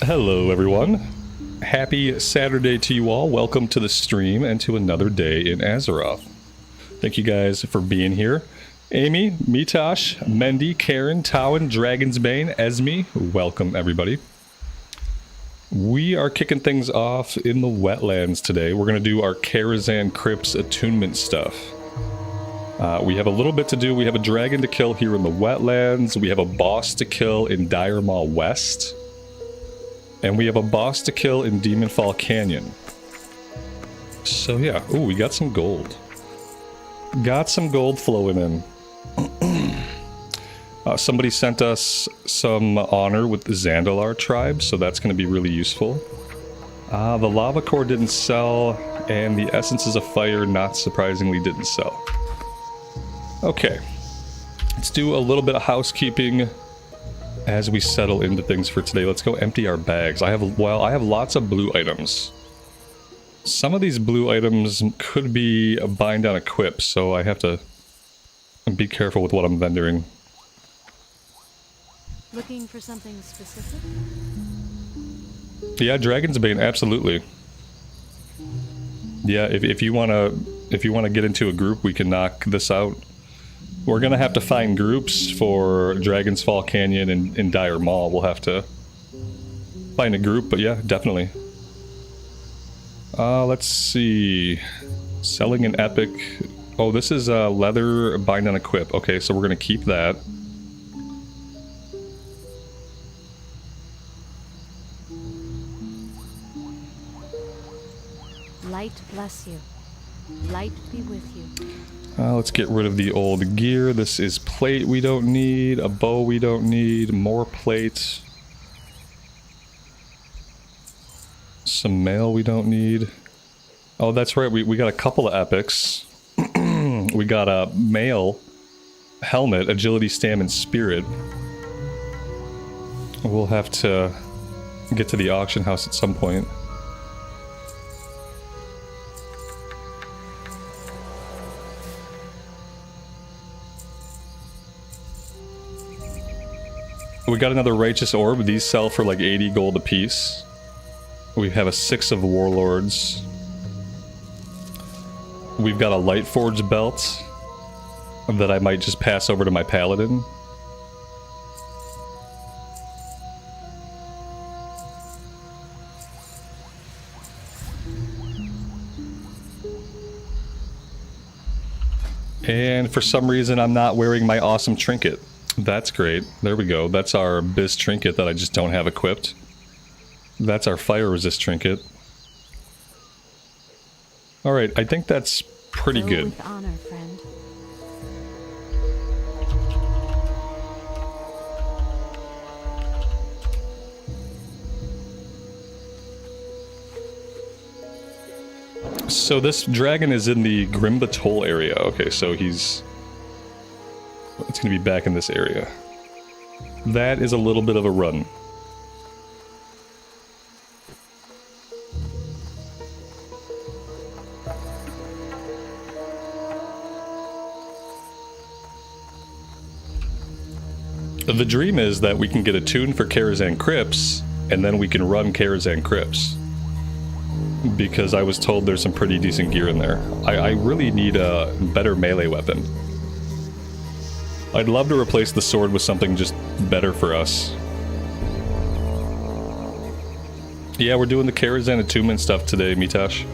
Hello everyone. Happy Saturday to you all. Welcome to the stream and to another day in Azeroth. Thank you guys for being here. Amy, Mitosh, Mendy, Karen, Towin, Dragonsbane, Esme, welcome everybody. We are kicking things off in the wetlands today. We're going to do our Karazhan Crypts attunement stuff. We have a little bit to do. We have a dragon to kill here in the wetlands. We have a boss to kill in Dire Maw West. And we have a boss to kill in Demonfall Canyon. So yeah, ooh, we got some gold. Got some gold flowing in. Somebody sent us some honor with the Zandalar tribe, so that's going to be really useful. The lava core didn't sell, and the essences of fire, not surprisingly, didn't sell. Okay, let's do a little bit of housekeeping as we settle into things for today. Let's go empty our bags. I have lots of blue items. Some of these blue items could be a bind on equip, so I have to be careful with what I'm vendoring. Looking for something specific? Yeah, Dragon's Bane, absolutely. Yeah, if you wanna get into a group, we can knock this out. We're gonna have to find groups for Dragon's Fall Canyon and Dire Maw. We'll have to find a group, but yeah, definitely. Let's see. Selling an epic. Oh, this is leather bind on equip. Okay, so we're gonna keep that. Light bless you. Light be with you. Let's get rid of the old gear. This is plate we don't need, a bow we don't need, more plate. Some mail we don't need. Oh, that's right, we got a couple of epics. We got a mail, helmet, agility, stam, and spirit. We'll have to get to the auction house at some point. We got another Righteous Orb. These sell for like 80 gold apiece. We have a 6 of Warlords. We've got a Lightforged belt that I might just pass over to my Paladin. And for some reason I'm not wearing my awesome trinket. That's great. There we go. That's our Biz trinket that I just don't have equipped. That's our fire resist trinket. Alright, I think that's pretty good. With honor, friend. So this dragon is in the Grim the Toll area. Okay, so it's going to be back in this area. That is a little bit of a run. The dream is that we can get a tune for Karazhan Crypts, and then we can run Karazhan Crypts. Because I was told there's some pretty decent gear in there. I really need a better melee weapon. I'd love to replace the sword with something just better for us. Yeah, we're doing the Karazhan attunement stuff today, Mitosh.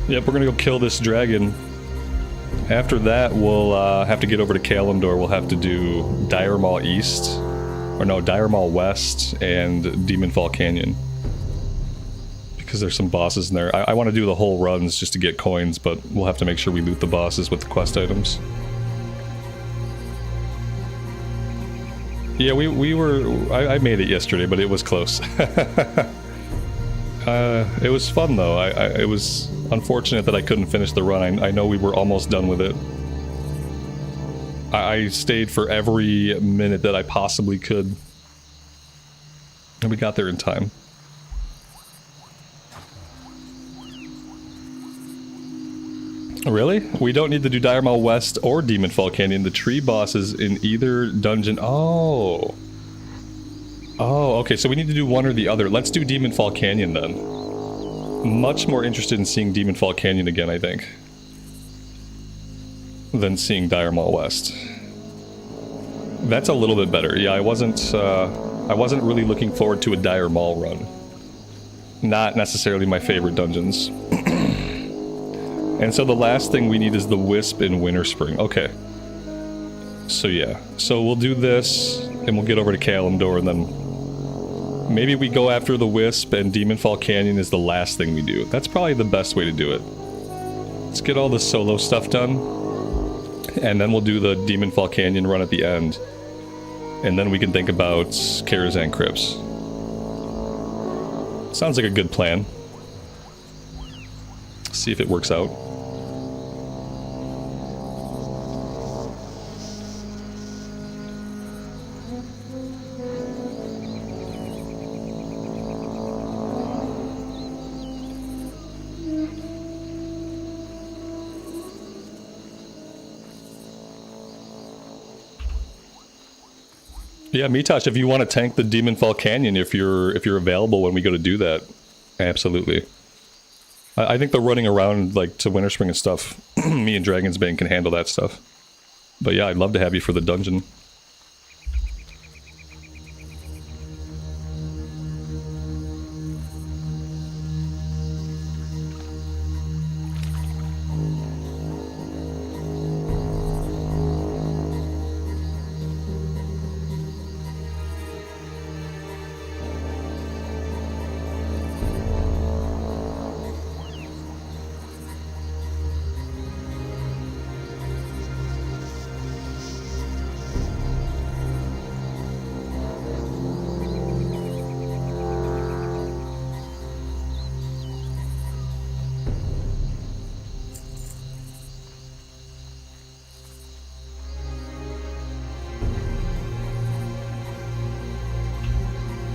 Yep, we're gonna go kill this dragon. After that, we'll have to get over to Kalimdor. We'll have to do Dire Maw East. Or no, Dire Maw West and Demonfall Canyon. Because there's some bosses in there. I want to do the whole runs just to get coins, but we'll have to make sure we loot the bosses with the quest items. Yeah, I made it yesterday, but it was close. It was fun though. It was unfortunate that I couldn't finish the run. I know we were almost done with it. I stayed for every minute that I possibly could. And we got there in time. Really? We don't need to do Dire Maw West or Demonfall Canyon. The tree bosses in either dungeon. Oh. Oh, okay, so we need to do one or the other. Let's do Demonfall Canyon then. Much more interested in seeing Demonfall Canyon again, I think, than seeing Dire Maul West. That's a little bit better. Yeah, I wasn't really looking forward to a Dire Maul run. Not necessarily my favorite dungeons. And so the last thing we need is the Wisp in Winter Spring. Okay. So yeah. So we'll do this, and we'll get over to Kalimdor, and then maybe we go after the Wisp, and Demonfall Canyon is the last thing we do. That's probably the best way to do it. Let's get all the solo stuff done, and then we'll do the Demonfall Canyon run at the end. And then we can think about Karazhan Crypts. Sounds like a good plan. See if it works out. Yeah, Mitosh, if you want to tank the Demonfall Canyon, if you're available when we go to do that, absolutely. I think the running around like to Winter Spring and stuff, me and Dragon's Bane can handle that stuff. But yeah, I'd love to have you for the dungeon.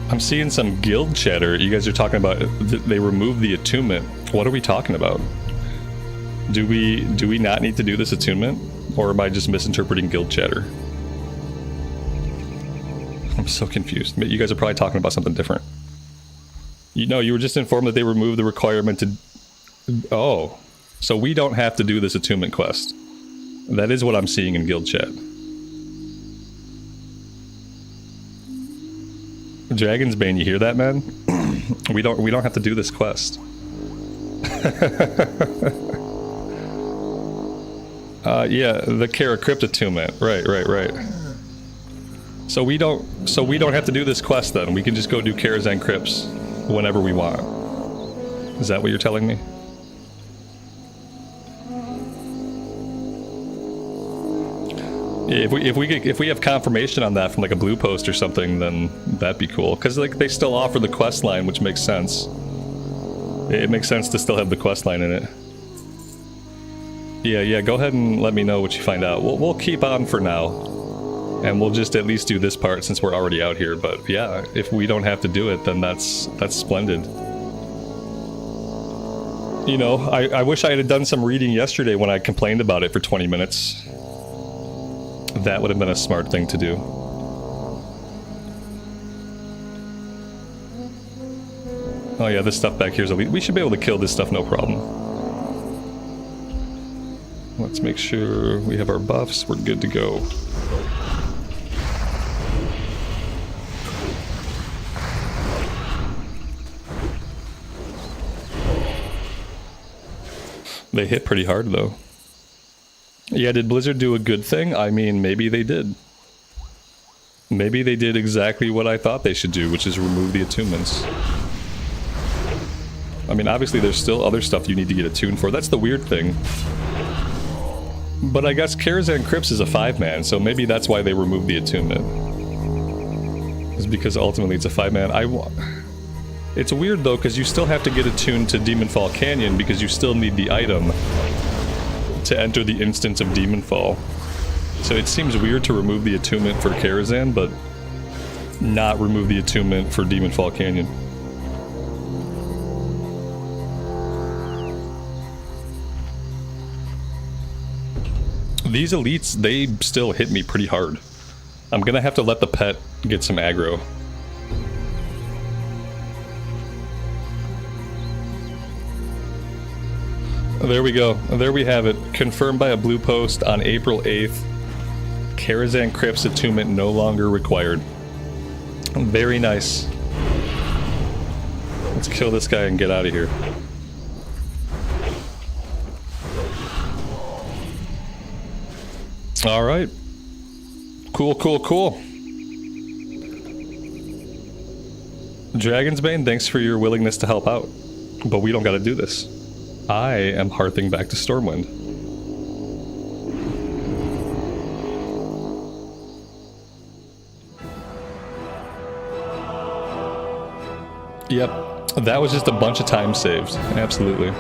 I'm seeing some guild chatter. You guys are talking about they removed the attunement. What are we talking about? Do we not need to do this attunement? Or am I just misinterpreting guild chatter? I'm so confused. You guys are probably talking about something different. You know, you were just informed that they removed the requirement to... Oh. So we don't have to do this attunement quest. That is what I'm seeing in guild chat. Dragon's Bane, you hear that, man? we don't have to do this quest. Yeah, the Kara Crypt attunement. Right. So we don't have to do this quest then. We can just go do Karazhan Crypts whenever we want. Is that what you're telling me? Yeah, if we have confirmation on that from like a blue post or something, then that'd be cool. Because like they still offer the quest line, which makes sense. It makes sense to still have the quest line in it. Yeah. Go ahead and let me know what you find out. We'll keep on for now, and we'll just at least do this part since we're already out here. But yeah, if we don't have to do it, then that's splendid. You know, I wish I had done some reading yesterday when I complained about it for 20 minutes. That would have been a smart thing to do. Oh yeah, this stuff back here is elite. We should be able to kill this stuff, no problem. Let's make sure we have our buffs. We're good to go. They hit pretty hard though. Yeah, did Blizzard do a good thing? I mean, maybe they did. Maybe they did exactly what I thought they should do, which is remove the attunements. I mean, obviously there's still other stuff you need to get attuned for. That's the weird thing. But I guess Karazhan Crypts is a 5-man, so maybe that's why they removed the attunement. It's because ultimately it's a 5-man. It's weird though, because you still have to get attuned to Demonfall Canyon because you still need the item to enter the instance of Demonfall. So it seems weird to remove the attunement for Karazhan, but not remove the attunement for Demonfall Canyon. These elites, they still hit me pretty hard. I'm gonna have to let the pet get some aggro. There we go. There we have it. Confirmed by a blue post on April 8th. Karazhan Crypts attunement no longer required. Very nice. Let's kill this guy and get out of here. Alright. Cool, cool, cool. Dragon's Bane, thanks for your willingness to help out. But we don't gotta do this. I am hearthing back to Stormwind. Yep, that was just a bunch of time saved. Absolutely.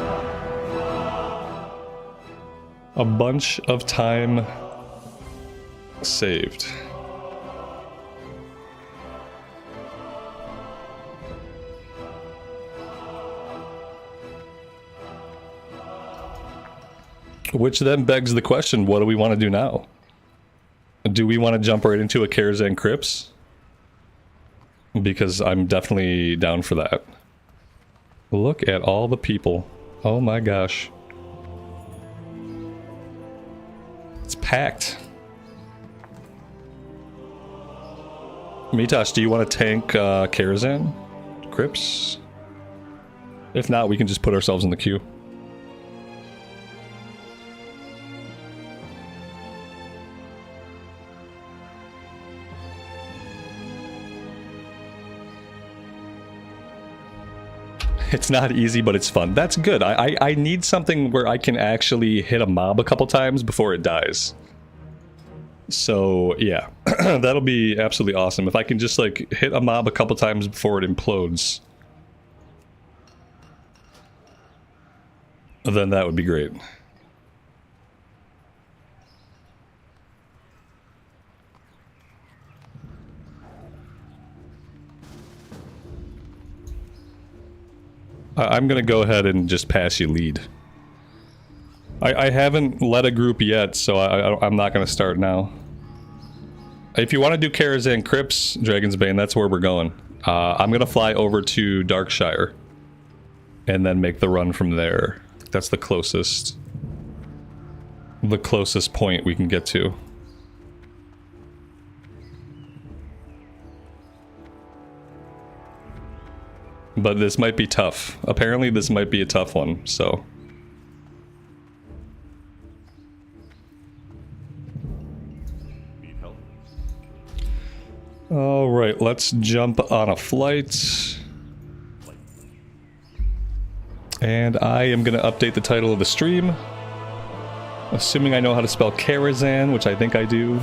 A bunch of time saved. Which then begs the question, what do we want to do now? Do we want to jump right into a Karazhan Crypts? Because I'm definitely down for that. Look at all the people. Oh my gosh. It's packed. Mitosh, do you want to tank Karazhan Crypts? If not, we can just put ourselves in the queue. It's not easy, but it's fun. That's good. I need something where I can actually hit a mob a couple times before it dies. So, yeah. That'll be absolutely awesome. If I can just, like, hit a mob a couple times before it implodes, then that would be great. I'm gonna go ahead and just pass you lead. I haven't led a group yet, so I'm not gonna start now. If you want to do Karazhan Crypts, Dragon's Bane, that's where we're going. I'm gonna fly over to Darkshire and then make the run from there. That's the closest point we can get to. But this might be tough. Apparently this might be a tough one, so. Alright, let's jump on a flight. And I am going to update the title of the stream. Assuming I know how to spell Karazhan, which I think I do.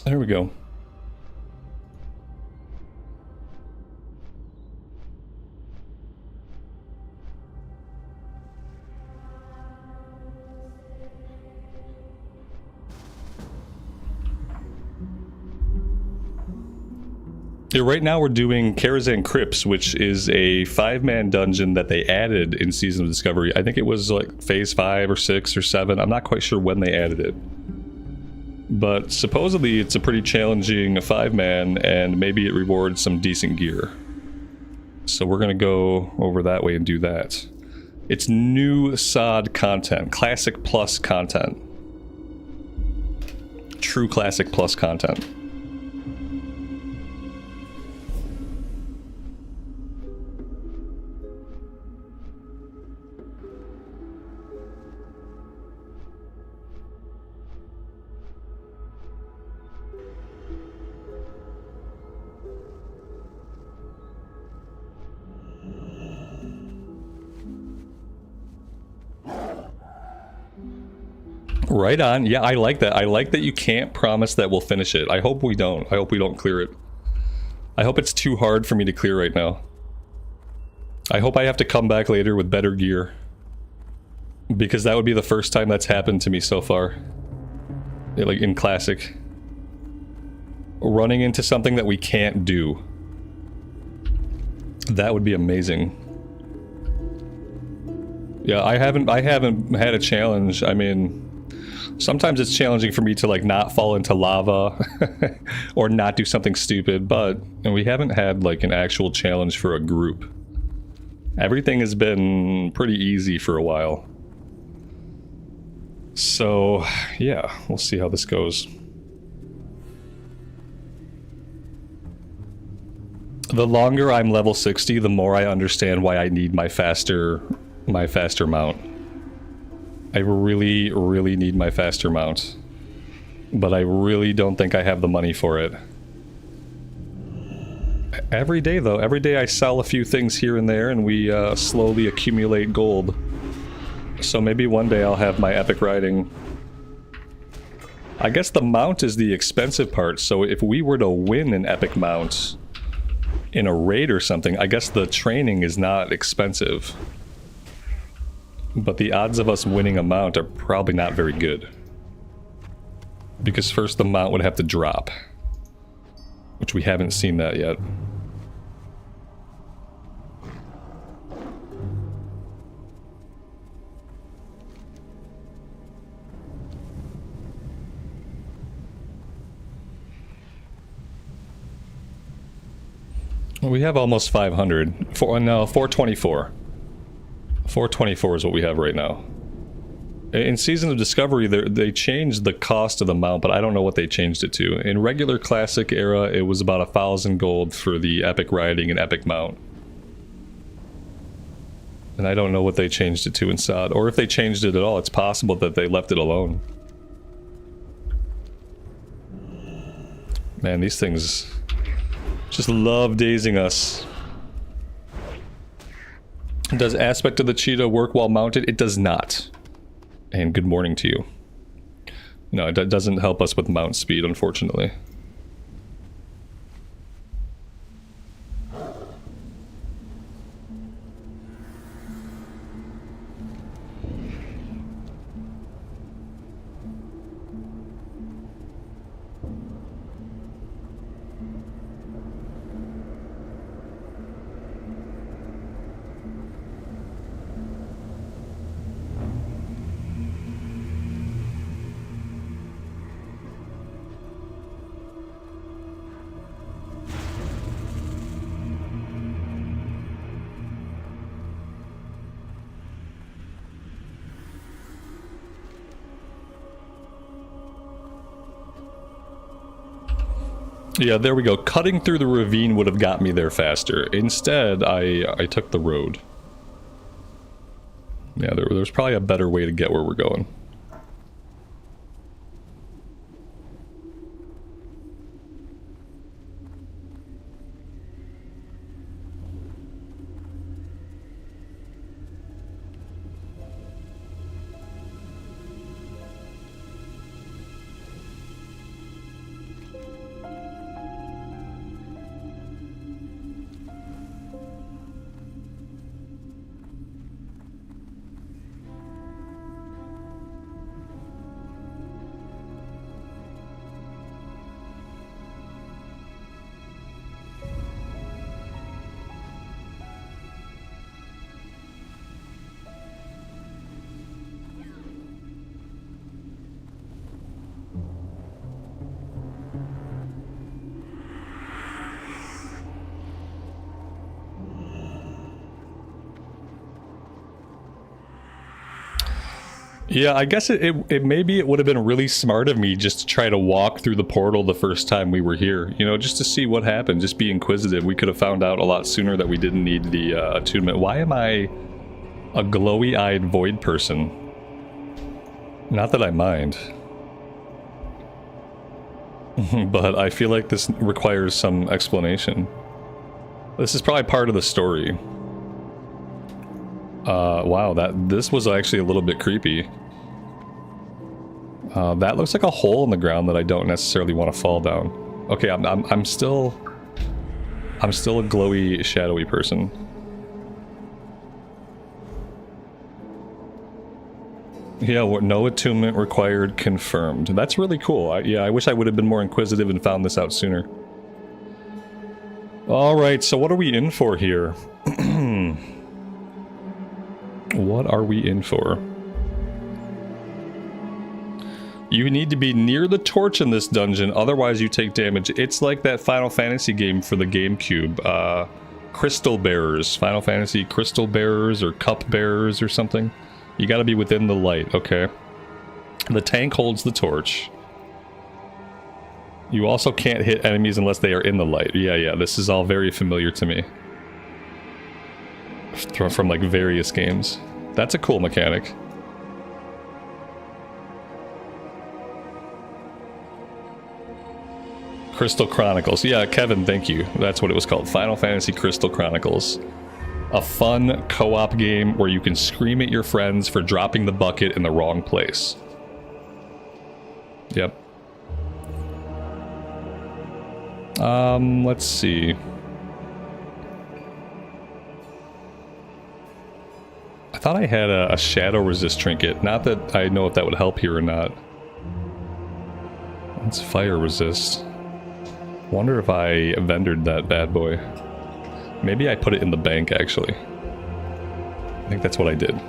There we go. Yeah, right now we're doing Karazhan Crypts, which is a 5-man dungeon that they added in Season of Discovery. I think it was like phase 5 or 6 or 7. I'm not quite sure when they added it. But supposedly it's a pretty challenging 5-man, and maybe it rewards some decent gear. So we're going to go over that way and do that. It's new SOD content, Classic Plus content. True Classic Plus content. Right on. Yeah, I like that. I like that you can't promise that we'll finish it. I hope we don't. I hope we don't clear it. I hope it's too hard for me to clear right now. I hope I have to come back later with better gear. Because that would be the first time that's happened to me so far. Like in Classic. Running into something that we can't do. That would be amazing. Yeah, I haven't had a challenge. I mean, sometimes it's challenging for me to like not fall into lava or not do something stupid, but we haven't had like an actual challenge for a group. Everything has been pretty easy for a while. So, yeah, we'll see how this goes. The longer I'm level 60, the more I understand why I need my faster mount. I really, really need my faster mount. But I really don't think I have the money for it. Every day, though, every day I sell a few things here and there, and we slowly accumulate gold. So maybe one day I'll have my epic riding. I guess the mount is the expensive part, so if we were to win an epic mount in a raid or something, I guess the training is not expensive. But the odds of us winning a mount are probably not very good. Because first the mount would have to drop. Which we haven't seen that yet. We have almost 500. No, 424. 424 is what we have right now. In Season of Discovery, they changed the cost of the mount, but I don't know what they changed it to. In regular Classic era, it was about 1,000 gold for the epic riding and epic mount. And I don't know what they changed it to in SOD, or if they changed it at all. It's possible that they left it alone. Man, these things just love dazing us. Does Aspect of the Cheetah work while mounted? It does not. And good morning to you. No, it doesn't help us with mount speed, unfortunately. Yeah, there we go. Cutting through the ravine would have got me there faster. Instead, I took the road. Yeah, there's probably a better way to get where we're going. Yeah, I guess it maybe it would have been really smart of me just to try to walk through the portal the first time we were here, you know, just to see what happened, just be inquisitive. We could have found out a lot sooner that we didn't need the attunement. Why am I a glowy-eyed void person? Not that I mind. But I feel like this requires some explanation. This is probably part of the story. Wow, this was actually a little bit creepy. That looks like a hole in the ground that I don't necessarily want to fall down. Okay, I'm still a glowy, shadowy person. Yeah, no attunement required, confirmed. That's really cool. Yeah, I wish I would have been more inquisitive and found this out sooner. Alright, so what are we in for here? What are we in for? You need to be near the torch in this dungeon, otherwise you take damage. It's like that Final Fantasy game for the GameCube. Crystal Bearers. Final Fantasy Crystal Bearers or Cup Bearers or something. You gotta be within the light, okay? The tank holds the torch. You also can't hit enemies unless they are in the light. Yeah, this is all very familiar to me. From like various games. That's a cool mechanic. Crystal Chronicles. Yeah, Kevin, thank you. That's what it was called. Final Fantasy Crystal Chronicles. A fun co-op game where you can scream at your friends for dropping the bucket in the wrong place. Yep. Let's see. I thought I had a shadow resist trinket. Not that I know if that would help here or not. It's fire resist. Wonder if I vendored that bad boy. Maybe I put it in the bank, actually. I think that's what I did.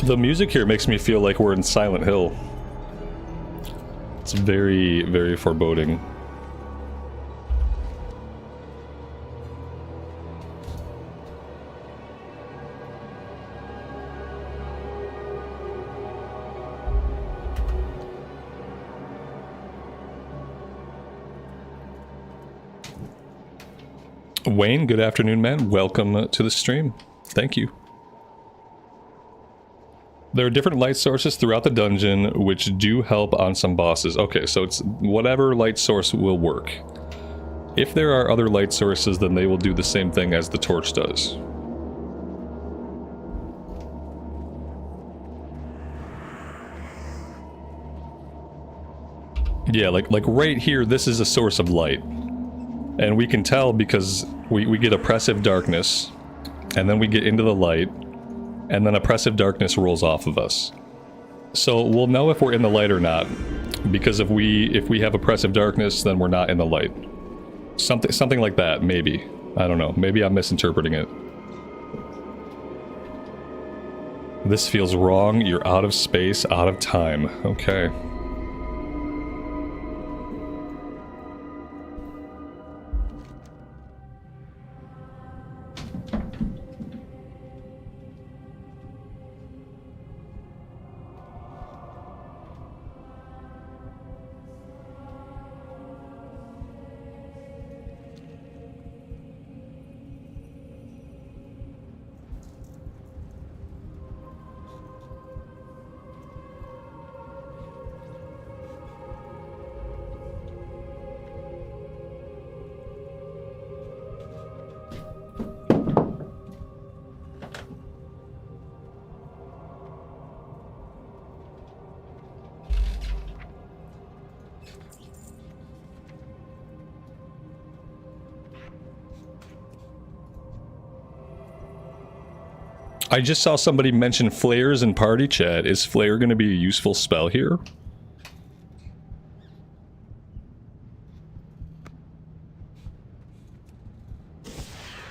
The music here makes me feel like we're in Silent Hill. It's very, very foreboding. Wayne, good afternoon, man. Welcome to the stream. Thank you. There are different light sources throughout the dungeon which do help on some bosses. Okay, so it's whatever light source will work. If there are other light sources, then they will do the same thing as the torch does. Yeah, like right here, this is a source of light. And we can tell because we get oppressive darkness, and then we get into the light, and then oppressive darkness rolls off of us. So we'll know if we're in the light or not, because if we have oppressive darkness, then we're not in the light. Something like that, maybe. I don't know. Maybe I'm misinterpreting it. This feels wrong. You're out of space, out of time. Okay. I just saw somebody mention flares in party chat. Is flare going to be a useful spell here?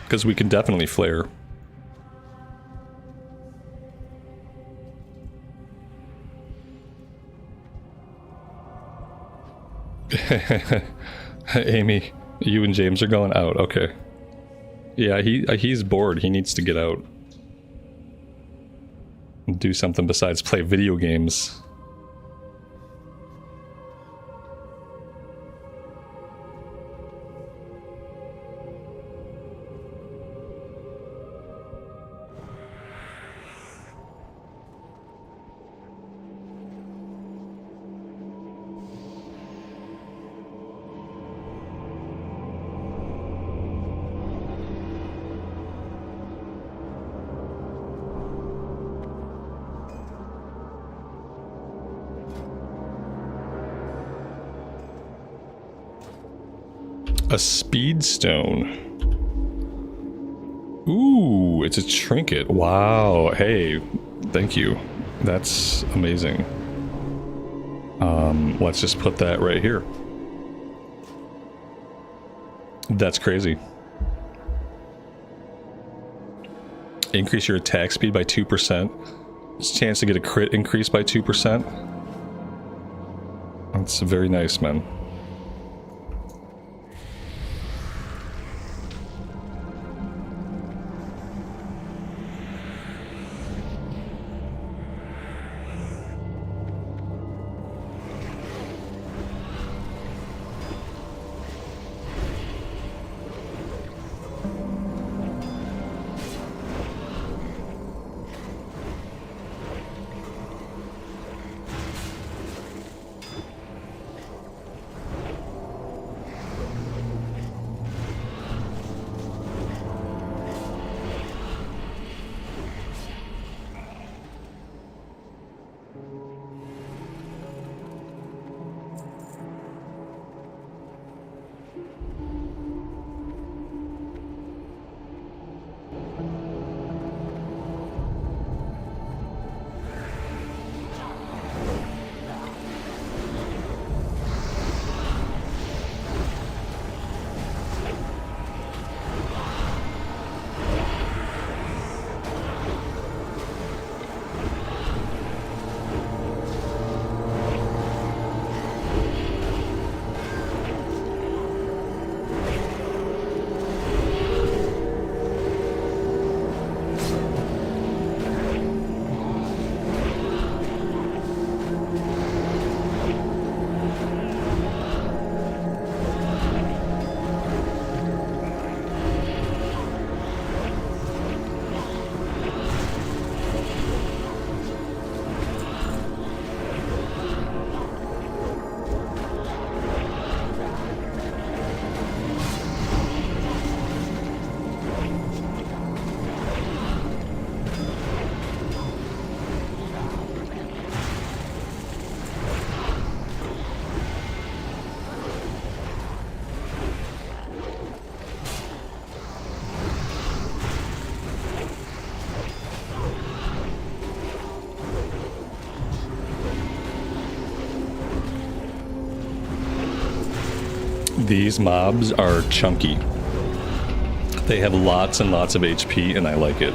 Because we can definitely flare. Amy, you and James are going out. Okay. Yeah, he's bored. He needs to get out. Do something besides play video games. A speed stone. Ooh, it's a trinket. Wow. Hey, thank you. That's amazing. Let's just put that right here. That's crazy. Increase your attack speed by 2%. Chance to get a crit increase by 2%. That's very nice, man. These mobs are chunky. They have lots and lots of HP, and I like it.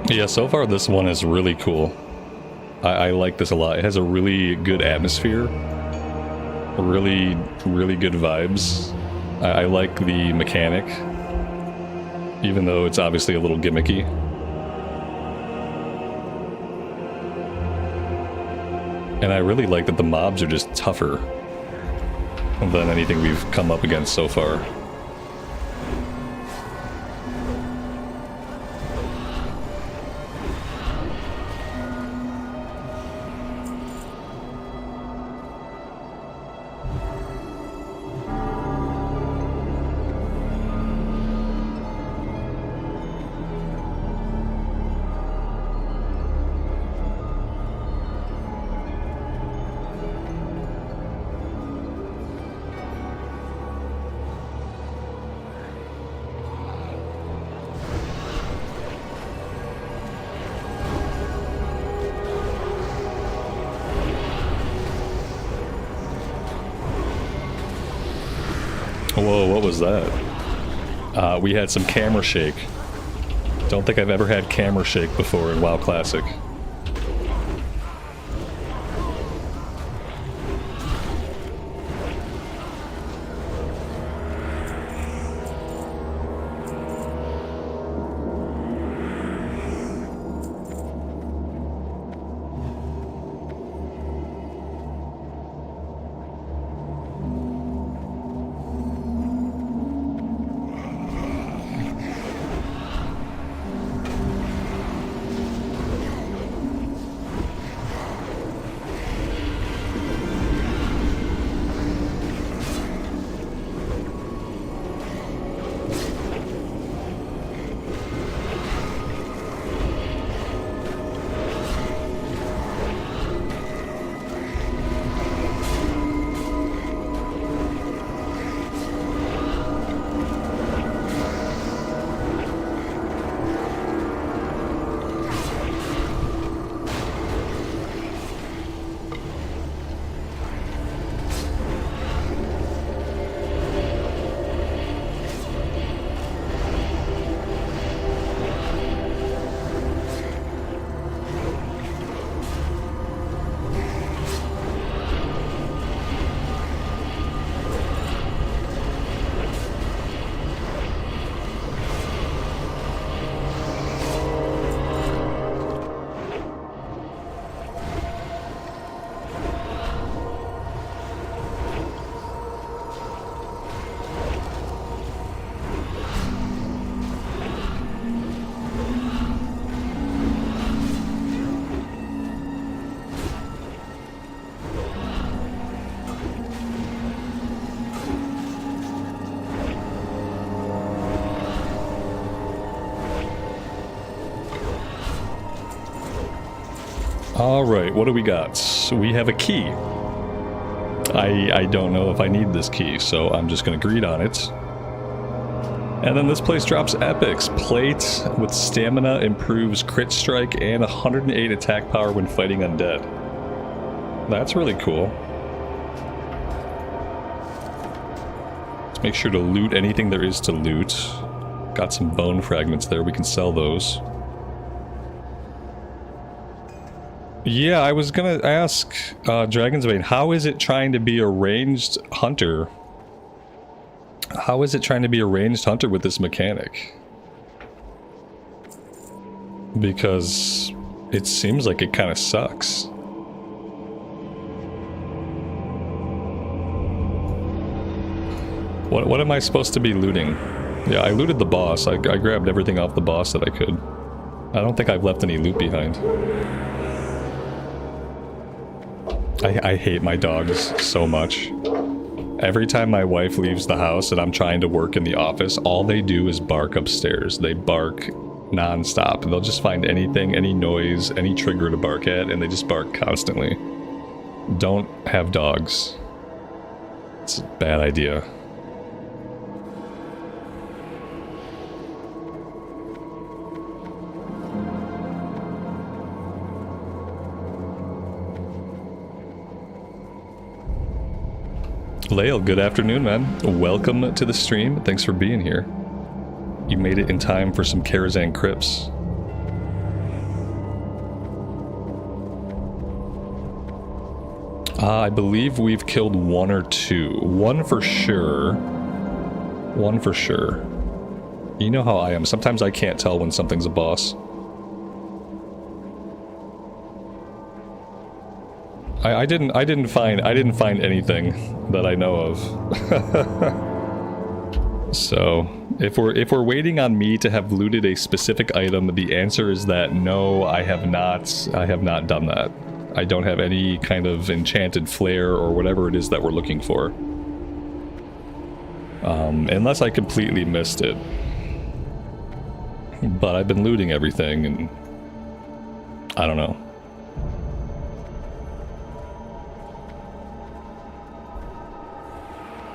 Yeah, so far this one is really cool. I like this a lot. It has a really good atmosphere. Really good vibes. I like the mechanic, even though it's obviously a little gimmicky. And I really like that the mobs are just tougher than anything we've come up against so far. Whoa, what was that? We had some camera shake. Don't think I've ever had camera shake before in WoW Classic. Alright, what do we got? We have a key. I don't know if I need this key, so I'm just gonna greed on it. And then this place drops epics. Plate with stamina improves crit strike and 108 attack power when fighting undead. That's really cool. Let's make sure to loot anything there is to loot. Got some bone fragments there, we can sell those. Yeah, I was gonna ask Dragon's Bane, how is it trying to be a ranged hunter? How is it trying to be a ranged hunter with this mechanic? Because it seems like it kind of sucks. What am I supposed to be looting? Yeah, I looted the boss. I grabbed everything off the boss that I could. I don't think I've left any loot behind. I hate my dogs so much. Every time my wife leaves the house and I'm trying to work in the office, all they do is bark upstairs. They bark non-stop. They'll just find anything, any noise, any trigger to bark at, and they just bark constantly. Don't have dogs. It's a bad idea. Lael, good afternoon, man. Welcome to the stream. Thanks for being here. You made it in time for some Karazhan Crypts. I believe we've killed one or two. One for sure. One for sure. You know how I am. Sometimes I can't tell when something's a boss. I didn't find anything that I know of. So, if we're waiting on me to have looted a specific item, the answer is that no, I have not done that. I don't have any kind of enchanted flare or whatever it is that we're looking for. Unless I completely missed it. But I've been looting everything and I don't know.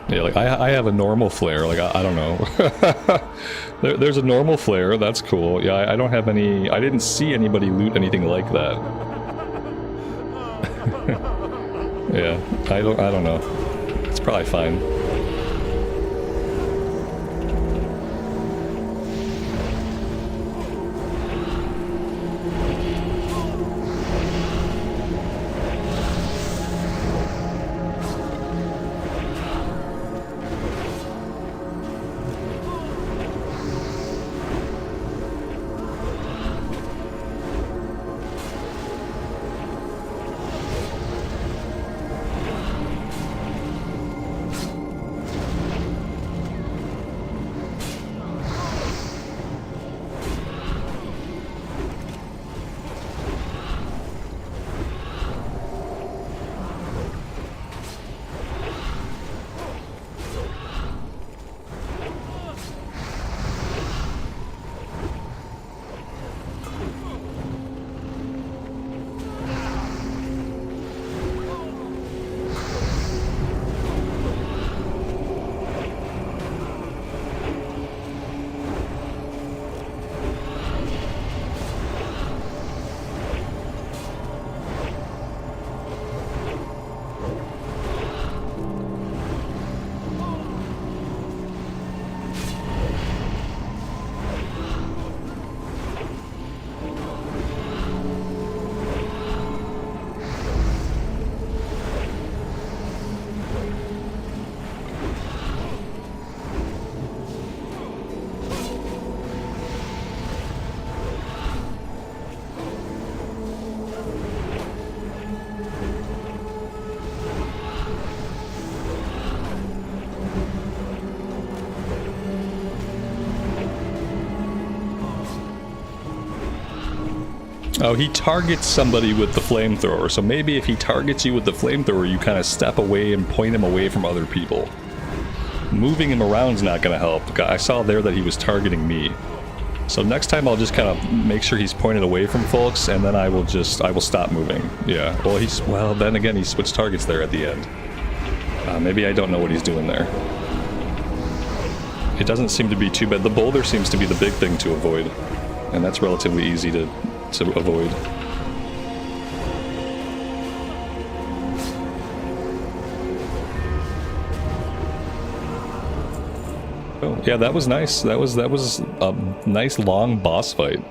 Yeah, like I have a normal flare, like I don't know. There's a normal flare, that's cool. Yeah, I don't have any, I didn't see anybody loot anything like that. Yeah, I don't know. It's probably fine. Oh, he targets somebody with the flamethrower. So maybe if he targets you with the flamethrower, you kind of step away and point him away from other people. Moving him around's not going to help. I saw there that he was targeting me. So next time I'll just kind of make sure he's pointed away from folks, and then I will stop moving. Yeah, well, then again, he switched targets there at the end. Maybe I don't know what he's doing there. It doesn't seem to be too bad. The boulder seems to be the big thing to avoid, and that's relatively easy to avoid. Oh, yeah, that was nice. That was a nice long boss fight.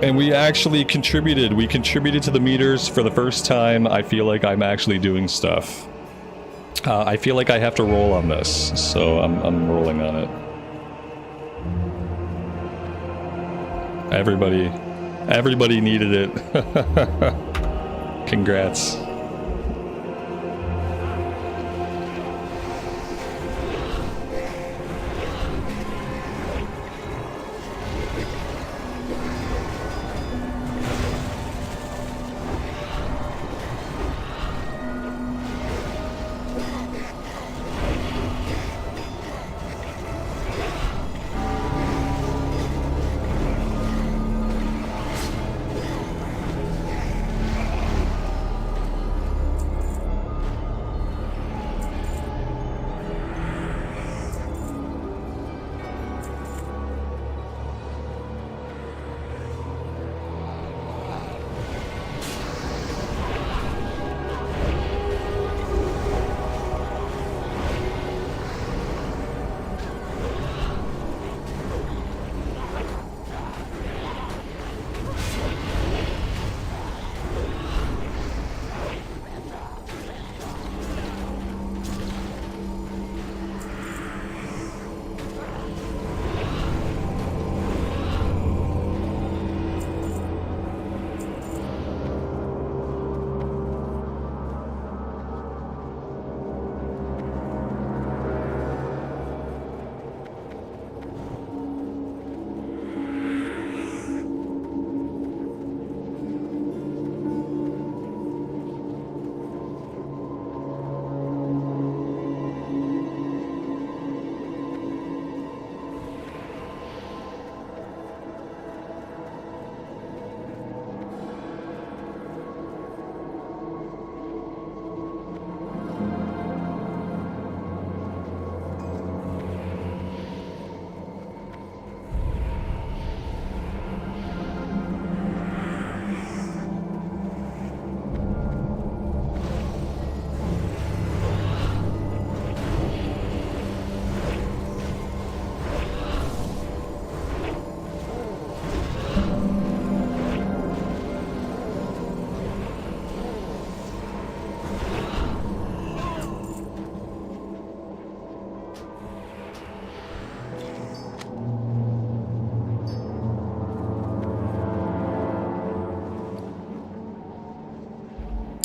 And we actually contributed. We contributed to the meters for the first time. I feel like I'm actually doing stuff. I feel like I have to roll on this, so I'm rolling on it. Everybody needed it. Congrats.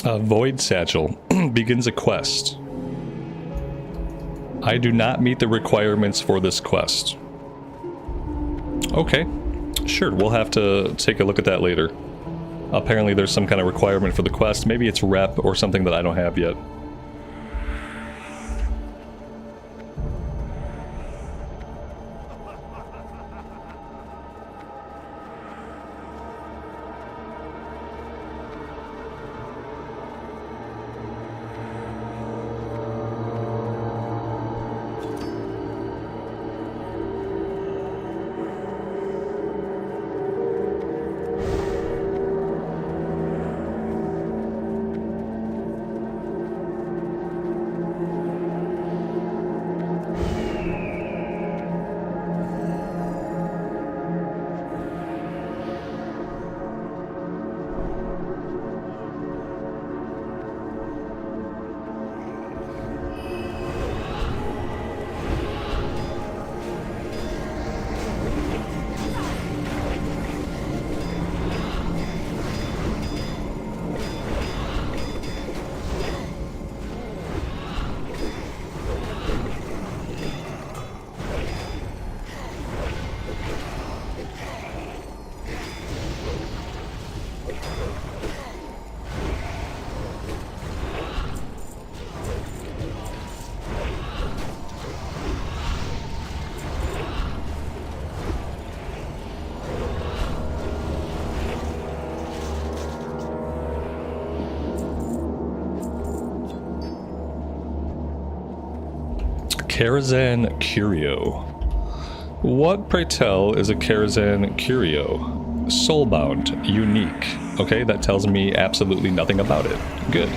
Void Satchel begins a quest. I do not meet the requirements for this quest. Okay, sure, we'll have to take a look at that later. Apparently there's some kind of requirement for the quest. Maybe it's rep or something that I don't have yet. Karazhan Curio. What, pray tell, is a Karazhan Curio? Soulbound. Unique. Okay, that tells me absolutely nothing about it. Good.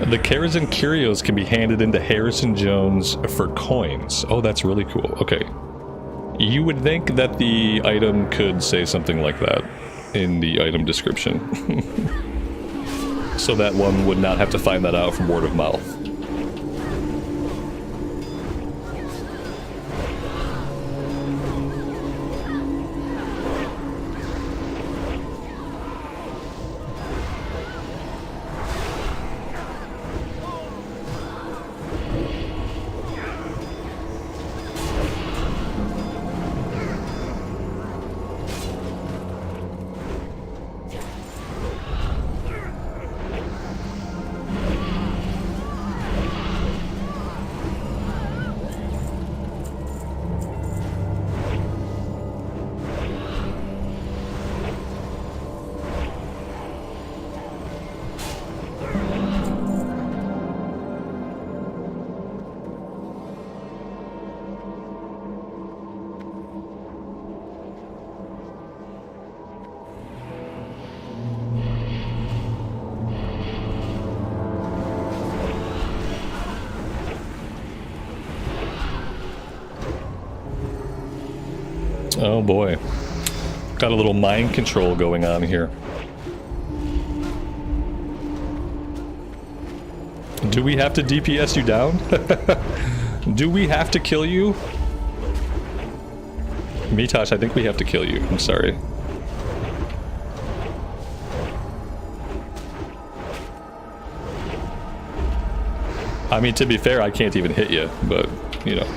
The Karazhan Curios can be handed into Harrison Jones for coins. Oh, that's really cool. Okay. You would think that the item could say something like that in the item description. So that one would not have to find that out from word of mouth. Oh boy. Got a little mind control going on here. Do we have to DPS you down? Do we have to kill you? Mitosh, I think we have to kill you. I'm sorry. I mean, to be fair, I can't even hit you, but, you know.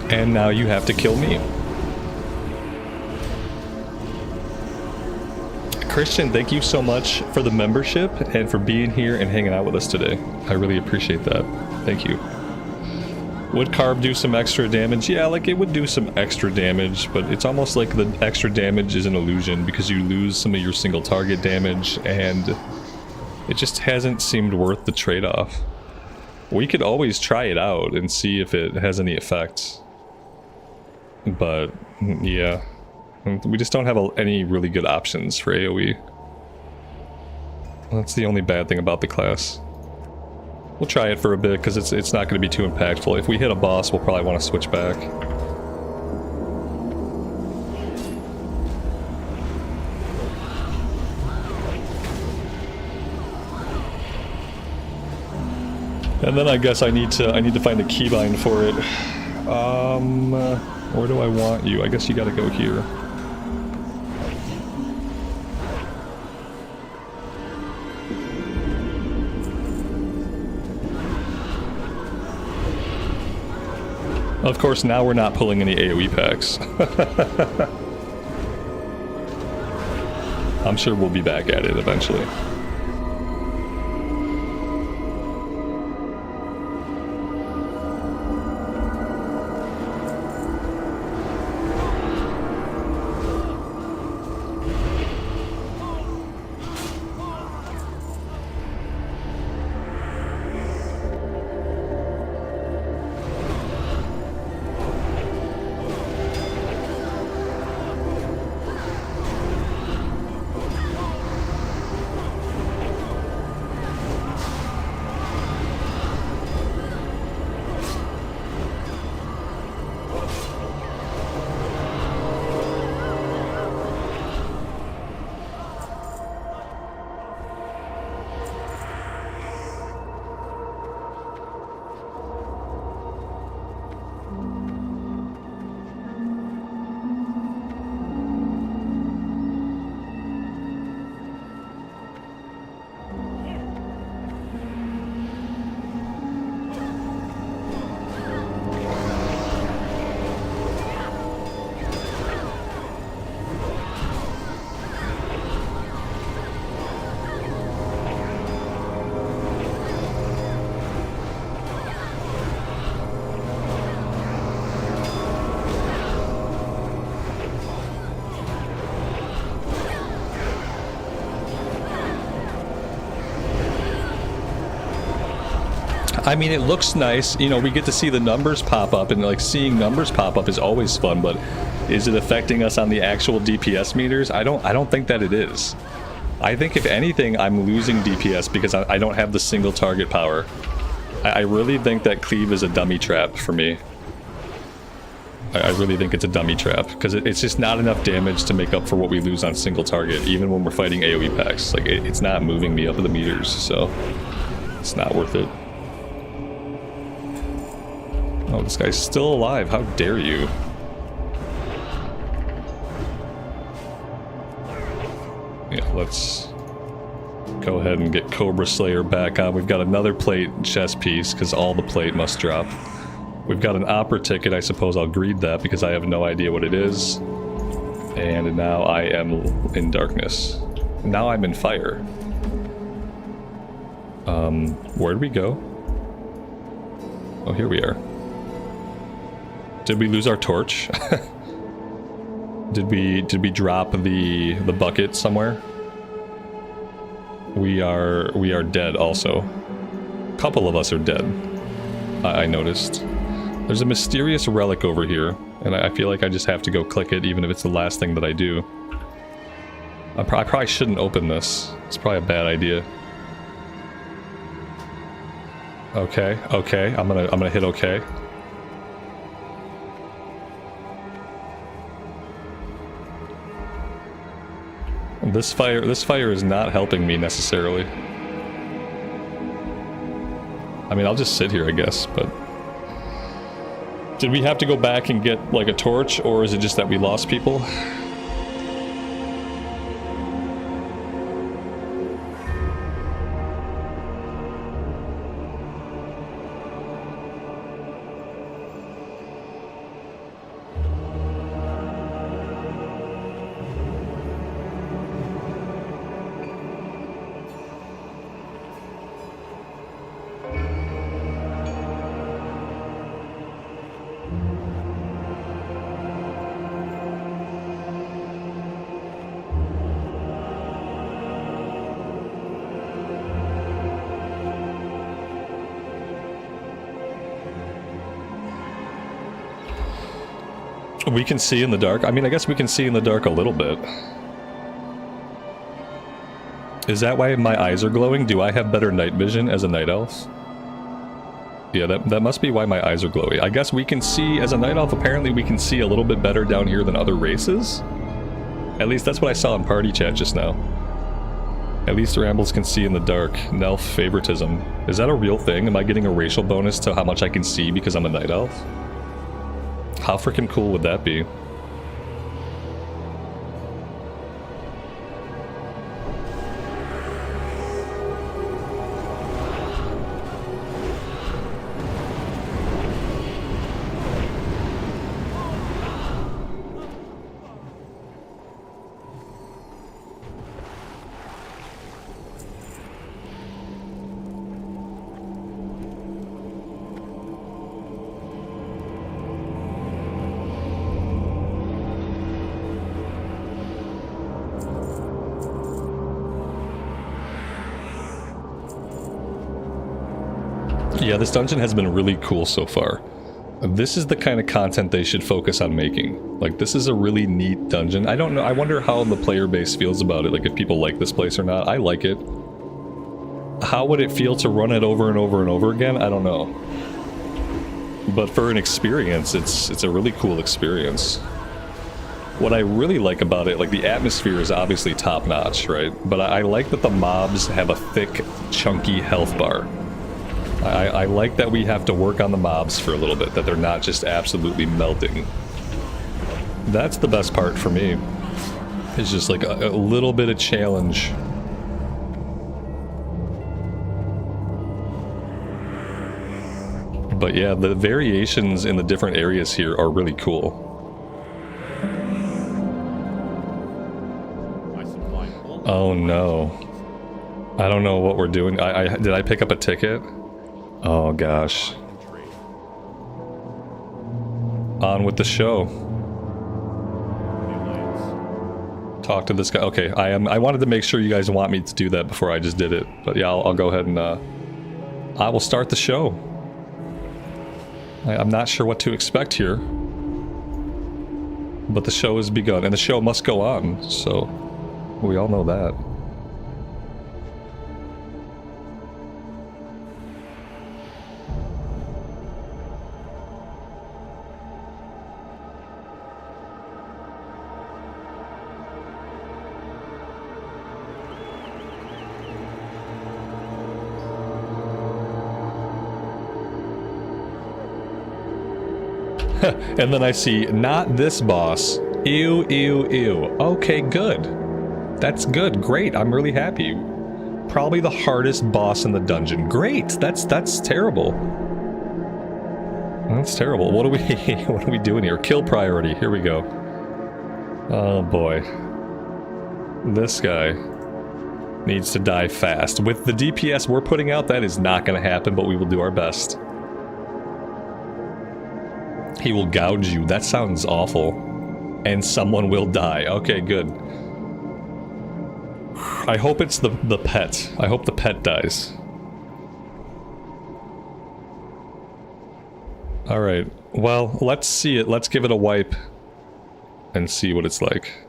And now you have to kill me. Christian, thank you so much for the membership and for being here and hanging out with us today. I really appreciate that. Thank you. Would carb do some extra damage? Yeah, like it would do some extra damage, but it's almost like the extra damage is an illusion because you lose some of your single target damage, and it just hasn't seemed worth the trade-off. We could always try it out and see if it has any effects. But, yeah. We just don't have any really good options for AoE. That's the only bad thing about the class. We'll try it for a bit because it's not going to be too impactful. If we hit a boss, we'll probably want to switch back. And then I guess I need to find a keybind for it. Where do I want you? I guess you got to go here. Of course, now we're not pulling any AoE packs. I'm sure we'll be back at it eventually. I mean, it looks nice. You know, we get to see the numbers pop up, and like seeing numbers pop up is always fun, but is it affecting us on the actual DPS meters? I don't think that it is. I think if anything, I'm losing DPS because I don't have the single target power. I really think that cleave is a dummy trap for me. I really think it's a dummy trap because it's just not enough damage to make up for what we lose on single target, even when we're fighting AoE packs. Like, it's not moving me up the meters, so it's not worth it. Oh, this guy's still alive. How dare you? Yeah, let's go ahead and get Cobra Slayer back on. We've got another plate chest piece because all the plate must drop. We've got an opera ticket. I suppose I'll greed that because I have no idea what it is. And now I am in darkness. Now I'm in fire. Where'd we go? Oh, here we are. Did we lose our torch? Did we drop the bucket somewhere? We are dead also. A couple of us are dead. I noticed. There's a mysterious relic over here, and I feel like I just have to go click it even if it's the last thing that I do. I probably shouldn't open this. It's probably a bad idea. Okay, okay. I'm gonna hit okay. This fire is not helping me necessarily. I mean, I'll just sit here, I guess, but... Did we have to go back and get, like, a torch, or is it just that we lost people? We can see in the dark. I mean, I guess we can see in the dark a little bit. Is that why my eyes are glowing? Do I have better night vision as a night elf? Yeah, that must be why my eyes are glowy. I guess we can see, as a night elf, apparently we can see a little bit better down here than other races. At least that's what I saw in party chat just now. At least Rambles can see in the dark. Nelf favoritism. Is that a real thing? Am I getting a racial bonus to how much I can see because I'm a night elf? How freaking cool would that be? Yeah, this dungeon has been really cool so far. This is the kind of content they should focus on making. Like, this is a really neat dungeon. I don't know, I wonder how the player base feels about it, like if people like this place or not. I like it. How would it feel to run it over and over and over again? I don't know. But for an experience, it's a really cool experience. What I really like about it, like the atmosphere is obviously top-notch, right? But I like that the mobs have a thick, chunky health bar. I like that we have to work on the mobs for a little bit, that they're not just absolutely melting. That's the best part for me. It's just like a little bit of challenge. But yeah, the variations in the different areas here are really cool. Oh no. I don't know what we're doing. Did I pick up a ticket? Oh gosh. On with the show. Talk to this guy. Okay, I wanted to make sure you guys want me to do that before I just did it. But yeah, I'll go ahead and I will start the show. I'm not sure what to expect here. But the show has begun, and the show must go on, so we all know that. And then I see, not this boss. Ew, ew, ew. Okay, good. That's good. Great. I'm really happy. Probably the hardest boss in the dungeon. Great. That's terrible. That's terrible. What are we doing here? Kill priority. Here we go. Oh boy. This guy needs to die fast. With the DPS we're putting out, that is not going to happen, but we will do our best. He will gouge you. That sounds awful. And someone will die. Okay, good. I hope it's the pet. I hope the pet dies. Alright. Well, let's see it. Let's give it a wipe. And see what it's like.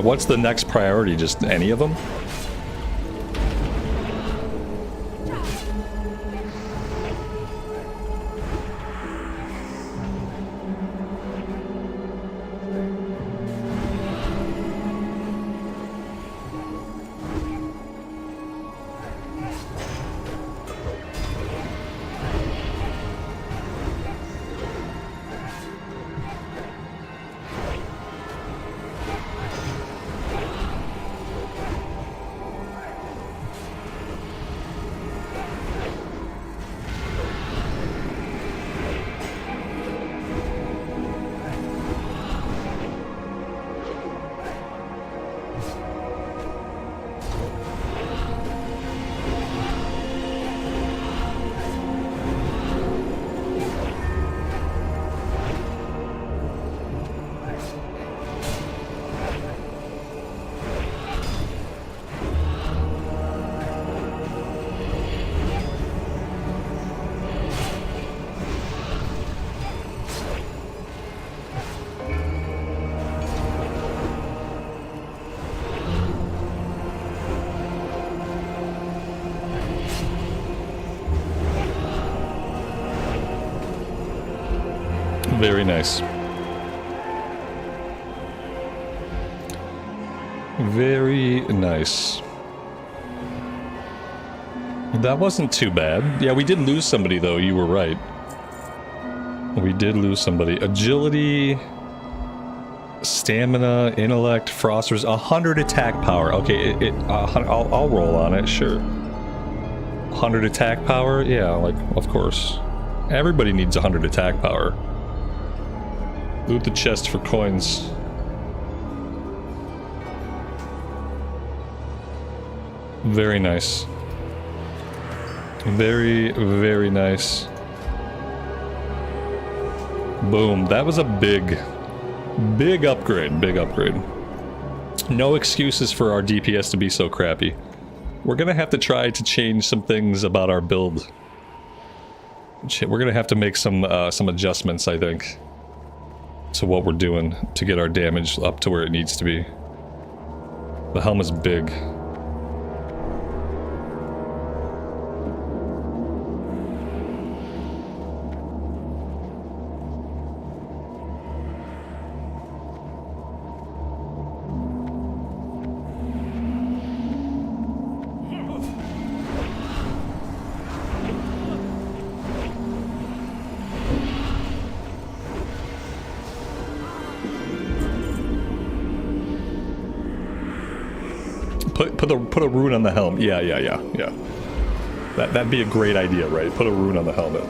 What's the next priority? Just any of them? Very nice. Very nice. That wasn't too bad. Yeah, we did lose somebody though, you were right. We did lose somebody. Agility, stamina, intellect, frosters, 100 attack power. Okay, I'll roll on it, sure. 100 attack power? Yeah, like, of course. Everybody needs 100 attack power. Loot the chest for coins. Very nice. Very, very nice. Boom. That was a big upgrade. Big upgrade. No excuses for our DPS to be so crappy. We're gonna have to try to change some things about our build. We're gonna have to make some adjustments, I think, to what we're doing to get our damage up to where it needs to be. The helm is big. Put a rune on the helm. Yeah. That'd be a great idea, right? Put a rune on the helmet.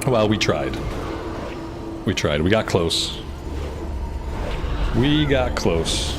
Okay. Well, we tried. We tried. We got close. We got close.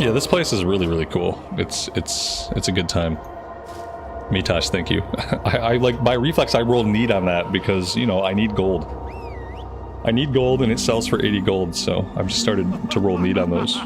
Yeah, this place is really, really cool. It's a good time. Mitosh, thank you. I like, by reflex I rolled need on that because, you know, I need gold. I need gold and it sells for 80 gold, so I've just started to roll need on those.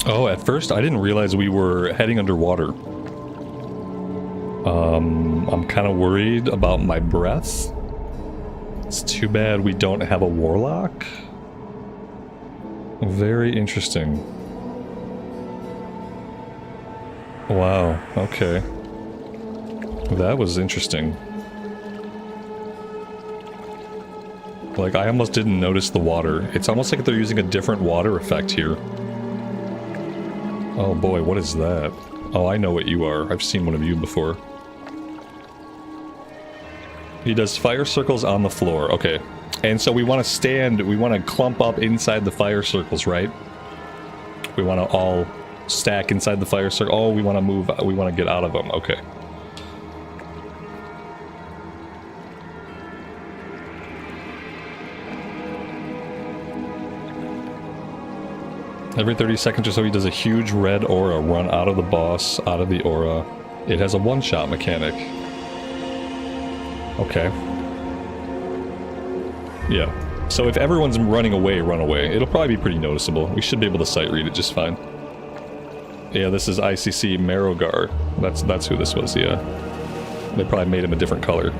Oh, at first I didn't realize we were heading underwater. I'm kind of worried about my breath. It's too bad we don't have a warlock. Very interesting. Wow, okay. That was interesting. Like, I almost didn't notice the water. It's almost like they're using a different water effect here. Oh boy, what is that? Oh, I know what you are. I've seen one of you before. He does fire circles on the floor. Okay. And so we want to stand, we want to clump up inside the fire circles, right? We want to all stack inside the fire circle. Oh, we want to move, we want to get out of them. Okay. Every 30 seconds or so he does a huge red aura run out of the boss, out of the aura. It has a one-shot mechanic. Okay. Yeah. So if everyone's running away, run away. It'll probably be pretty noticeable. We should be able to sight read it just fine. Yeah, this is ICC Marrowgar. That's who this was, yeah. They probably made him a different color.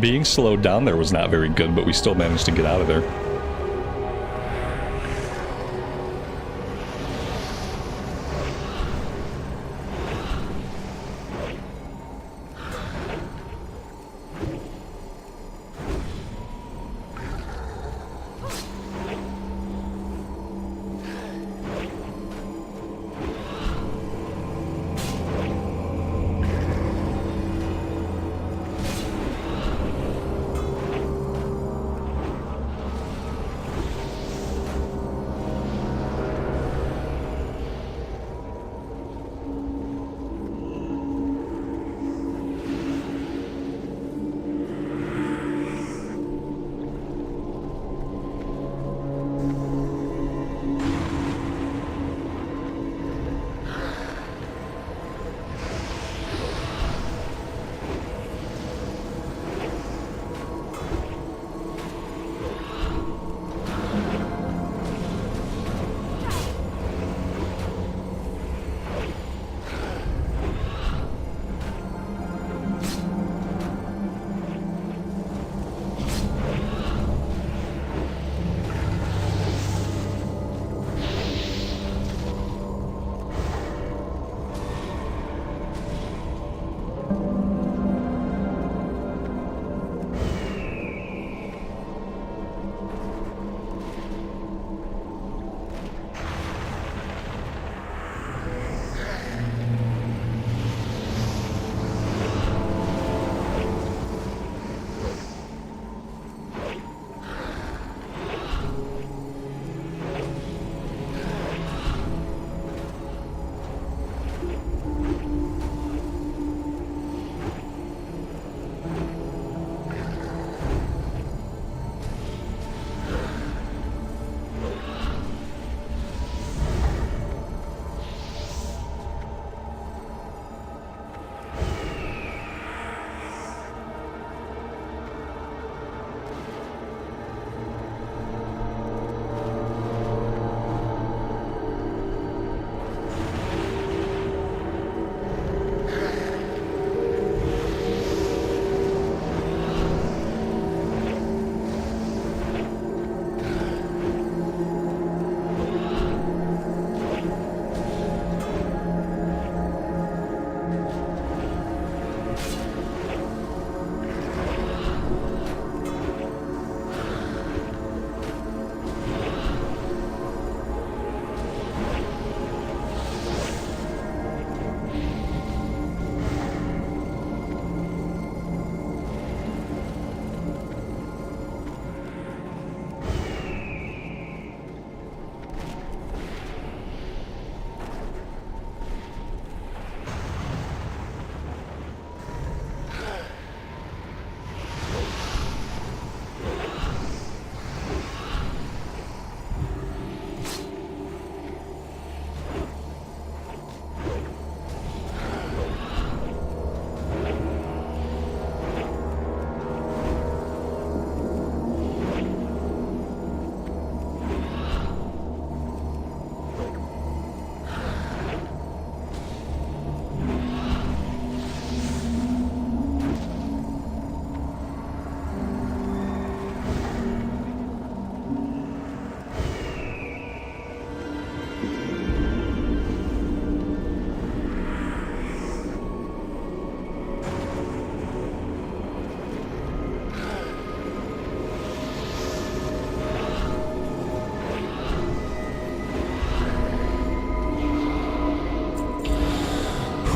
Being slowed down there was not very good, but we still managed to get out of there.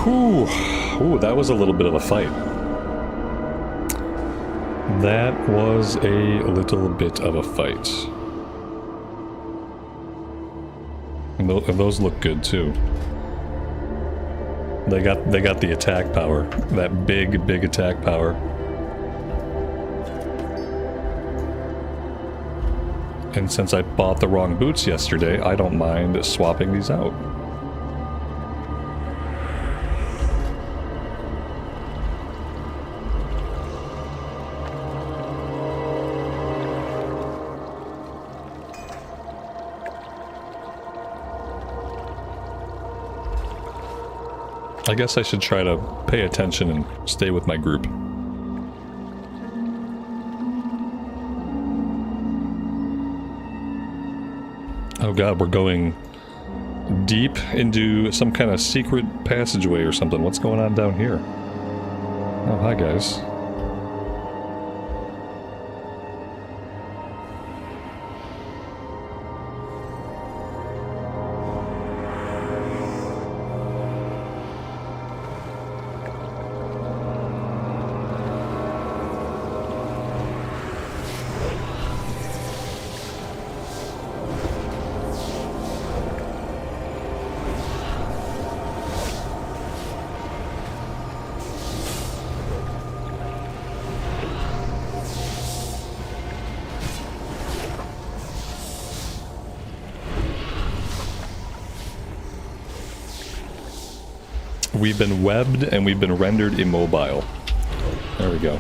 Whew. Ooh, that was a little bit of a fight. That was a little bit of a fight. And those look good too. They got the attack power. That big attack power. And since I bought the wrong boots yesterday, I don't mind swapping these out. I guess I should try to pay attention and stay with my group. Oh god, we're going deep into some kind of secret passageway or something. What's going on down here? Oh, hi guys. We've been webbed and we've been rendered immobile. There we go.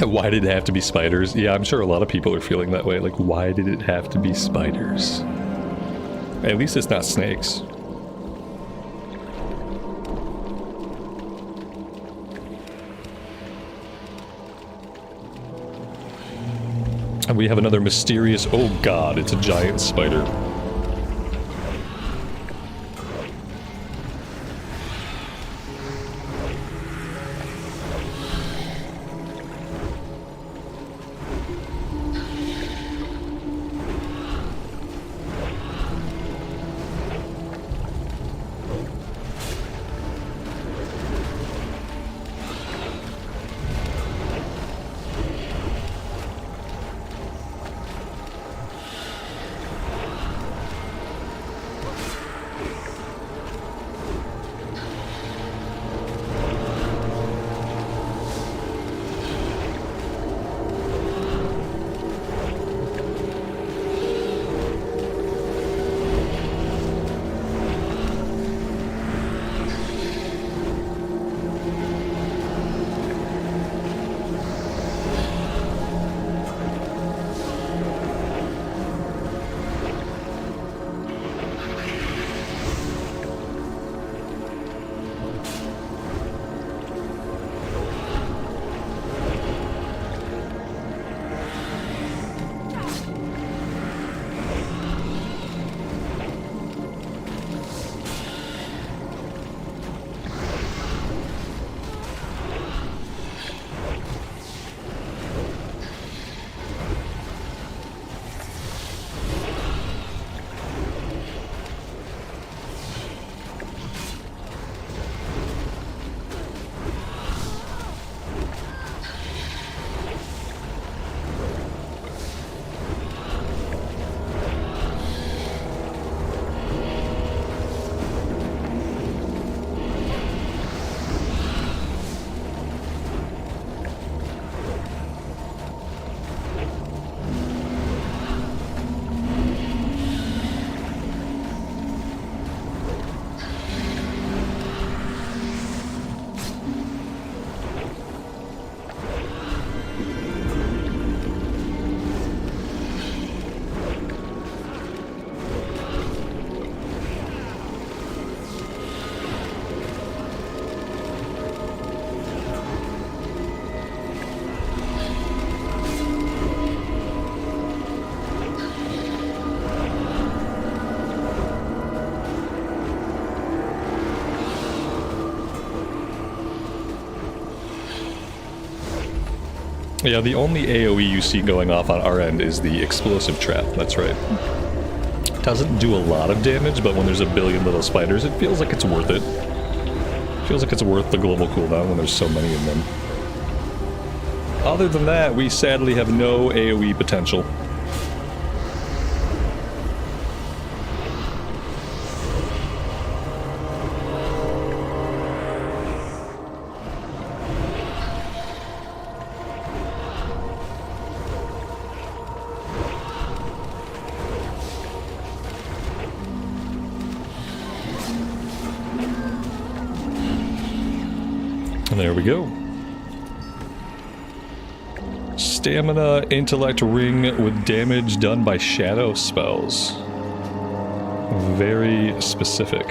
Why did it have to be spiders? Yeah, I'm sure a lot of people are feeling that way. Like, why did it have to be spiders? At least it's not snakes. And we have another mysterious... Oh god, it's a giant spider. Yeah, the only AoE you see going off on our end is the explosive trap. That's right. Doesn't do a lot of damage, but when there's a billion little spiders, it feels like it's worth it. Feels like it's worth the global cooldown when there's so many of them. Other than that, we sadly have no AoE potential. And there we go. Stamina intellect ring with damage done by shadow spells. Very specific.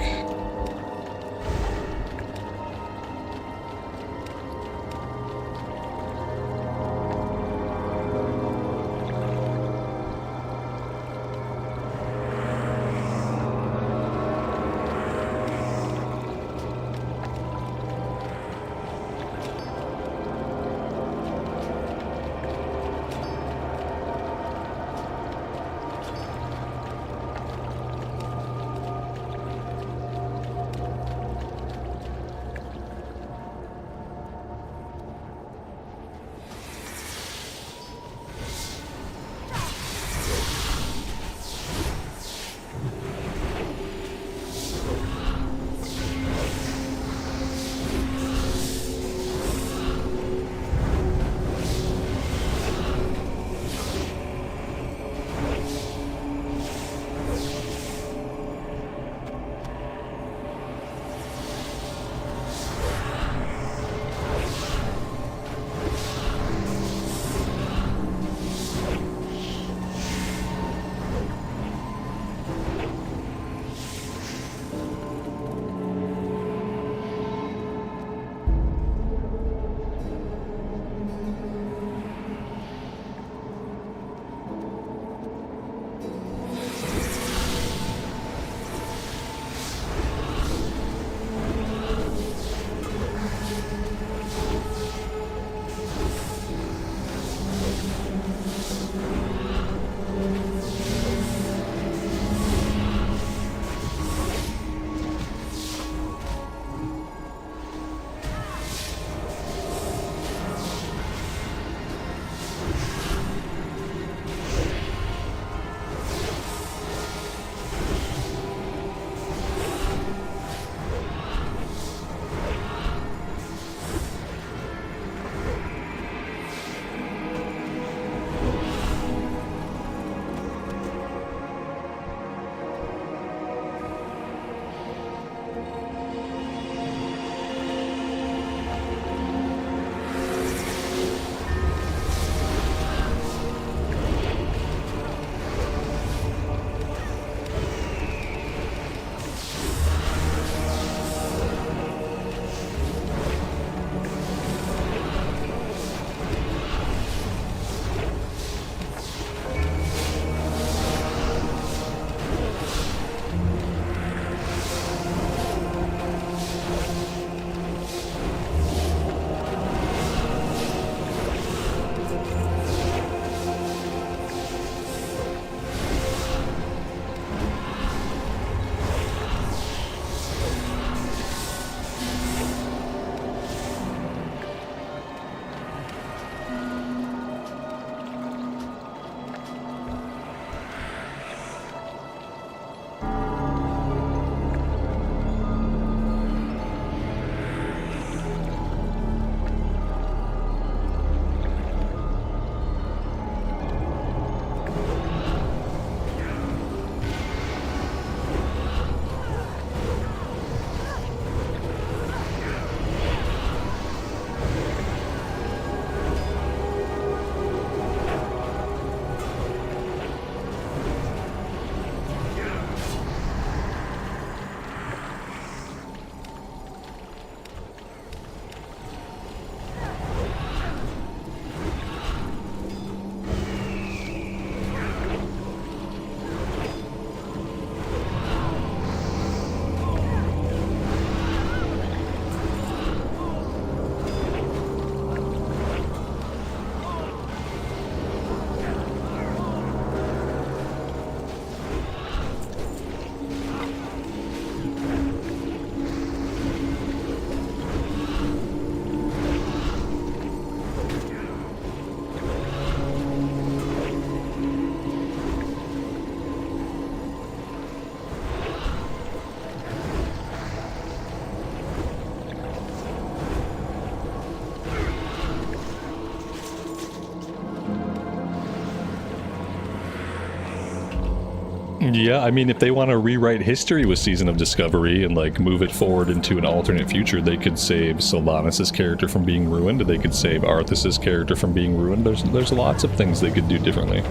Yeah, I mean, if they want to rewrite history with Season of Discovery and, like, move it forward into an alternate future, they could save Sylvanas' character from being ruined. They could save Arthas' character from being ruined. There's lots of things they could do differently.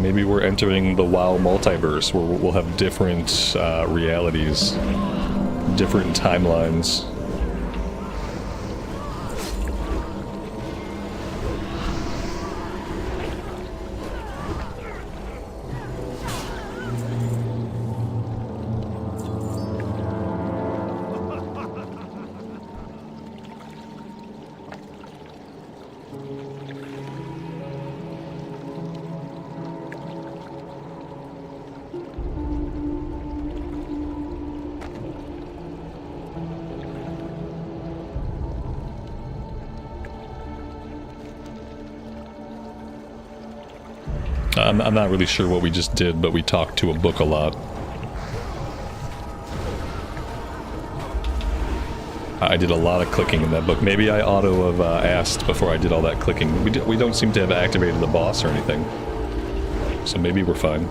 Maybe we're entering the WoW multiverse, where we'll have different realities, different timelines. I'm not really sure what we just did, but we talked to a book a lot. I did a lot of clicking in that book. Maybe I auto have asked before I did all that clicking. We don't seem to have activated the boss or anything. So maybe we're fine.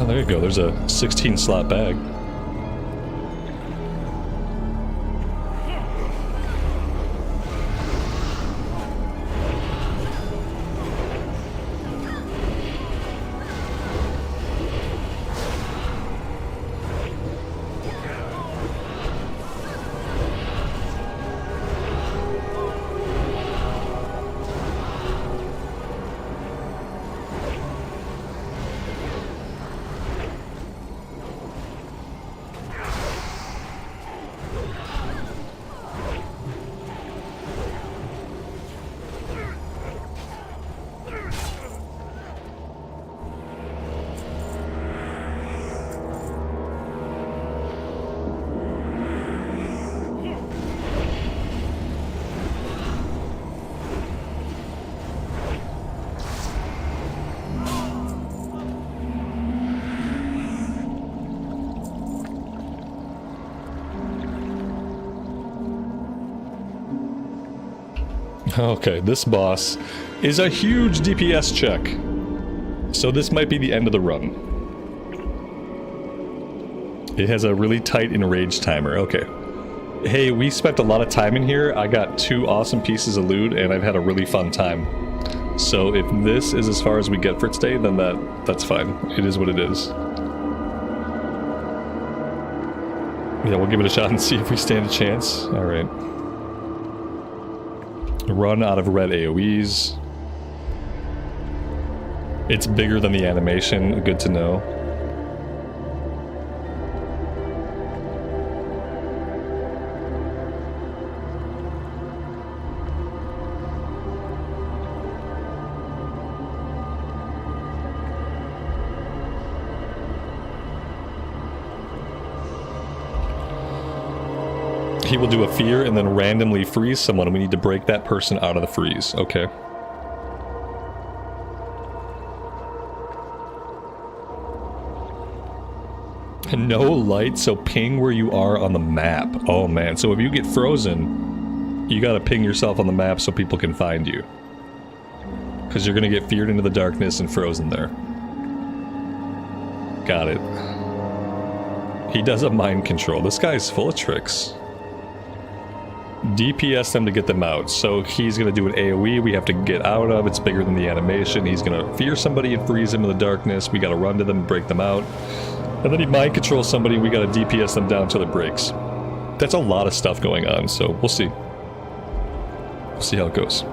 Oh, there you go. There's a 16 slot bag. Okay, this boss is a huge DPS check. So this might be the end of the run. It has a really tight enrage timer. Okay. Hey, we spent a lot of time in here. I got 2 awesome pieces of loot, and I've had a really fun time. So if this is as far as we get for today, then that's fine. It is what it is. Yeah, we'll give it a shot and see if we stand a chance. Alright. Run out of red AoEs. It's bigger than the animation. Good to know. He will do a fear and then randomly freeze someone, and we need to break that person out of the freeze. Okay. No light, so ping where you are on the map. Oh man, so if you get frozen, you gotta ping yourself on the map so people can find you. Because you're gonna get feared into the darkness and frozen there. Got it. He does a mind control. This guy's full of tricks. DPS them to get them out. So he's going to do an AoE we have to get out of. It's bigger than the animation. He's going to fear somebody and freeze him in the darkness. We got to run to them and break them out. And then he mind controls somebody. We got to DPS them down till it breaks. That's a lot of stuff going on, so we'll see. We'll see how it goes.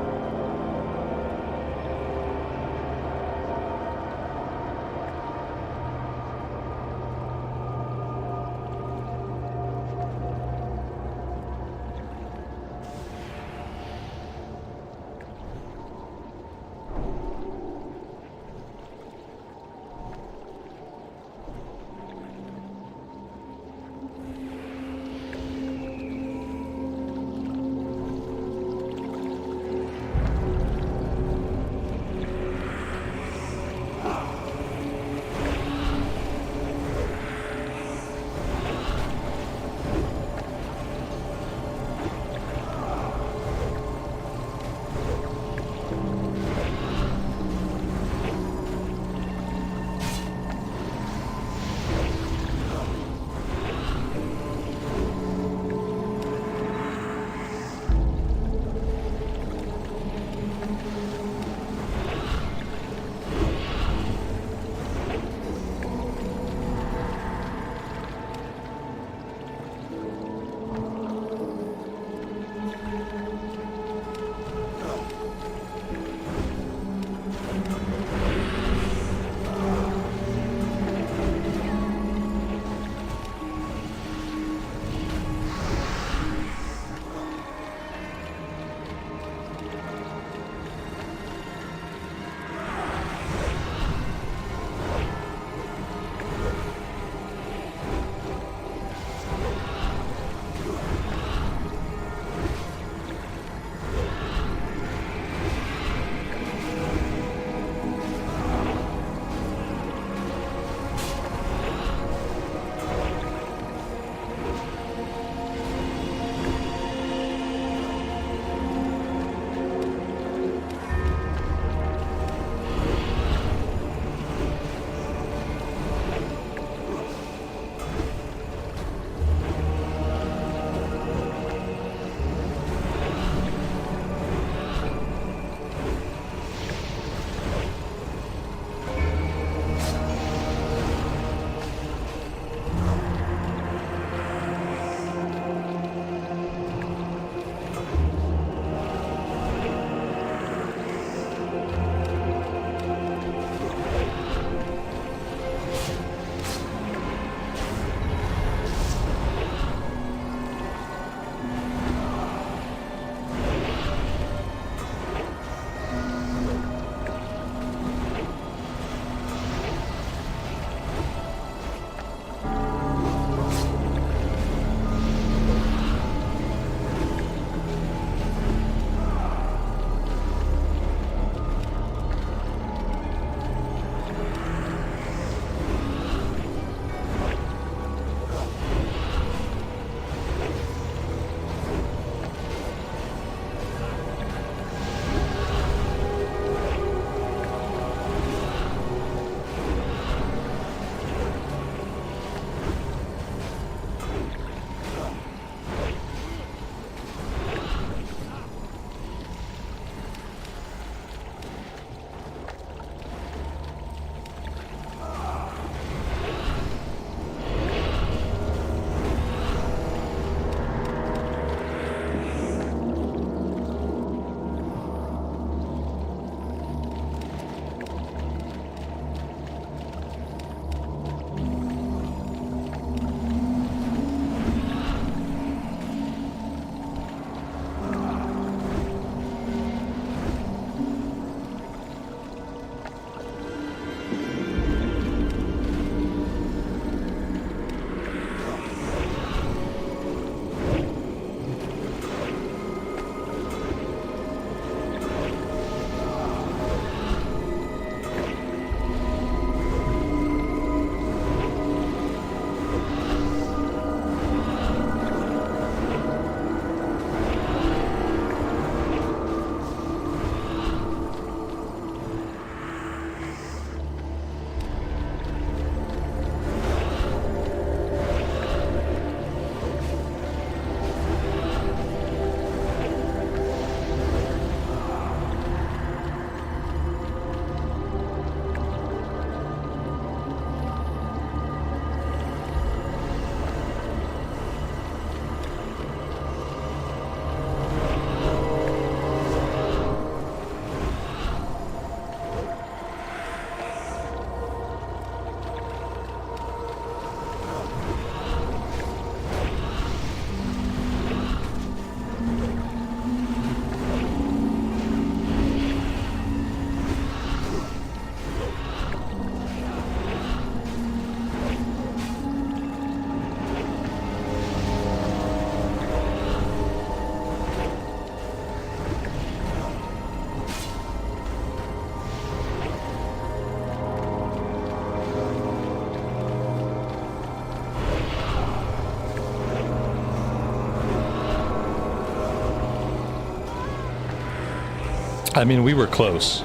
I mean, we were close.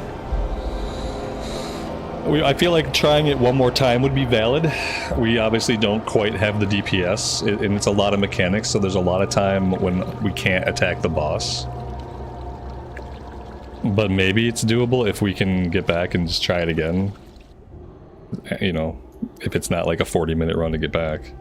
I feel like trying it one more time would be valid. We obviously don't quite have the DPS, and it's a lot of mechanics, so there's a lot of time when we can't attack the boss. But maybe it's doable if we can get back and just try it again. You know, if it's not like a 40-minute run to get back.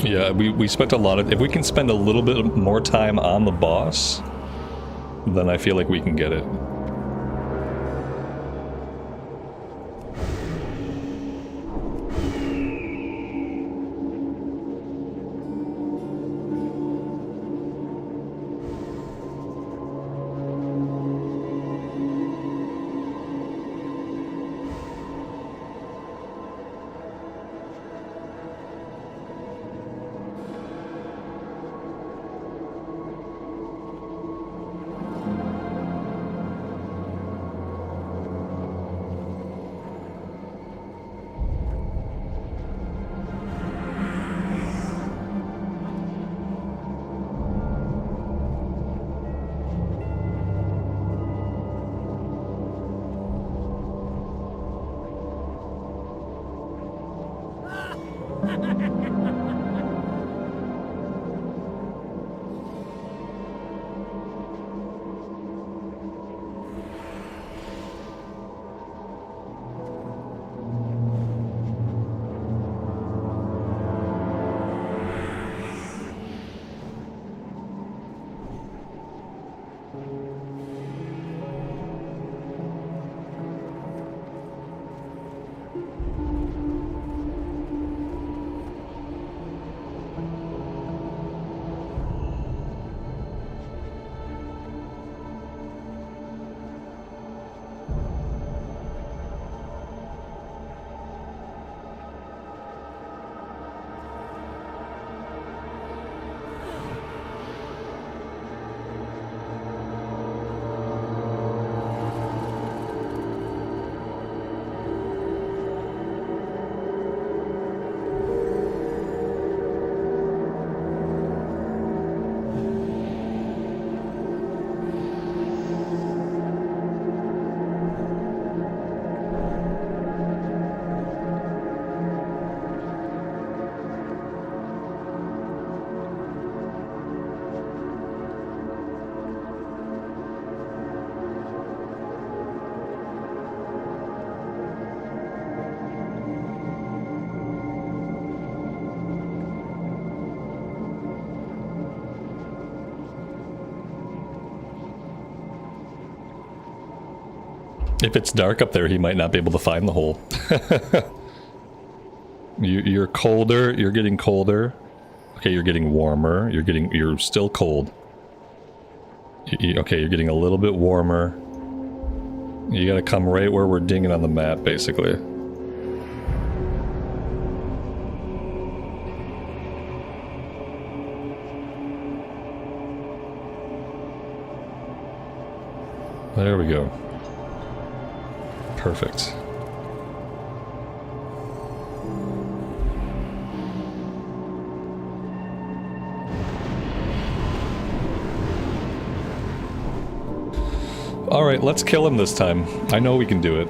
Yeah, we spent a lot of... If we can spend a little bit more time on the boss, then I feel like we can get it. If it's dark up there, he might not be able to find the hole. You're colder. You're getting colder. Okay, you're getting warmer. You're still cold. Okay, you're getting a little bit warmer. You gotta come right where we're dinging on the map, basically. There we go. Perfect. All right, let's kill him this time. I know we can do it.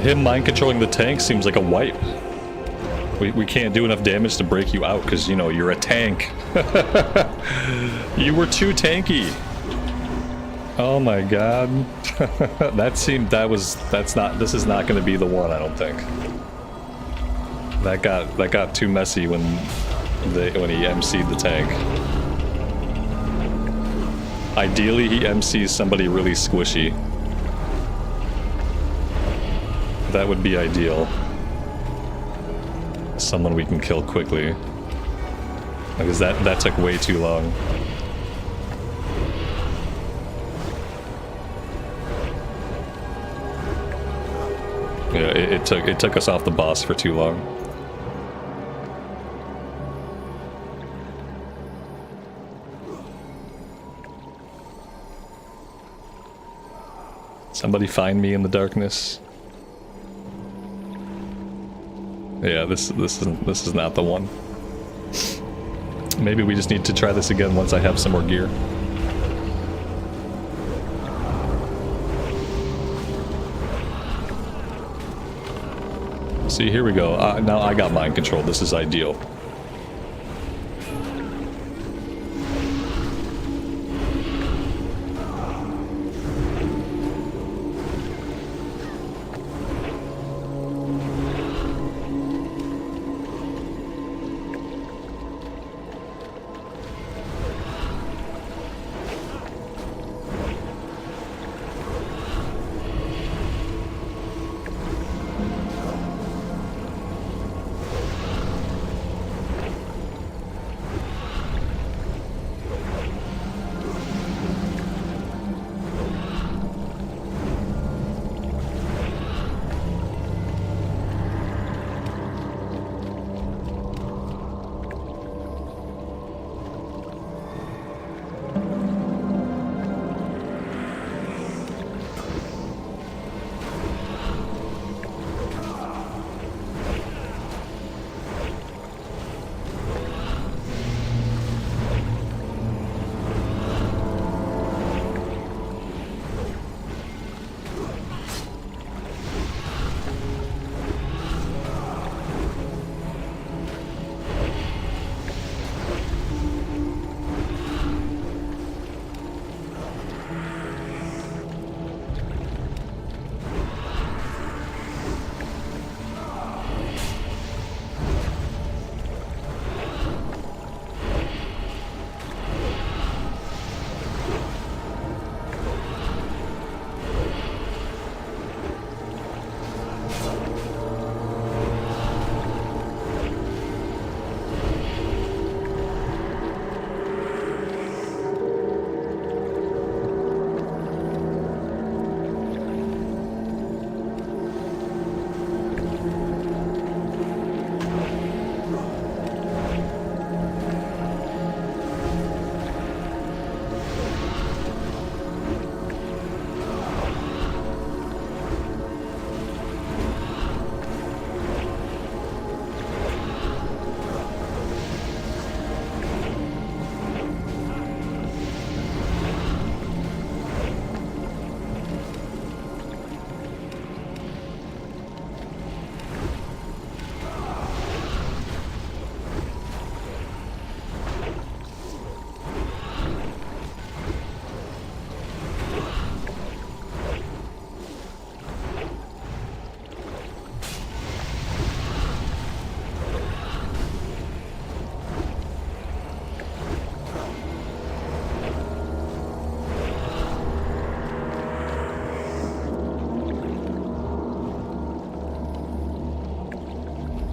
Him mind controlling the tank seems like a wipe. We can't do enough damage to break you out because, you know, you're a tank. You were too tanky. Oh my god. This is not going to be the one, I don't think. That got too messy when he MC'd the tank. Ideally, he MCs somebody really squishy. That would be ideal. Someone we can kill quickly. Because that took way too long. Yeah, it took us off the boss for too long. Somebody find me in the darkness. Yeah, this is not the one. Maybe we just need to try this again once I have some more gear. See, here we go. Now I got mind control. This is ideal.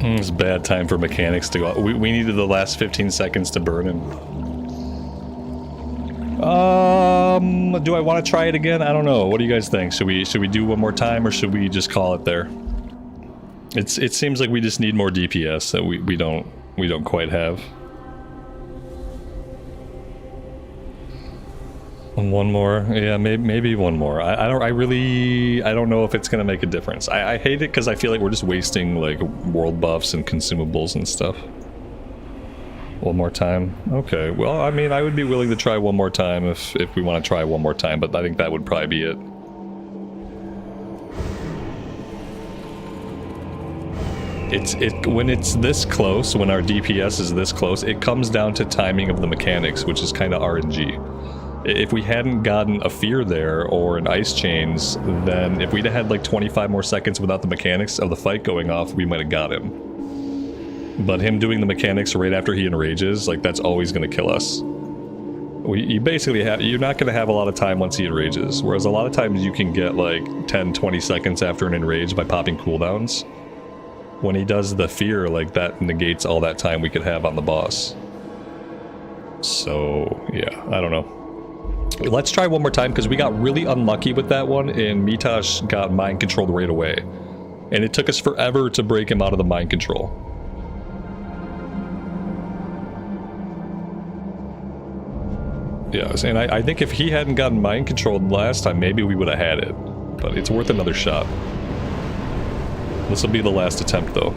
It's a bad time for mechanics to go. We needed the last 15 seconds to burn him. Do I want to try it again? I don't know. What do you guys think? Should we do one more time, or should we just call it there? It seems like we just need more DPS that we don't quite have. One more, yeah, maybe one more. I don't know if it's gonna make a difference. I hate it because I feel like we're just wasting like world buffs and consumables and stuff. One more time, okay. Well, I mean, I would be willing to try one more time if we want to try one more time, but I think that would probably be it. When it's this close, when our DPS is this close, it comes down to timing of the mechanics, which is kind of RNG. If we hadn't gotten a fear there or an ice chains, then if we'd had like 25 more seconds without the mechanics of the fight going off, we might have got him. But him doing the mechanics right after he enrages, like, that's always going to kill us. You basically you're not going to have a lot of time once he enrages, whereas a lot of times you can get like 10-20 seconds after an enrage by popping cooldowns. When he does the fear, like, that negates all that time we could have on the boss. So yeah, I don't know. Let's try one more time, because we got really unlucky with that one, and Mitosh got mind controlled right away. And it took us forever to break him out of the mind control. Yes, and I think if he hadn't gotten mind controlled last time, maybe we would have had it. But it's worth another shot. This will be the last attempt, though.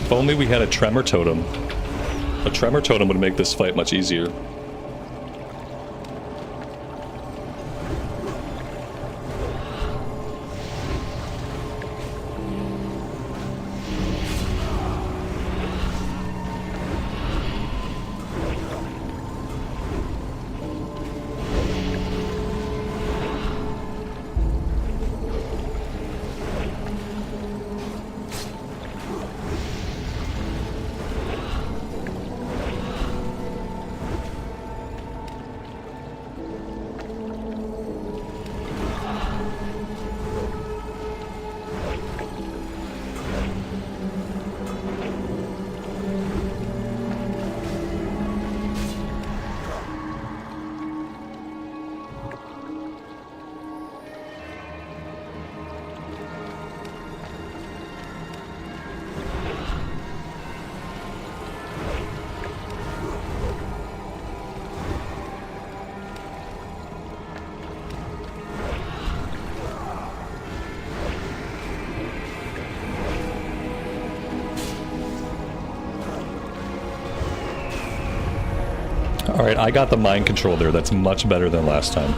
If only we had a tremor totem. A tremor totem would make this fight much easier. Alright, I got the mind control there. That's much better than last time.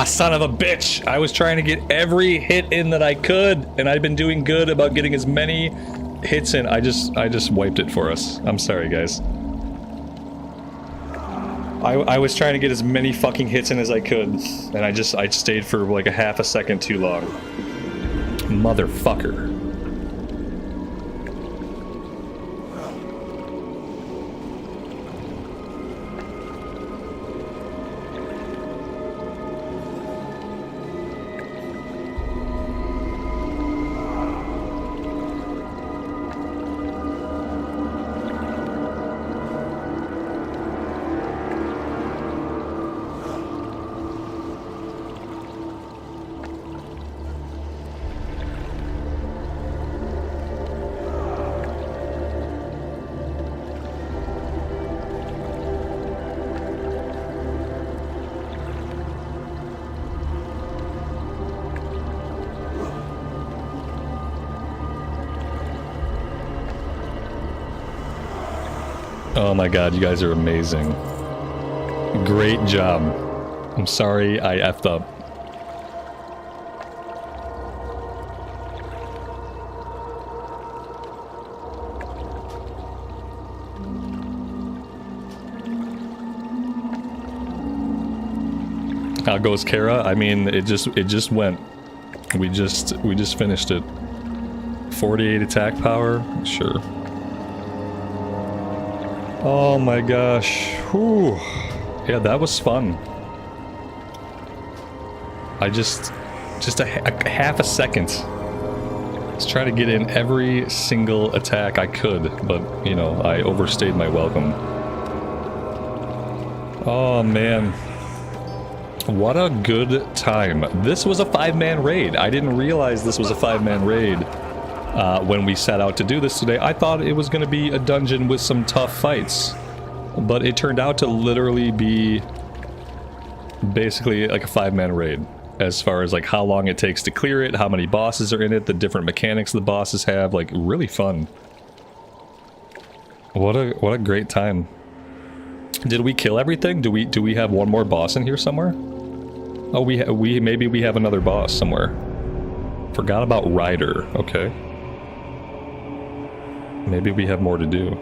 Ah, son of a bitch! I was trying to get every hit in that I could, and I've been doing good about getting as many hits in. I just wiped it for us. I'm sorry, guys. I was trying to get as many fucking hits in as I could, and I stayed for like a half a second too long. Motherfucker. Oh my god, you guys are amazing. Great job. I'm sorry I effed up. How goes Kara? I mean, it just went. We just finished it. 48 attack power? Sure. Oh my gosh. Whew. Yeah, that was fun. I just a half a second. Let's try to get in every single attack I could, but, you know, I overstayed my welcome. Oh man. What a good time. This was a 5-man raid. I didn't realize this was a 5-man raid. When we set out to do this today, I thought it was going to be a dungeon with some tough fights, but it turned out to literally be basically like a 5-man raid, as far as like how long it takes to clear it, how many bosses are in it, the different mechanics the bosses have. Like, really fun. What a great time. Did we kill everything? Do we have one more boss in here somewhere? Oh, maybe we have another boss somewhere. Forgot about Ryder. Okay. Maybe we have more to do.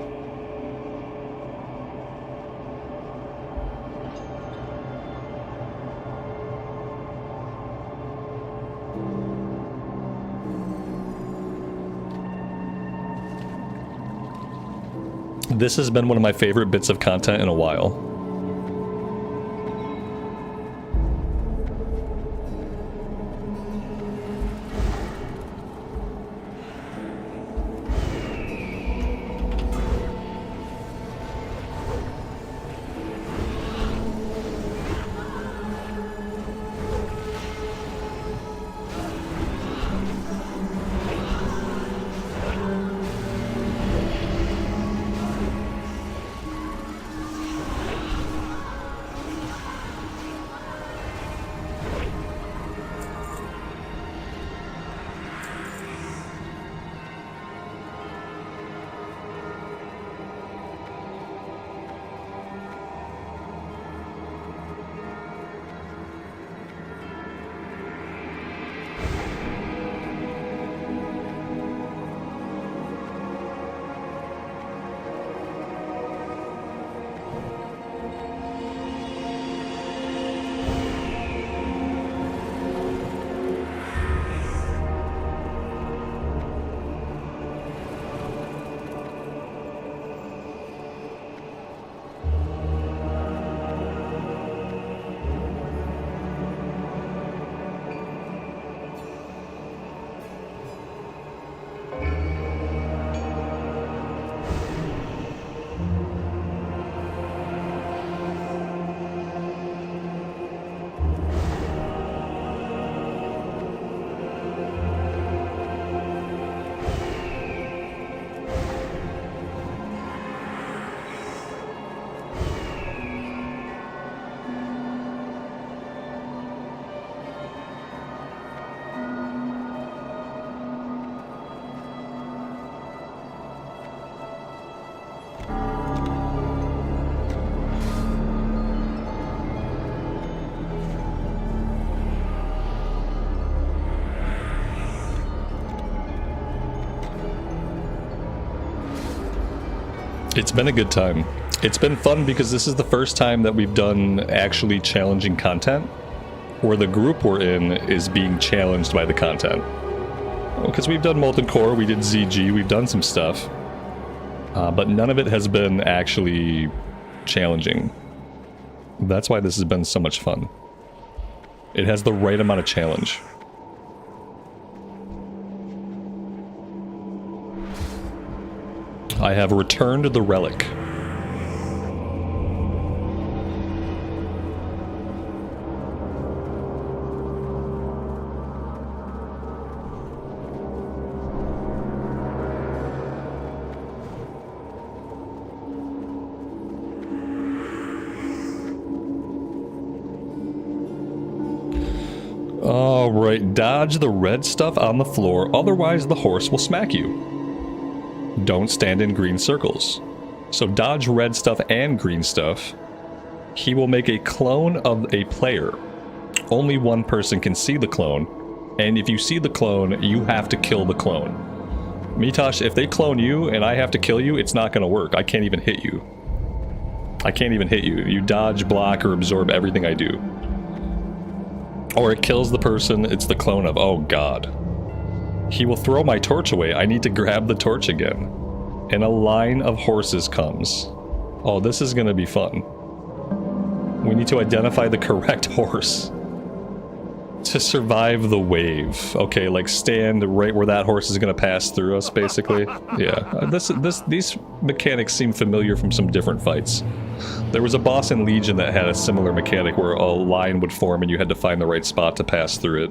This has been one of my favorite bits of content in a while. It's been a good time. It's been fun because this is the first time that we've done actually challenging content where the group we're in is being challenged by the content. Because we've done Molten Core, we did ZG, we've done some stuff. But none of it has been actually challenging. That's why this has been so much fun. It has the right amount of challenge. I have returned the relic. Alright, dodge the red stuff on the floor, otherwise the horse will smack you. Don't stand in green circles. So dodge red stuff and green stuff. He will make a clone of a player. Only one person can see the clone, and if you see the clone, you have to kill the clone. Mitosh, if they clone you and I have to kill you, it's not going to work. I can't even hit you. I can't even hit you. You dodge, block, or absorb everything I do. Or it kills the person it's the clone of. Oh god. He will throw my torch away. I need to grab the torch again. And a line of horses comes. Oh, this is gonna be fun. We need to identify the correct horse to survive the wave. Okay, like stand right where that horse is gonna pass through us, basically. Yeah, these mechanics seem familiar from some different fights. There was a boss in Legion that had a similar mechanic where a line would form and you had to find the right spot to pass through it.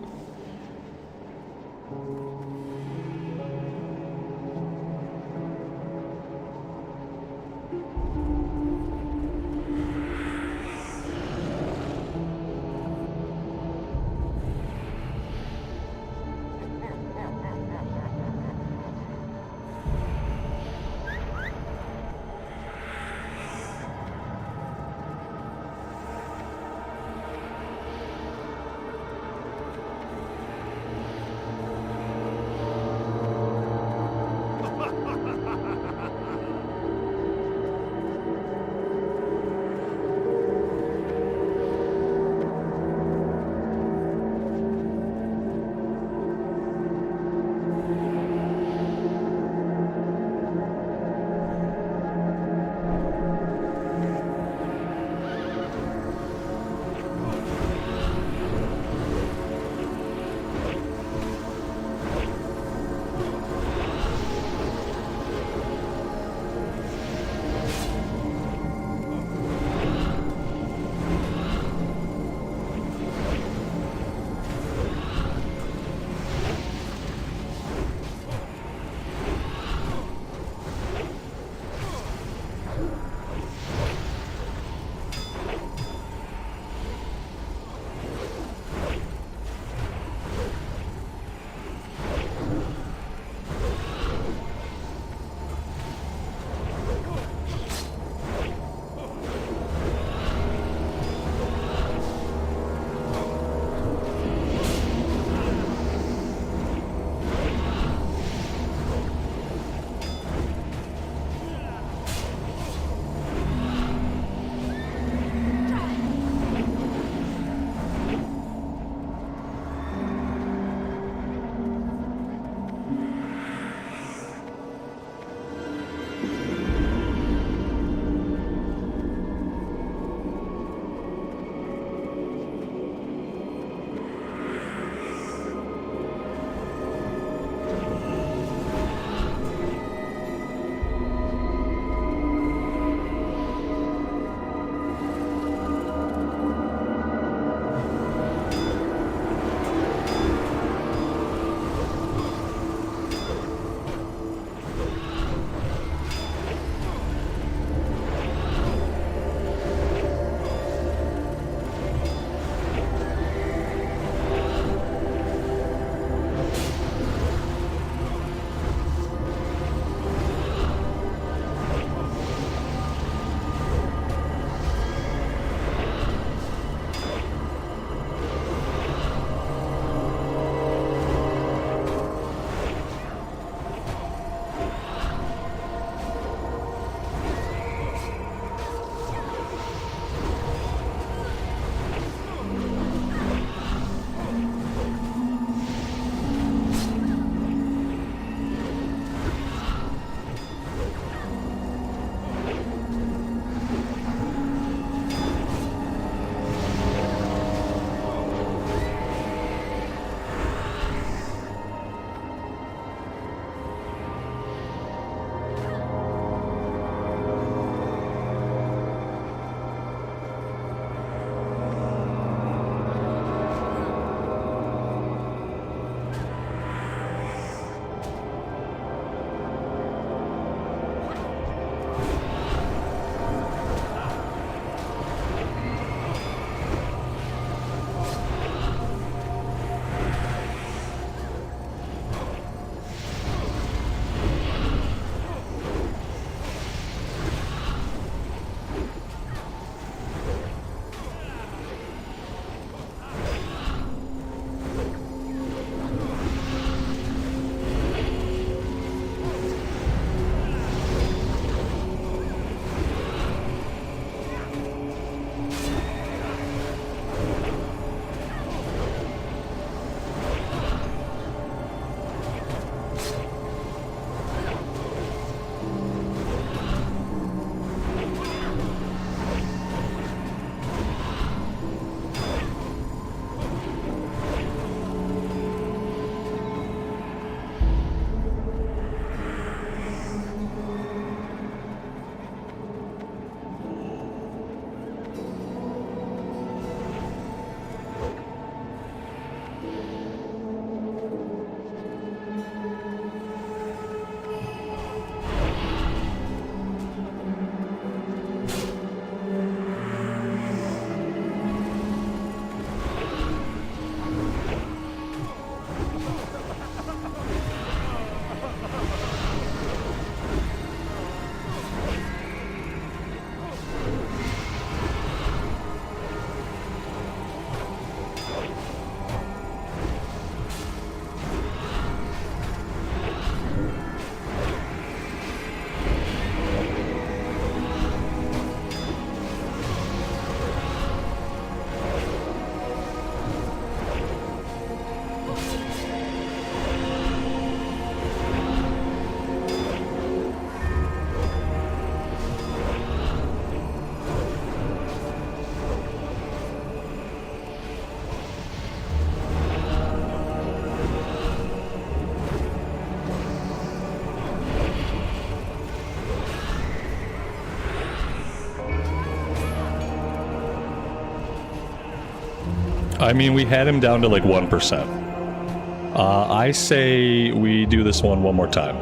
I mean, we had him down to like 1%. I say we do this one more time.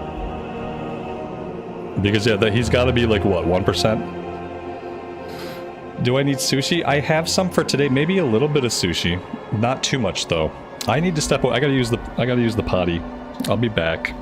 Because, yeah, he's got to be like, what, 1%? Do I need sushi? I have some for today. Maybe a little bit of sushi. Not too much, though. I need to step away. I gotta use the potty. I'll be back.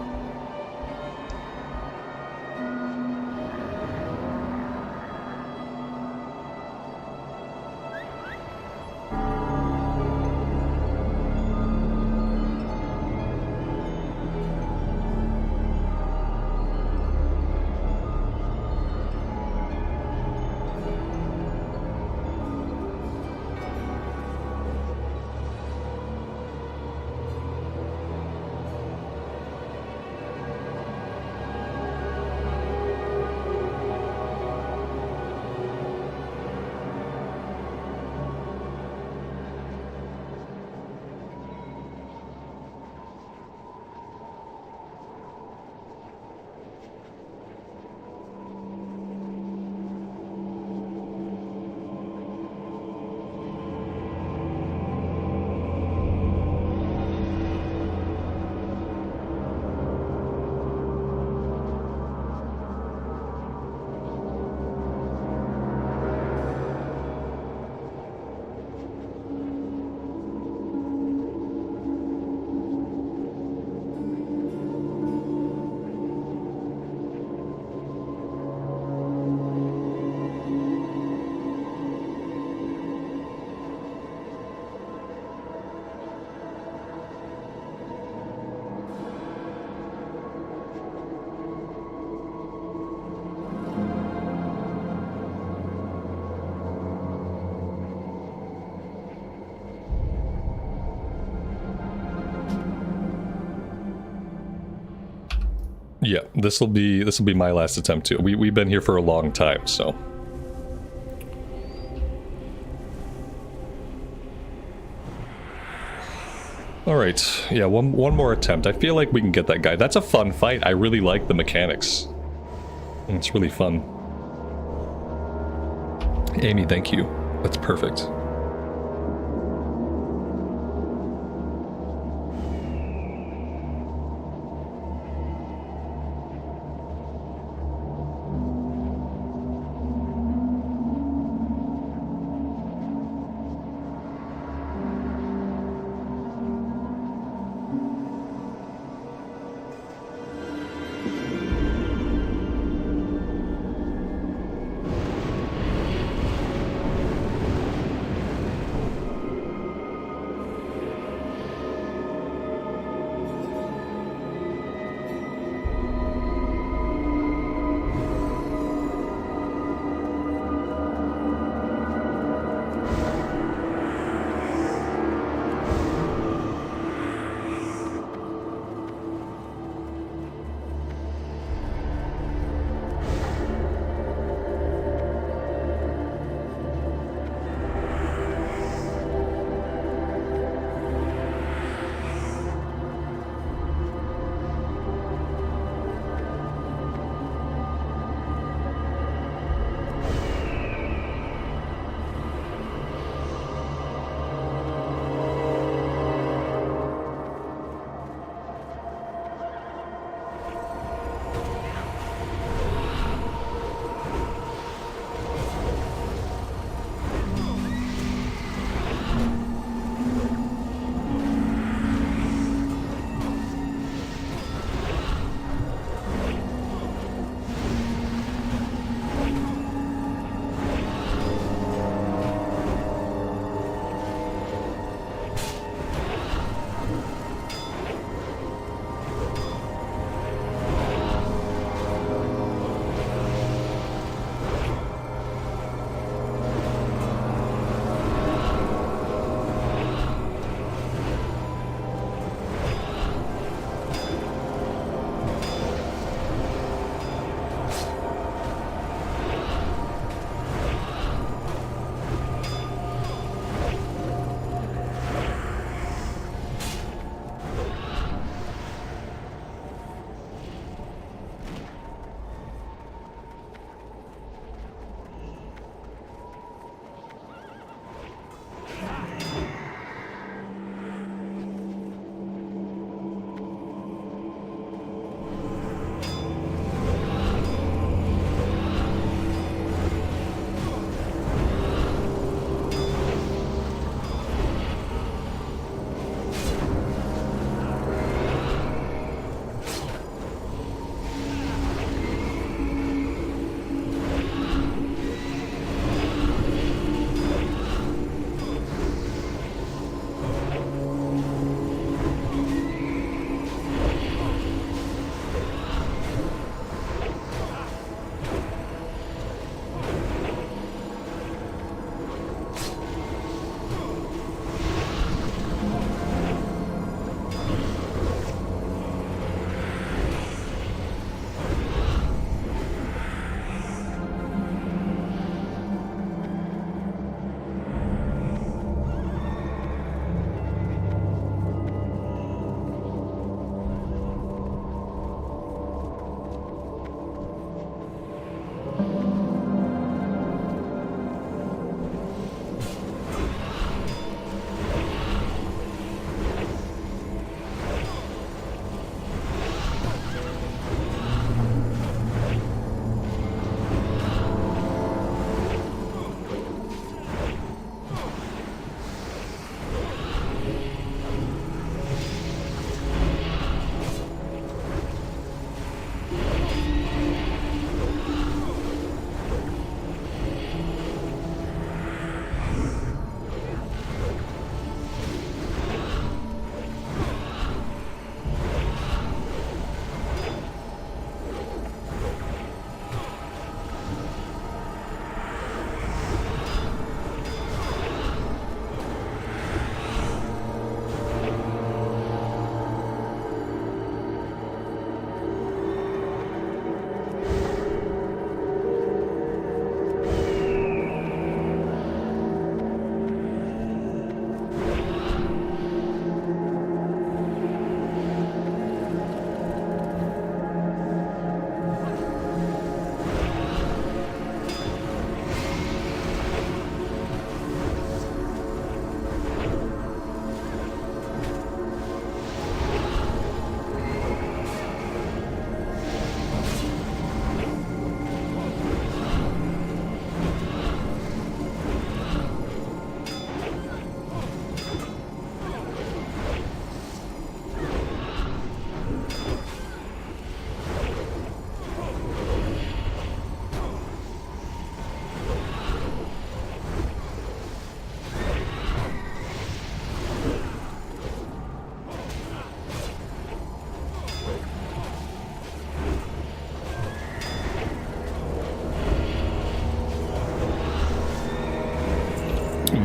Yeah, this will be my last attempt too. We've been here for a long time, so. All right, yeah, one more attempt. I feel like we can get that guy. That's a fun fight. I really like the mechanics. It's really fun. Amy, thank you. That's perfect.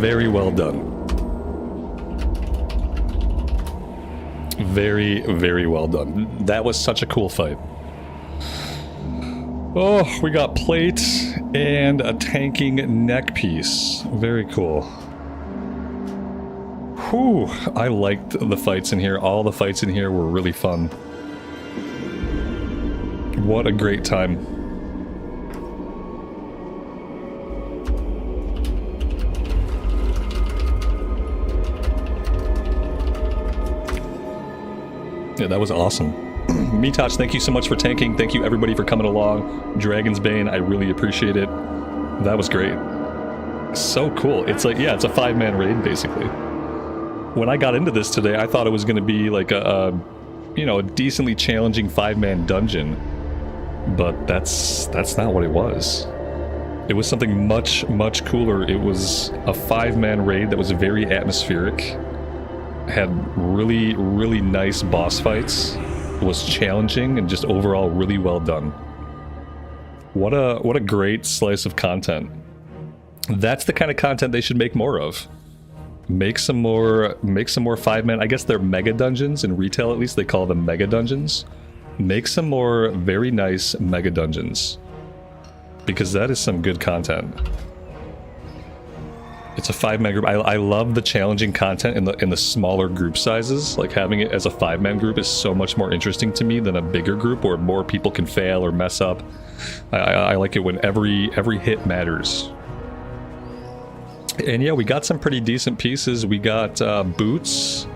Very well done. Very, very well done. That was such a cool fight. Oh, we got plate and a tanking neck piece. Very cool. Whew, I liked the fights in here. All the fights in here were really fun. What a great time. Yeah, that was awesome. Mitoch, thank you so much for tanking. Thank you everybody for coming along. Dragon's Bane, I really appreciate it. That was great. So cool. It's like, yeah, it's a 5-man raid basically. When I got into this today, I thought it was going to be like a decently challenging 5-man dungeon, but that's not what it was. It was something much, much cooler. It was a 5-man raid that was very atmospheric, had really, really nice boss fights, was challenging, and just overall really well done. What a great slice of content. That's the kind of content they should make more of. Make some more 5-man. I guess they're mega dungeons in retail, at least they call them mega dungeons. Make some more very nice mega dungeons, because that is some good content. It's a 5-man group. I love the challenging content in the smaller group sizes. Like having it as a 5-man group is so much more interesting to me than a bigger group where more people can fail or mess up. I like it when every hit matters. And yeah, we got some pretty decent pieces. We got boots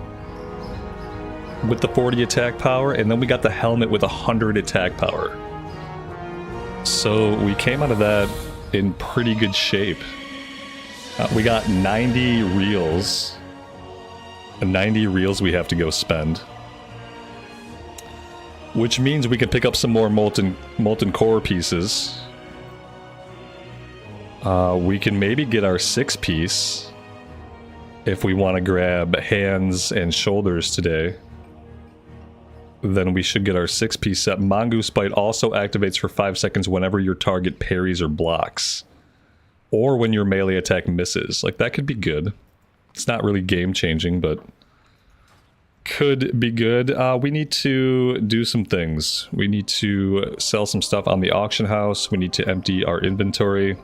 with the 40 attack power, and then we got the helmet with 100 attack power. So we came out of that in pretty good shape. We got 90 reels. 90 reels we have to go spend. Which means we could pick up some more molten core pieces. We can maybe get our 6-piece if we want to grab hands and shoulders today. Then we should get our 6-piece set. Mongoose Bite also activates for 5 seconds whenever your target parries or blocks. Or when your melee attack misses. Like, that could be good. It's not really game-changing, but could be good. We need to do some things. We need to sell some stuff on the auction house. We need to empty our inventory.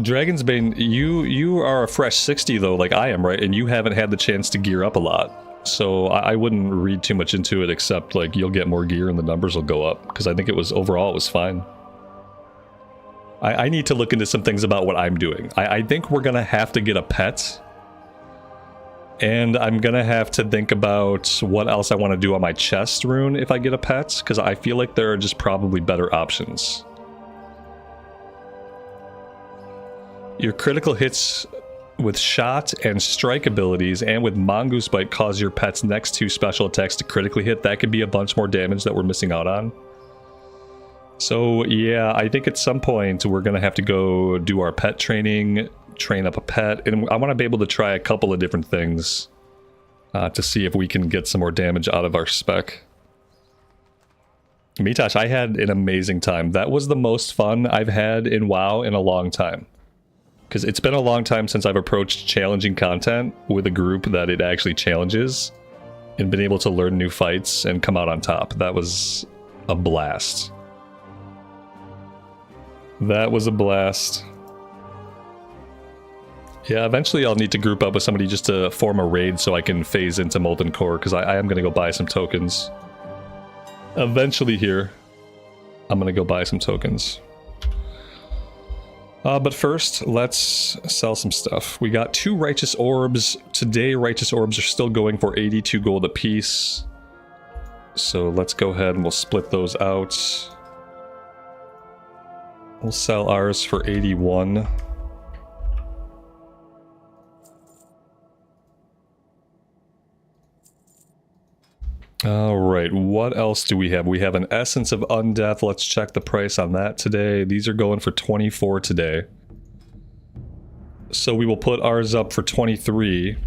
Dragon's Bane, you are a fresh 60 though, like I am, right? And you haven't had the chance to gear up a lot. So I wouldn't read too much into it, except like you'll get more gear and the numbers will go up. Because I think overall it was fine. I need to look into some things about what I'm doing. I think we're going to have to get a pet. And I'm going to have to think about what else I want to do on my chest rune if I get a pet. Because I feel like there are just probably better options. Your critical hits with shot and strike abilities and with Mongoose Bite cause your pet's next 2 special attacks to critically hit. That could be a bunch more damage that we're missing out on. So yeah, I think at some point we're going to have to go do our pet training, train up a pet, and I want to be able to try a couple of different things to see if we can get some more damage out of our spec. Mitoch, I had an amazing time. That was the most fun I've had in WoW in a long time. Because it's been a long time since I've approached challenging content with a group that it actually challenges and been able to learn new fights and come out on top. That was a blast. That was a blast. Yeah, eventually I'll need to group up with somebody just to form a raid so I can phase into Molten Core, because I am going to go buy some tokens. Eventually here, I'm going to go buy some tokens. But first, let's sell some stuff. We got 2 Righteous Orbs. Today, Righteous Orbs are still going for 82 gold apiece. So let's go ahead and we'll split those out. We'll sell ours for 81. Alright, what else do we have? We have an Essence of Undeath. Let's check the price on that today. These are going for 24 today. So we will put ours up for 23.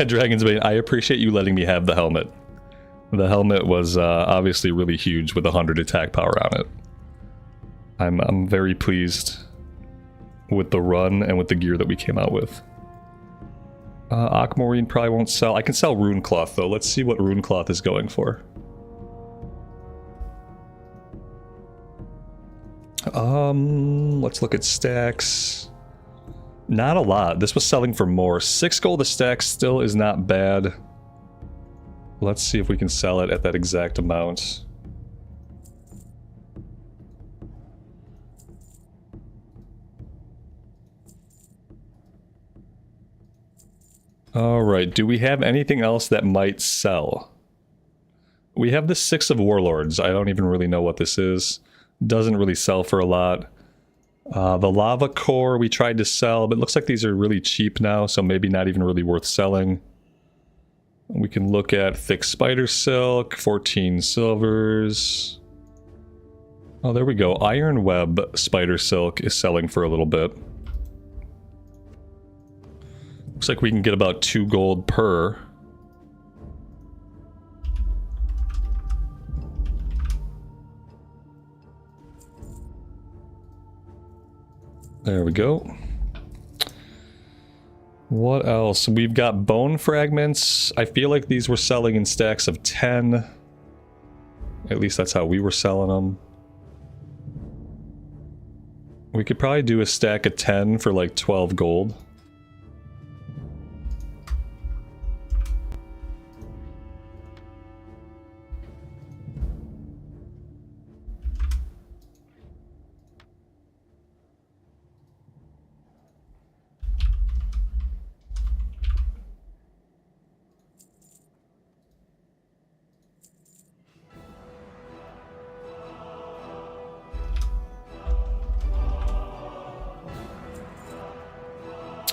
Dragon's Bane, I appreciate you letting me have the helmet. The helmet was obviously really huge with 100 attack power on it. I'm very pleased with the run and with the gear that we came out with. Aquamarine probably won't sell. I can sell Rune Cloth though. Let's see what Rune Cloth is going for. Let's look at stacks. Not a lot. This was selling for more. 6 gold a stack still is not bad. Let's see if we can sell it at that exact amount. Alright, do we have anything else that might sell? We have the 6 of Warlords. I don't even really know what this is. Doesn't really sell for a lot. The Lava Core we tried to sell, but it looks like these are really cheap now, so maybe not even really worth selling. We can look at Thick Spider Silk, 14 silvers. Oh, there we go. Iron Web Spider Silk is selling for a little bit. Looks like we can get about 2 gold per. There we go. What else? We've got bone fragments. I feel like these were selling in stacks of 10. At least that's how we were selling them. We could probably do a stack of 10 for like 12 gold.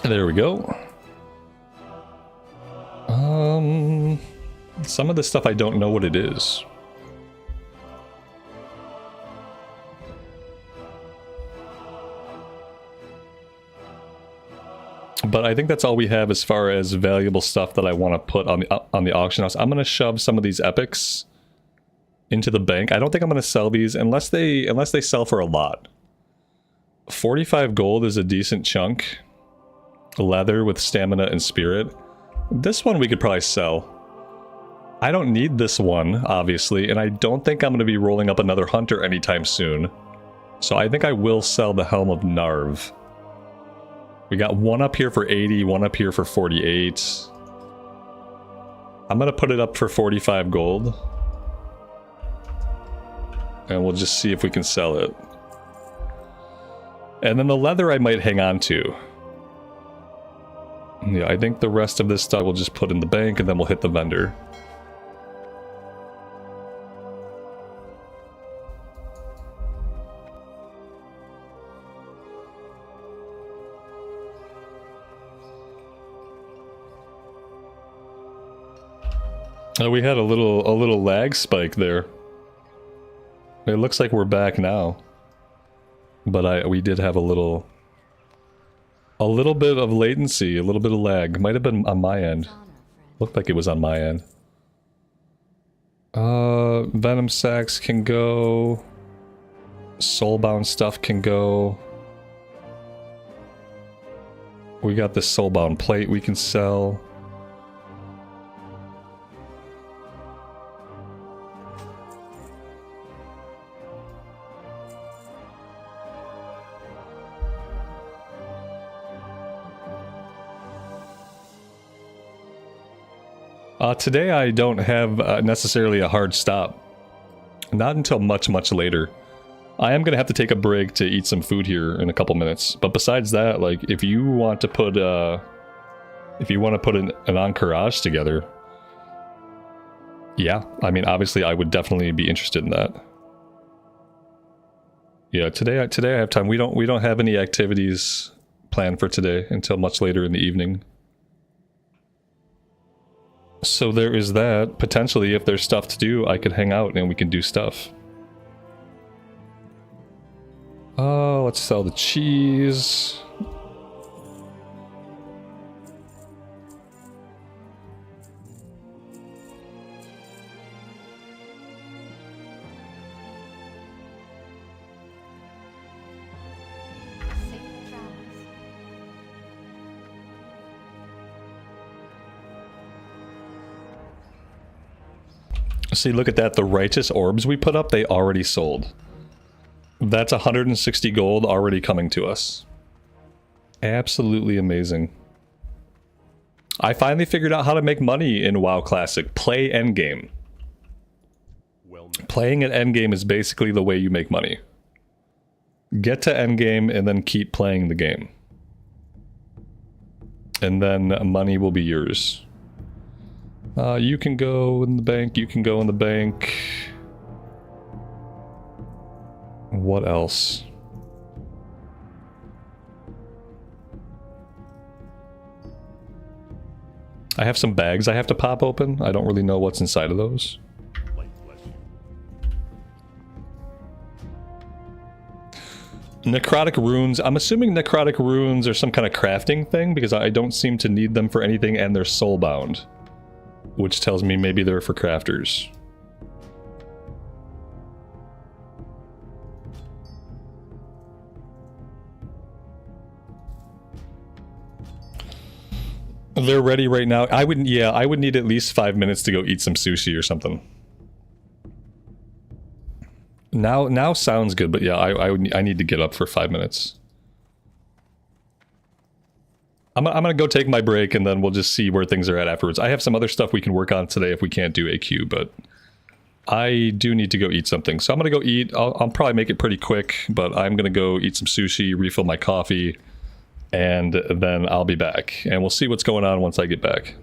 There we go. Some of this stuff I don't know what it is. But I think that's all we have as far as valuable stuff that I want to put on the auction house. I'm going to shove some of these epics into the bank. I don't think I'm going to sell these unless they sell for a lot. 45 gold is a decent chunk. Leather with stamina and spirit. This one we could probably sell. I don't need this one, obviously, and I don't think I'm going to be rolling up another hunter anytime soon. So I think I will sell the Helm of Narv. We got one up here for 80, one up here for 48. I'm going to put it up for 45 gold. And we'll just see if we can sell it. And then the leather I might hang on to. Yeah, I think the rest of this stuff we'll just put in the bank and then we'll hit the vendor. We had a little lag spike there. It looks like we're back now. But we did have a little bit of latency, a little bit of lag. Might have been on my end. Looked like it was on my end. Venom sacks can go. Soulbound stuff can go. We got this soulbound plate we can sell. Today I don't have necessarily a hard stop. Not until much, much later. I am going to have to take a break to eat some food here in a couple minutes. But besides that, like, if you want to put an Encourage together, yeah, I mean, obviously I would definitely be interested in that. Yeah, today I have time. We don't have any activities planned for today until much later in the evening. So there is that. Potentially, if there's stuff to do, I could hang out and we can do stuff. Oh, let's sell the cheese. See, look at that. The righteous orbs we put up, they already sold. That's 160 gold already coming to us. Absolutely amazing. I finally figured out how to make money in WoW Classic. Play endgame. Playing at endgame is basically the way you make money. Get to endgame and then keep playing the game. And then money will be yours. You can go in the bank, you can go in the bank. What else? I have some bags I have to pop open. I don't really know what's inside of those. Necrotic runes. I'm assuming necrotic runes are some kind of crafting thing because I don't seem to need them for anything and they're soulbound. Which tells me maybe they're for crafters. They're ready right now. I would need at least 5 minutes to go eat some sushi or something. Now sounds good, but yeah, I need to get up for 5 minutes. I'm gonna go take my break and then we'll just see where things are at afterwards. I have some other stuff we can work on today if we can't do AQ, but I do need to go eat something. So I'm gonna go eat. I'll probably make it pretty quick, but I'm gonna go eat some sushi, refill my coffee, and then I'll be back. And we'll see what's going on once I get back.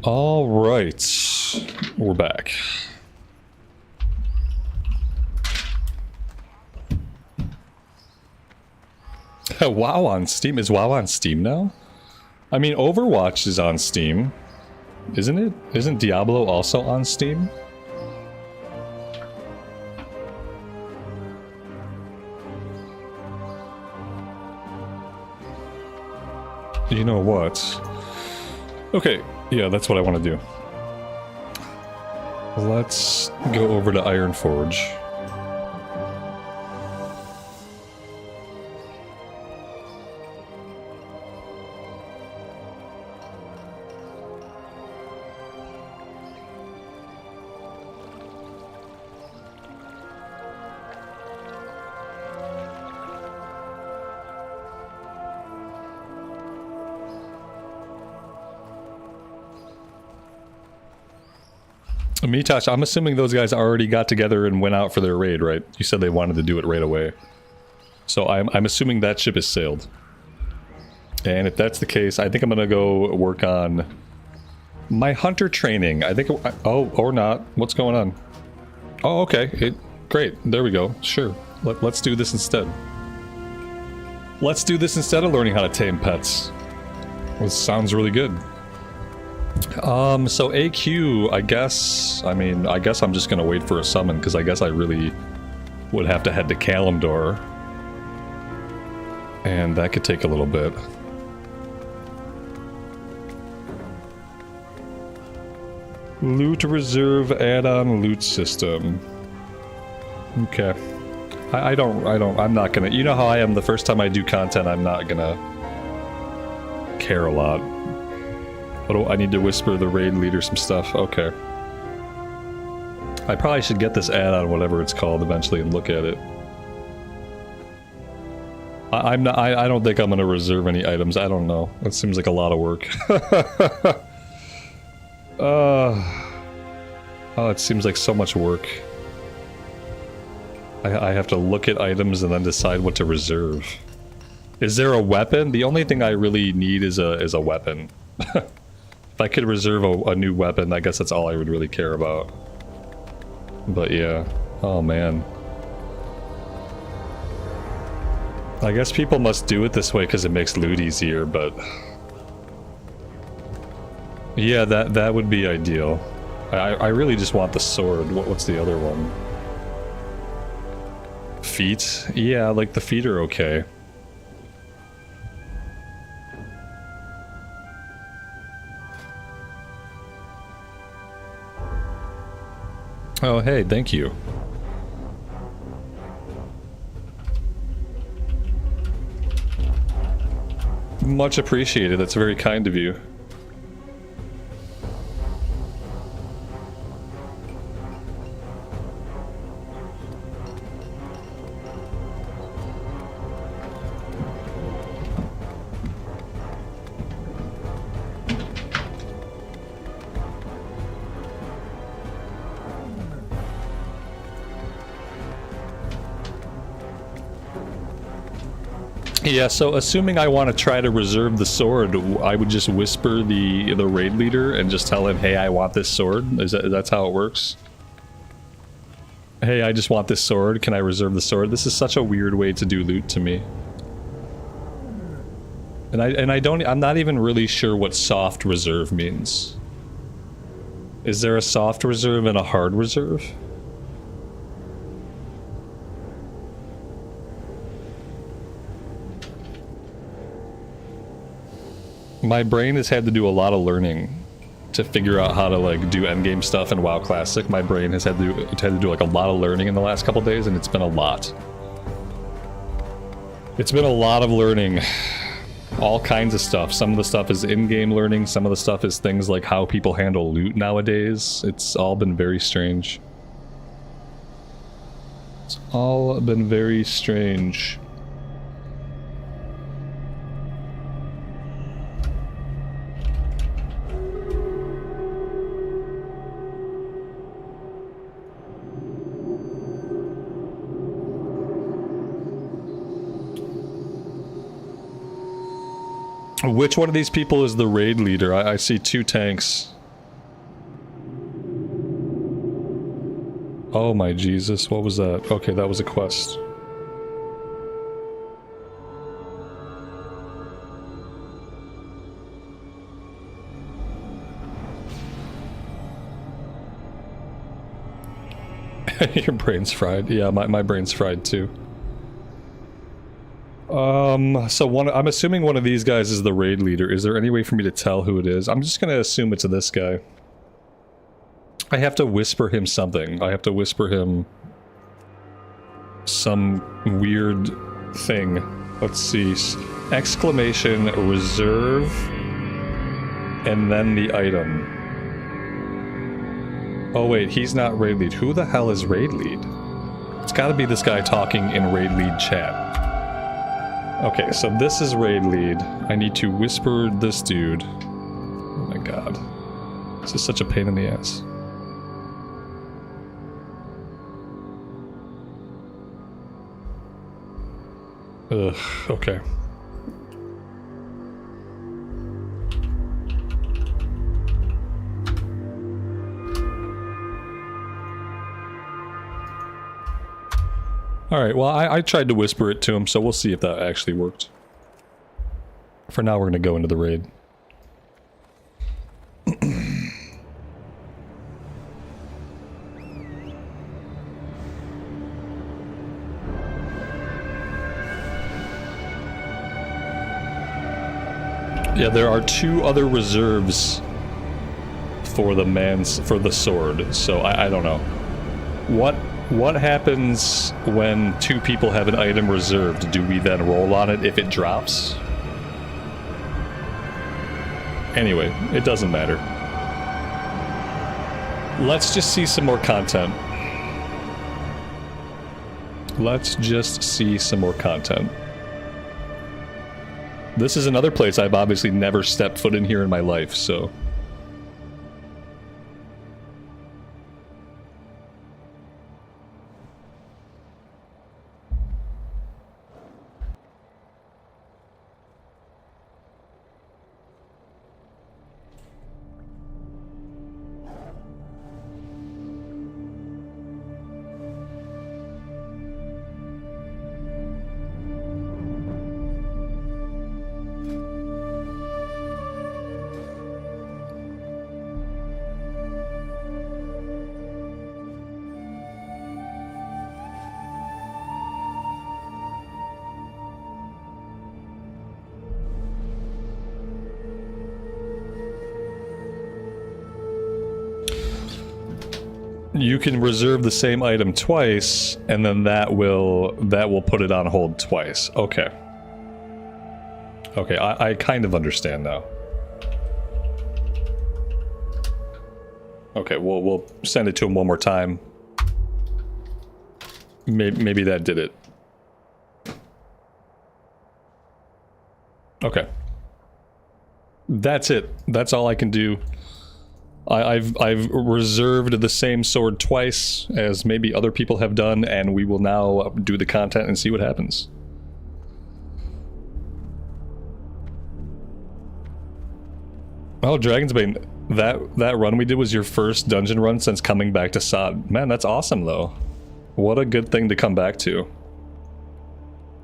All right, we're back. WoW on Steam? Is WoW on Steam now? I mean, Overwatch is on Steam, isn't it? Isn't Diablo also on Steam? You know what? Okay, yeah, that's what I want to do. Let's go over to Ironforge. Mitosh, I'm assuming those guys already got together and went out for their raid, right? You said they wanted to do it right away. So I'm assuming that ship has sailed. And if that's the case, I think I'm gonna go work on my hunter training. I think, oh, or not. What's going on? Oh, okay. Great. There we go. Sure. Let's do this instead. Let's do this instead of learning how to tame pets. This sounds really good. So AQ, I guess I'm just gonna wait for a summon, because I guess I really would have to head to Kalimdor. And that could take a little bit. Loot reserve add-on loot system. Okay. I'm not gonna, you know how I am the first time I do content, I'm not gonna care a lot. Oh, I need to whisper the raid leader some stuff. Okay. I probably should get this add-on, whatever it's called, eventually and look at it. I don't think I'm gonna reserve any items. I don't know. It seems like a lot of work. Oh, it seems like so much work. I have to look at items and then decide what to reserve. Is there a weapon? The only thing I really need is a weapon. If I could reserve a new weapon, I guess that's all I would really care about. But yeah. Oh man. I guess people must do it this way because it makes loot easier, but... yeah, that would be ideal. I really just want the sword. What's the other one? Feet? Yeah, like the feet are okay. Oh, hey, thank you. Much appreciated. That's very kind of you. Yeah, so assuming I want to try to reserve the sword, I would just whisper the raid leader and just tell him, hey, I want this sword. That's how it works? Hey, I just want this sword. Can I reserve the sword? This is such a weird way to do loot to me. And I'm not even really sure what soft reserve means. Is there a soft reserve and a hard reserve? My brain has had to do a lot of learning to figure out how to like do endgame stuff in WoW Classic. My brain has had to do like a lot of learning in the last couple days, and it's been a lot. It's been a lot of learning. All kinds of stuff. Some of the stuff is in-game learning, some of the stuff is things like how people handle loot nowadays. It's all been very strange. It's all been very strange. Which one of these people is the raid leader? I see two tanks. Oh my Jesus, what was that? Okay, that was a quest. Your brain's fried. Yeah, my brain's fried too. So I'm assuming one of these guys is the raid leader. Is there any way for me to tell who it is? I'm just gonna assume it's this guy. I have to whisper him something. I have to whisper him some weird thing. Let's see. Exclamation, reserve, and then the item. Oh wait, he's not raid lead. Who the hell is raid lead? It's gotta be this guy talking in raid lead chat. Okay, so this is raid lead. I need to whisper this dude. Oh my god. This is such a pain in the ass. Ugh, okay. Alright, well, I tried to whisper it to him, so we'll see if that actually worked. For now, we're gonna go into the raid. Yeah, there are 2 other reserves for the sword, so I don't know. What happens when 2 people have an item reserved? Do we then roll on it if it drops? Anyway, it doesn't matter. Let's just see some more content. Let's just see some more content. This is another place I've obviously never stepped foot in here in my life, so... You can reserve the same item twice, and then that will put it on hold twice. Okay. Okay, I kind of understand now. Okay, we'll send it to him one more time. Maybe that did it. Okay. That's it. That's all I can do. I've reserved the same sword twice, as maybe other people have done, and we will now do the content and see what happens. Oh, Dragon's Bane, that run we did was your first dungeon run since coming back to Sod. Man, that's awesome, though. What a good thing to come back to.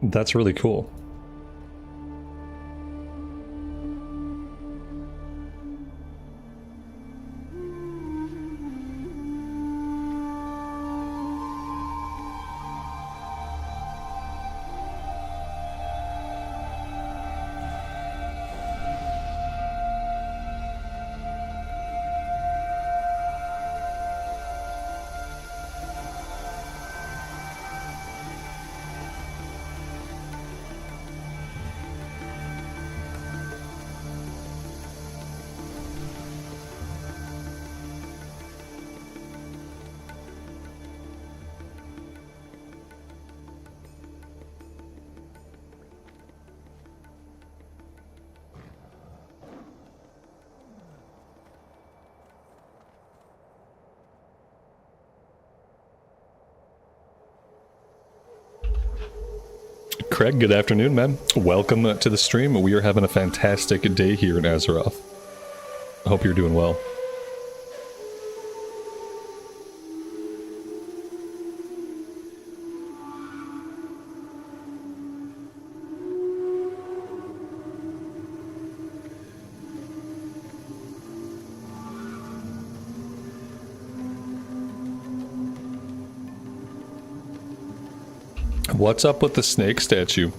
That's really cool. Craig, good afternoon, man. Welcome to the stream. We are having a fantastic day here in Azeroth. I hope you're doing well. What's up with the snake statue?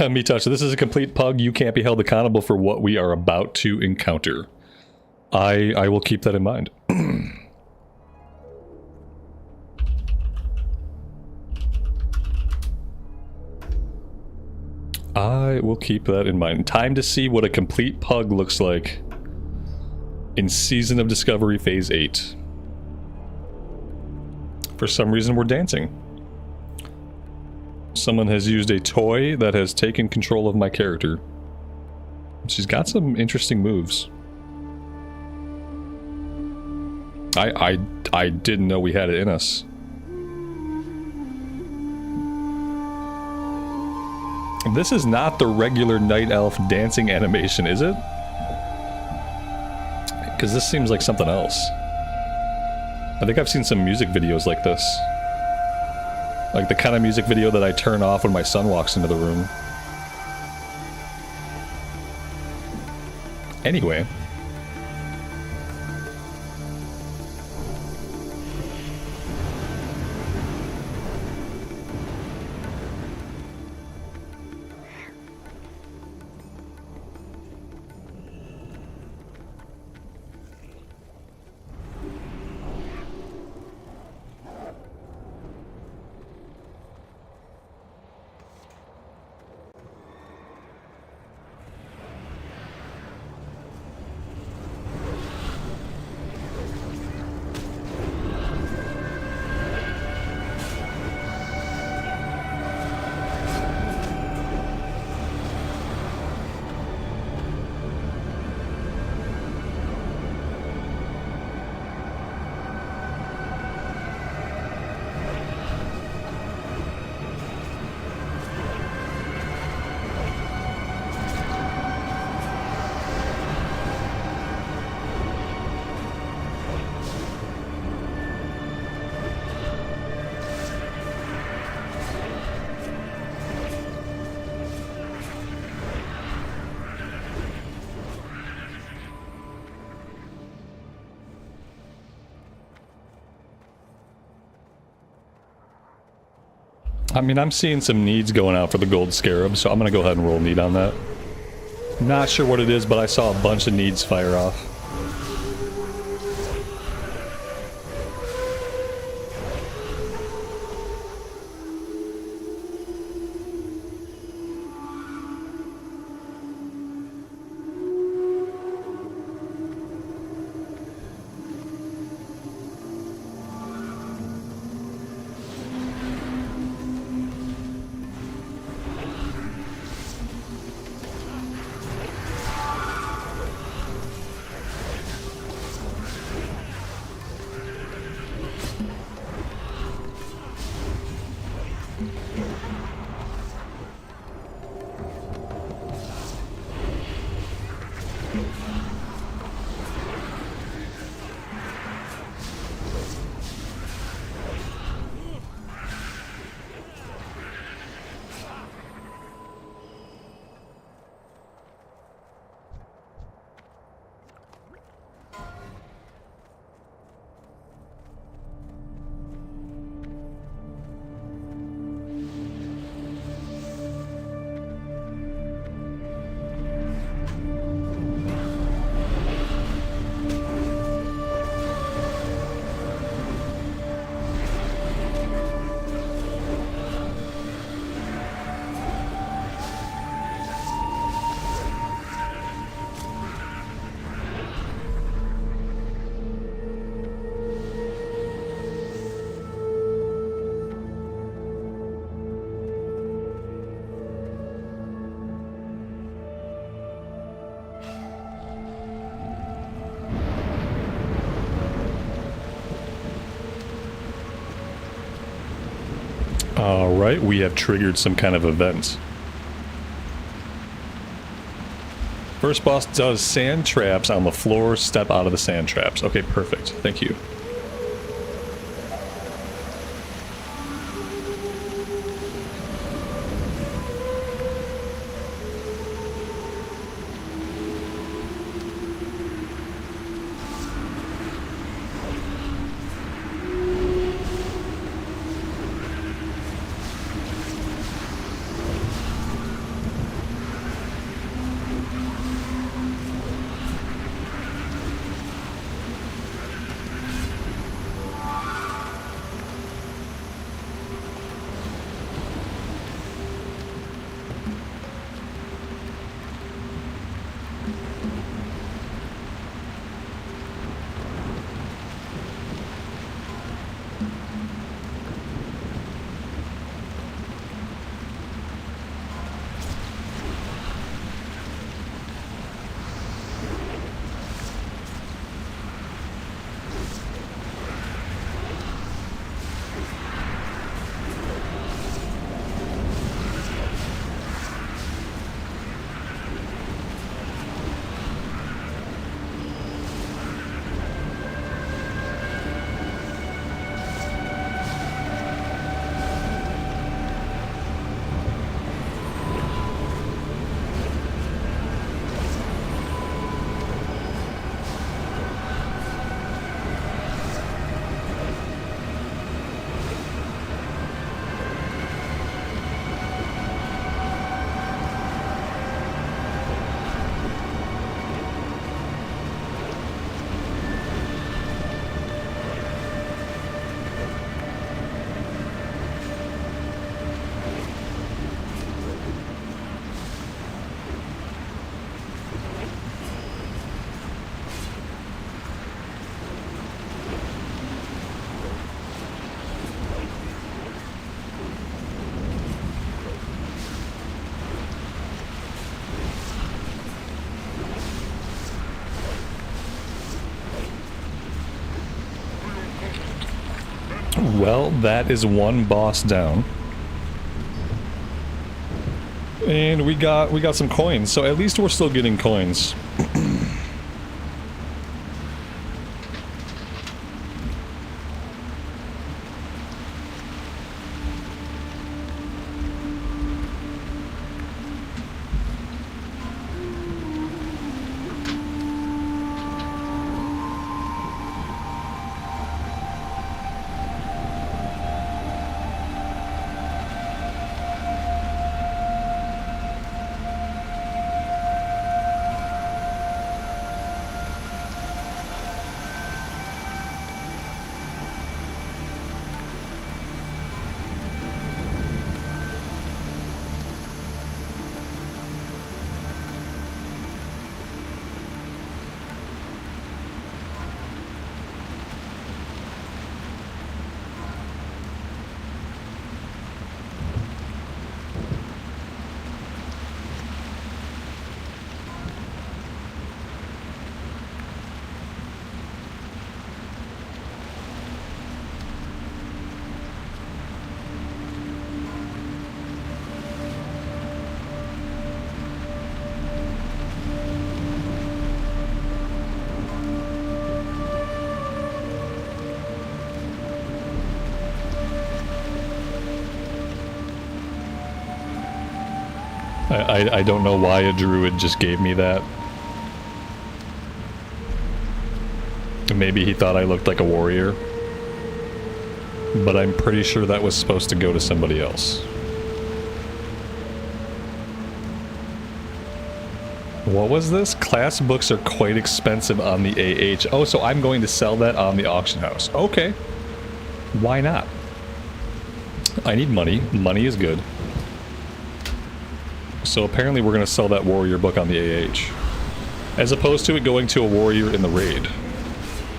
Mitosh, this is a complete pug. You can't be held accountable for what we are about to encounter. I will keep that in mind. I will keep that in mind. Time to see what a complete pug looks like in Season of Discovery Phase 8. For some reason, we're dancing. Someone has used a toy that has taken control of my character. She's got some interesting moves. I didn't know we had it in us. This is not the regular night elf dancing animation, is it? Because this seems like something else. I think I've seen some music videos like this. Like the kind of music video that I turn off when my son walks into the room. Anyway. I mean, I'm seeing some needs going out for the gold scarab, so I'm gonna go ahead and roll need on that. Not sure what it is, but I saw a bunch of needs fire off. Alright, we have triggered some kind of event. First boss does sand traps on the floor, step out of the sand traps. Okay, perfect. Thank you. Well, that is one boss down. And we got some coins, so at least we're still getting coins. I don't know why a druid just gave me that. Maybe he thought I looked like a warrior. But I'm pretty sure that was supposed to go to somebody else. What was this? Class books are quite expensive on the AH. Oh, so I'm going to sell that on the auction house. Okay. Why not? I need money. Money is good. So apparently we're going to sell that warrior book on the AH. As opposed to it going to a warrior in the raid.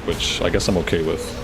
Which I guess I'm okay with.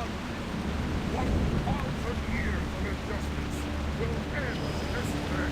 1,000 years of injustice will end this day.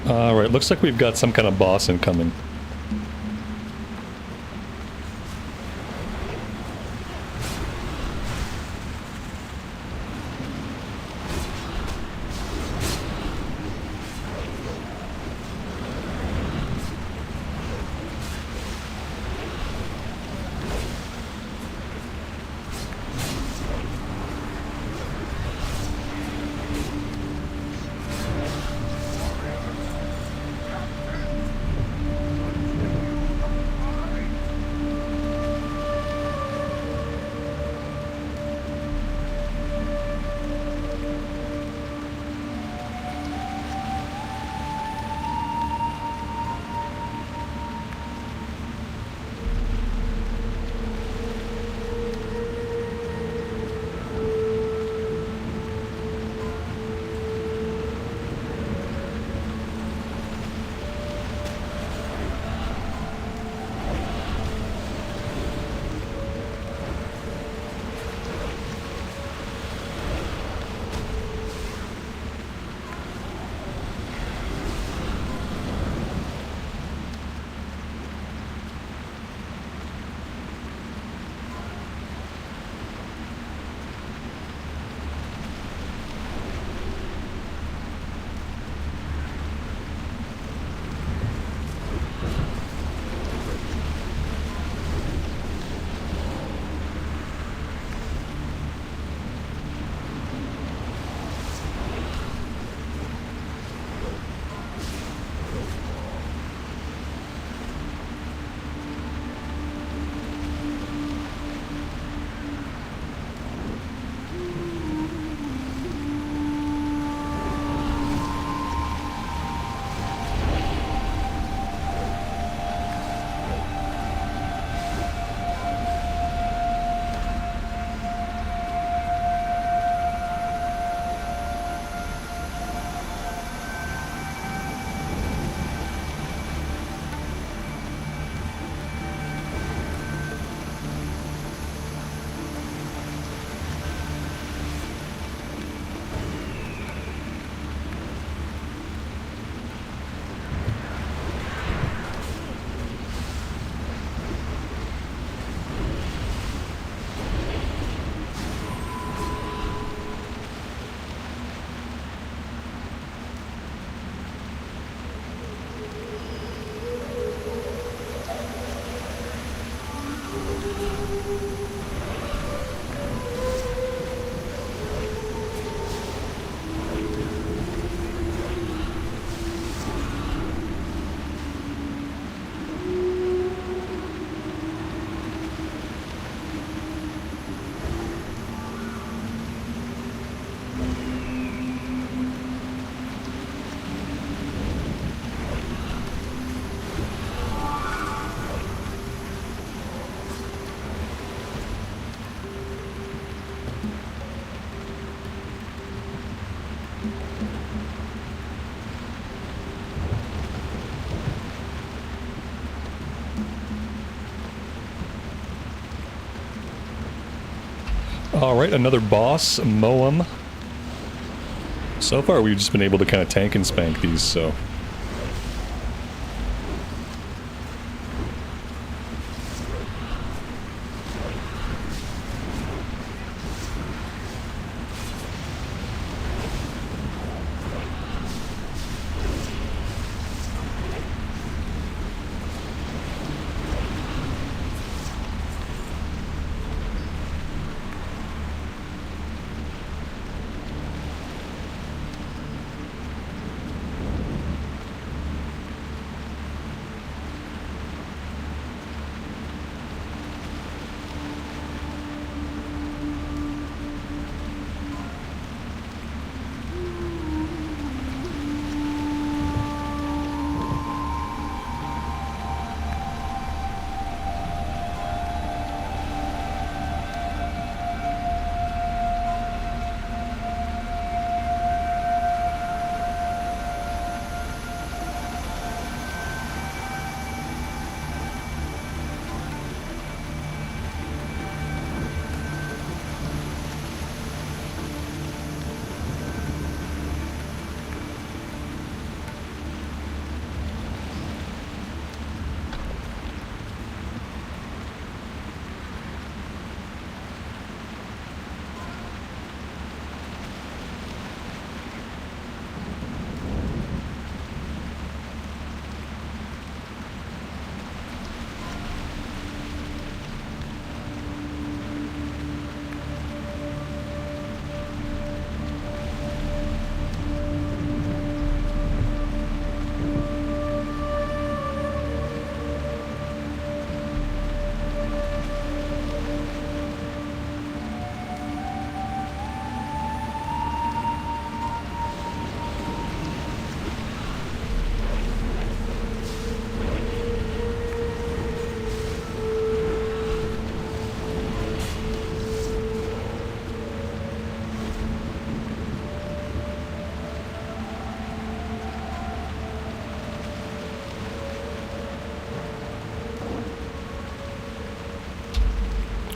Alright, looks like we've got some kind of boss incoming. Alright, another boss, Moam. So far we've just been able to kind of tank and spank these, so...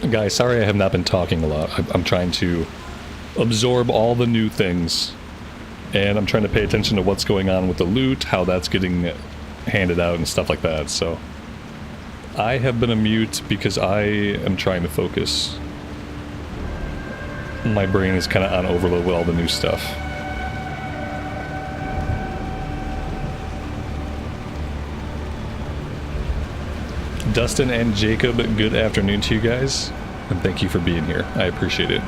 Guys, sorry I have not been talking a lot. I'm trying to absorb all the new things, and I'm trying to pay attention to what's going on with the loot, how that's getting handed out and stuff like that, so I have been a mute because I am trying to focus. My brain is kind of on overload with all the new stuff. Dustin and Jacob, good afternoon to you guys, and thank you for being here. I appreciate it.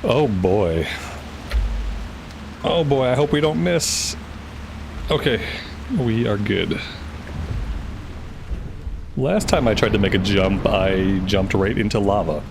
Oh boy. Oh boy, I hope we don't miss. Okay, we are good. Last time I tried to make a jump, I jumped right into lava.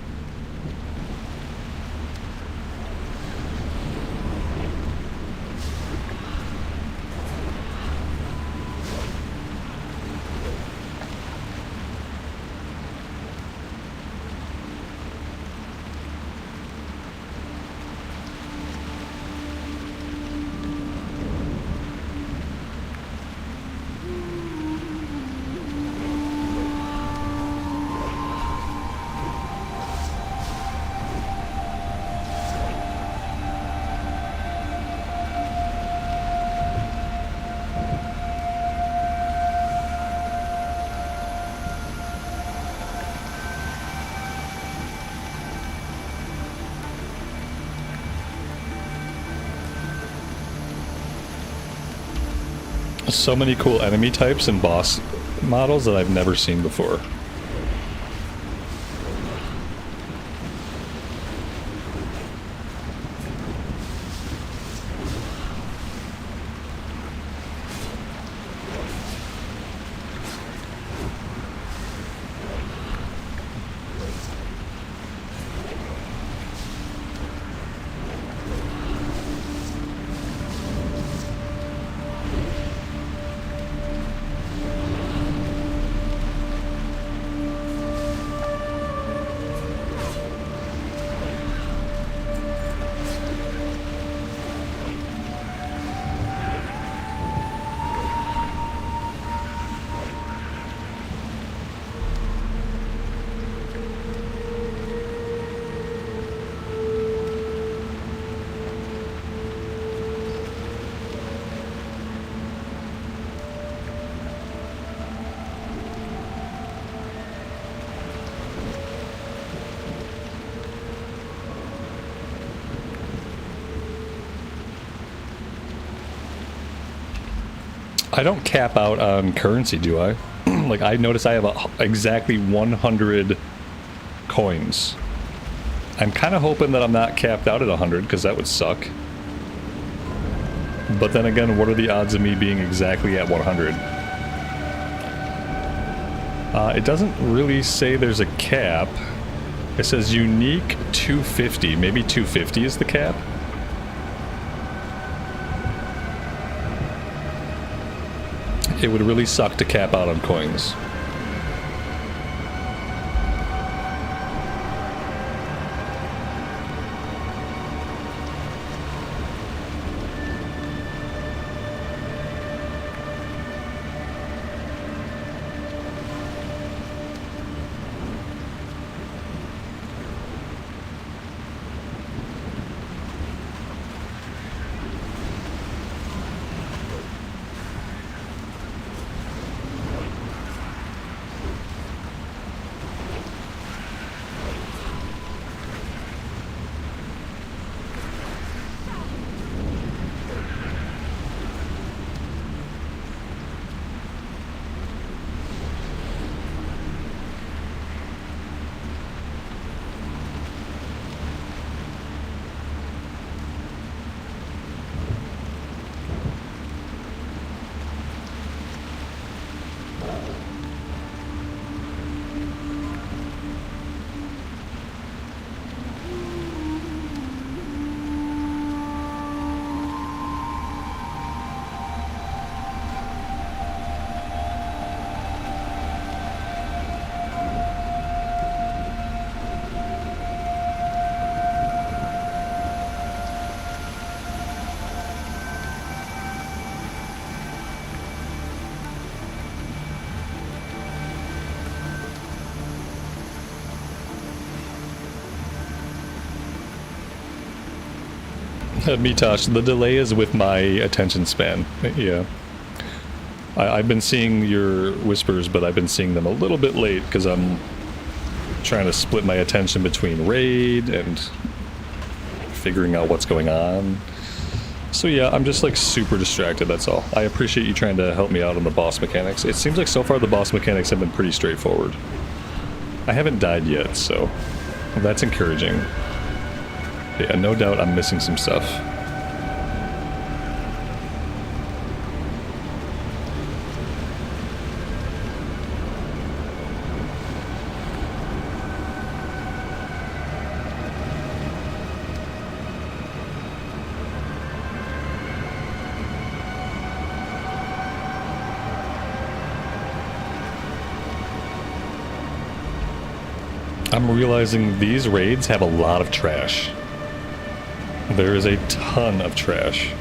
So many cool enemy types and boss models that I've never seen before. I don't cap out on currency, do I? Like, I notice I have exactly 100 coins. I'm kind of hoping that I'm not capped out at 100, because that would suck. But then again, what are the odds of me being exactly at 100? It doesn't really say there's a cap. It says unique 250. Maybe 250 is the cap? It would really suck to cap out on coins. Mitosh, the delay is with my attention span. Yeah. I've been seeing your whispers, but I've been seeing them a little bit late because I'm trying to split my attention between raid and figuring out what's going on. So yeah, I'm just like super distracted, that's all. I appreciate you trying to help me out on the boss mechanics. It seems like so far the boss mechanics have been pretty straightforward. I haven't died yet, so that's encouraging. Yeah, no doubt I'm missing some stuff. I'm realizing these raids have a lot of trash. There is a ton of trash.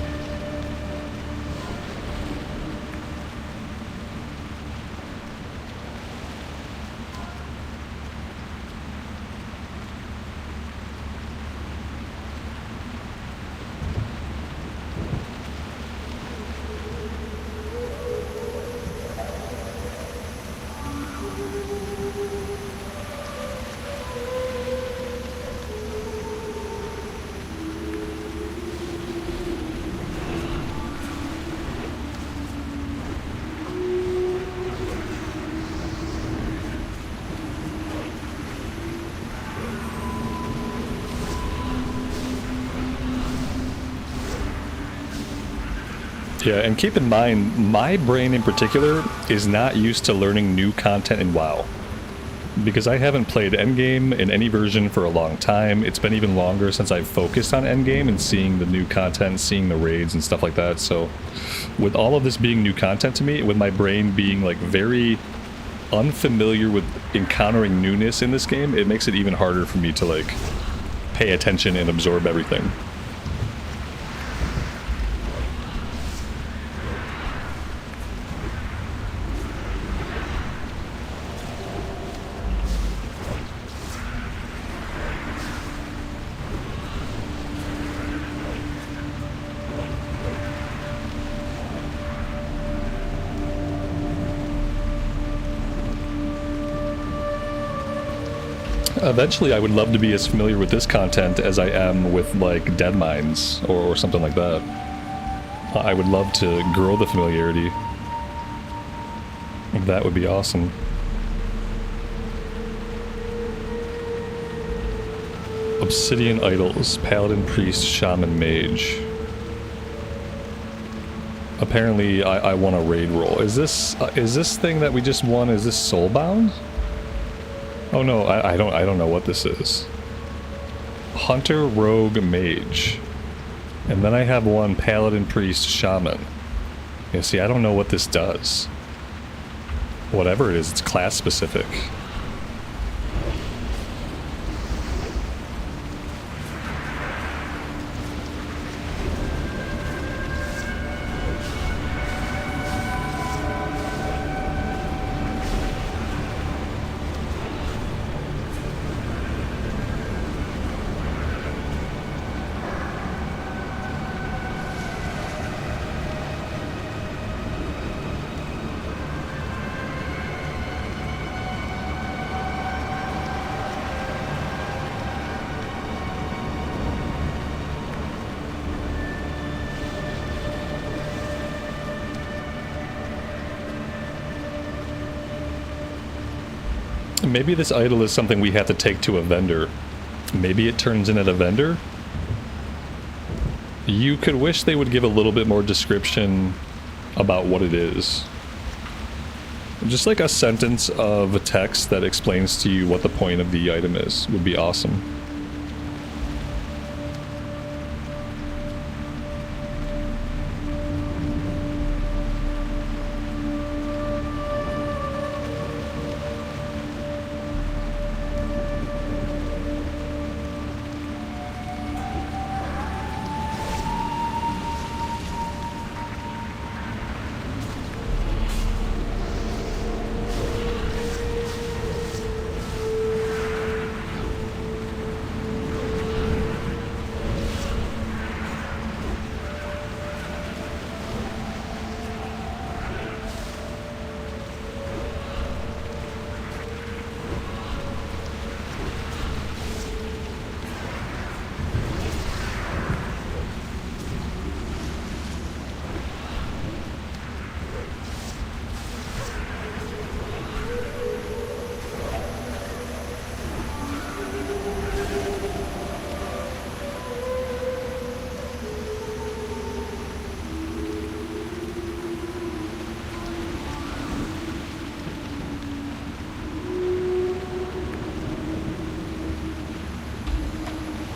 Yeah, and keep in mind, my brain in particular is not used to learning new content in WoW. Because I haven't played Endgame in any version for a long time. It's been even longer since I've focused on Endgame and seeing the new content, seeing the raids and stuff like that. So with all of this being new content to me, with my brain being like very unfamiliar with encountering newness in this game, it makes it even harder for me to like pay attention and absorb everything. Eventually, I would love to be as familiar with this content as I am with, like, Dead Mines or something like that. I would love to grow the familiarity. That would be awesome. Obsidian Idols, Paladin, Priest, Shaman, Mage. Apparently, I won a raid roll. Is this thing that we just won, is this Soulbound? Oh no, I don't know what this is. Hunter, Rogue, Mage. And then I have one Paladin, Priest, Shaman. Yeah, see, I don't know what this does. Whatever it is, it's class specific. Maybe this idol is something we have to take to a vendor. Maybe it turns in at a vendor? You could wish they would give a little bit more description about what it is. Just like a sentence of text that explains to you what the point of the item is would be awesome.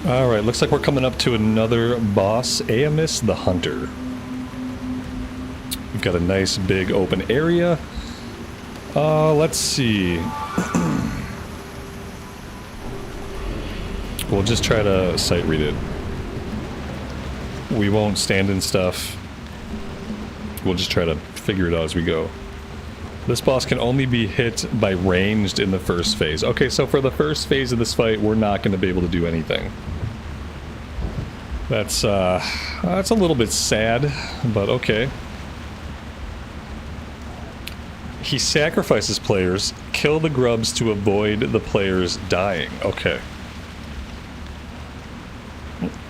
Alright, looks like we're coming up to another boss, Aemus the Hunter. We've got a nice big open area. Let's see. We'll just try to sight read it. We won't stand in stuff. We'll just try to figure it out as we go. This boss can only be hit by ranged in the first phase. Okay, so for the first phase of this fight, we're not going to be able to do anything. That's a little bit sad, but okay. He sacrifices players, kill the grubs to avoid the players dying. Okay.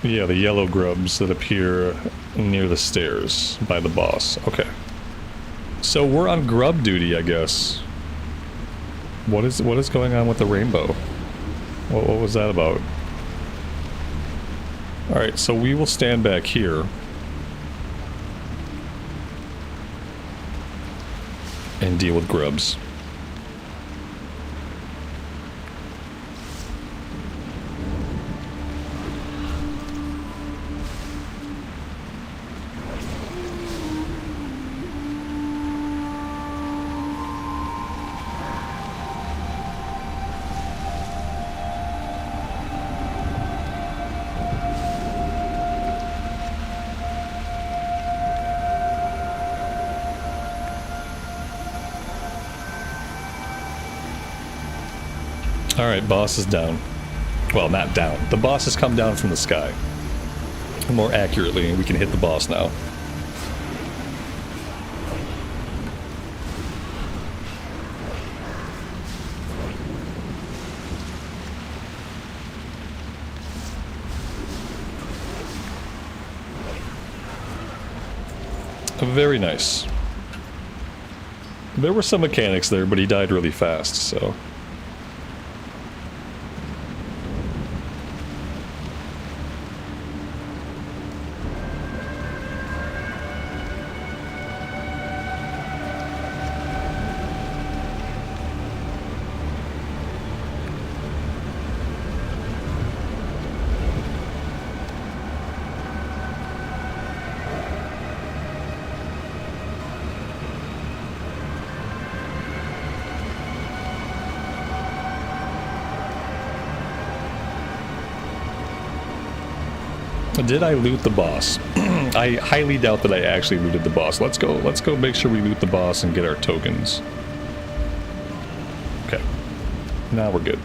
Yeah, the yellow grubs that appear near the stairs by the boss. Okay. So we're on grub duty, I guess. What is going on with the rainbow? What was that about? Alright, so we will stand back here. and deal with grubs. Alright, boss is down. Well, not down. The boss has come down from the sky. More accurately, we can hit the boss now. Very nice. There were some mechanics there, but he died really fast, so... Did I loot the boss? I highly doubt that I actually looted the boss. Let's go make sure we loot the boss and get our tokens. Okay. Now we're good.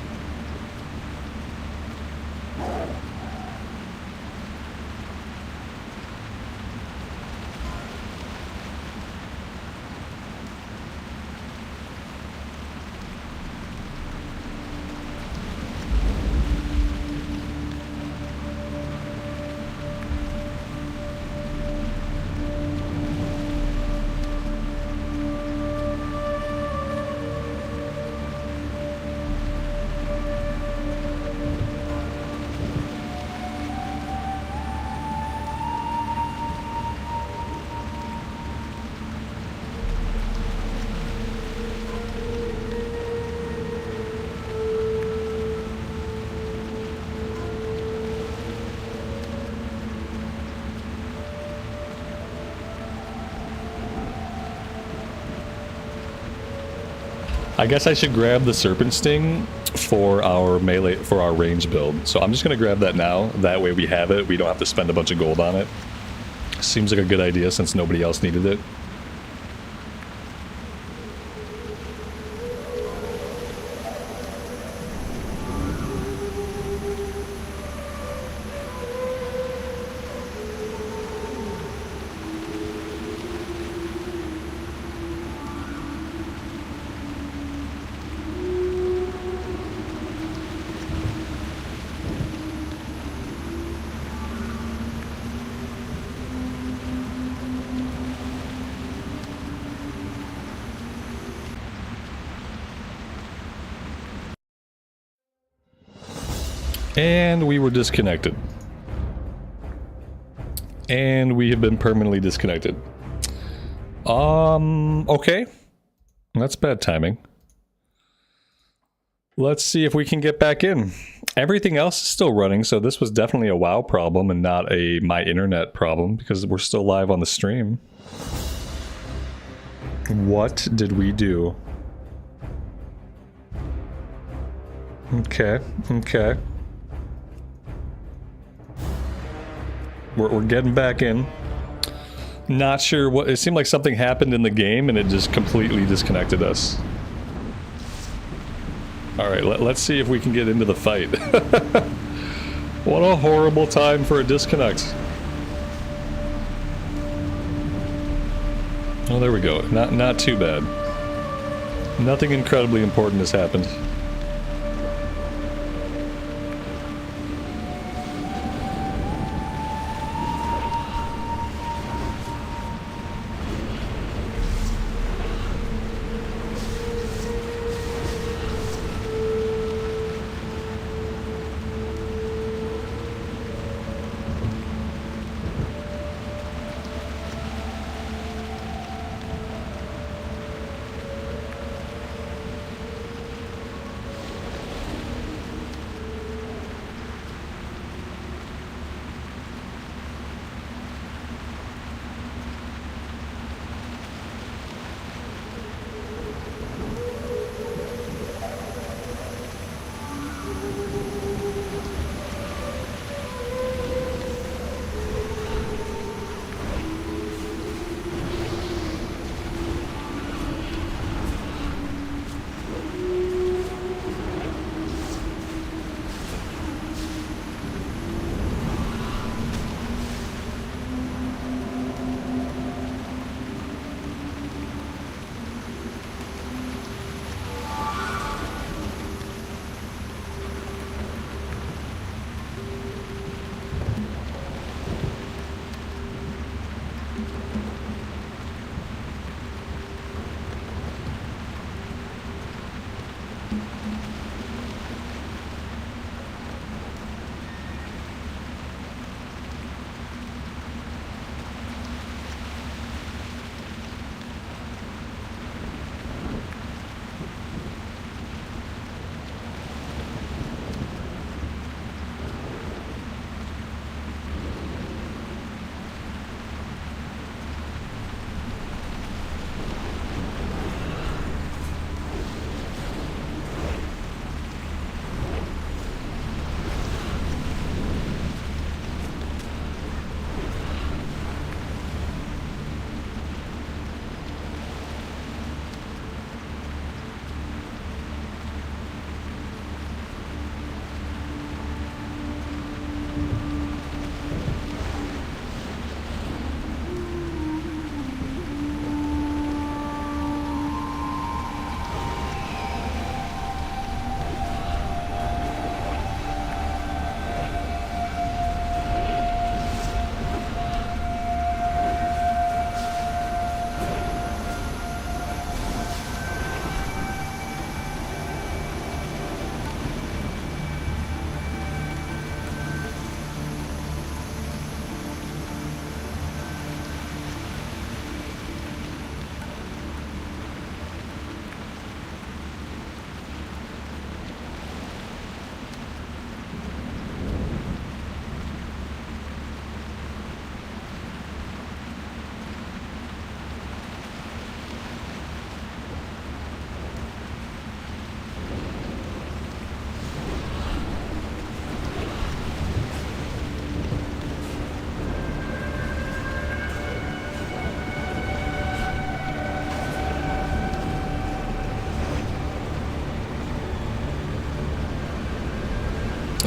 I guess I should grab the Serpent Sting for our melee, for our range build. So I'm just going to grab that now. That way we have it. We don't have to spend a bunch of gold on it. Seems like a good idea since nobody else needed it. And we were disconnected. And we have been permanently disconnected. Okay. That's bad timing. Let's see if we can get back in. Everything else is still running, so this was definitely a WoW problem and not a my internet problem because we're still live on the stream. What did we do? Okay, okay. We're getting back in. Not sure what... It seemed like something happened in the game and it just completely disconnected us. Alright, let's see if we can get into the fight. What a horrible time for a disconnect. Oh, there we go. Not too bad. Nothing incredibly important has happened.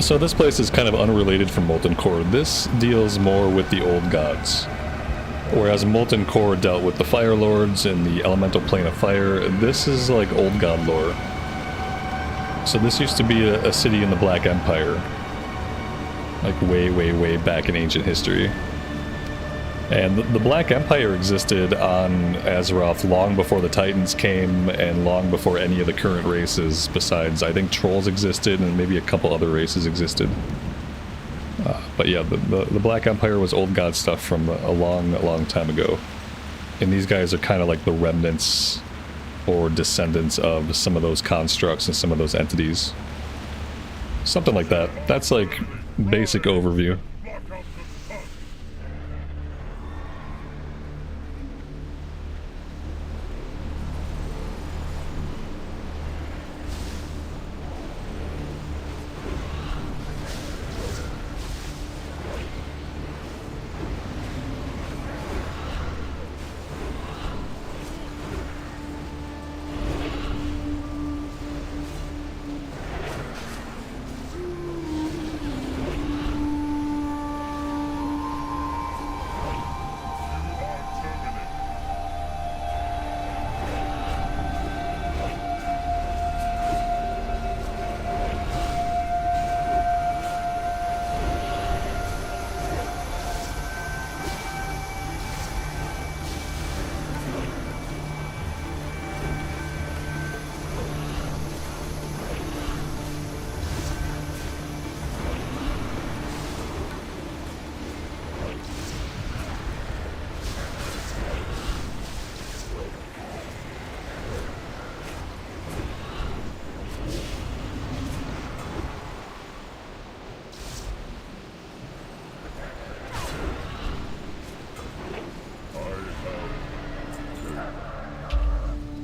So this place is kind of unrelated from Molten Core. This deals more with the old gods. Whereas Molten Core dealt with the Fire Lords and the elemental plane of fire, this is like old god lore. So this used to be a city in the Black Empire. Like way, way, way back in ancient history. And the Black Empire existed on Azeroth long before the Titans came and long before any of the current races besides, I think, Trolls existed and maybe a couple other races existed. But yeah, the Black Empire was old god stuff from a long time ago. And these guys are kind of like the remnants or descendants of some of those constructs and some of those entities. Something like that. That's like basic overview.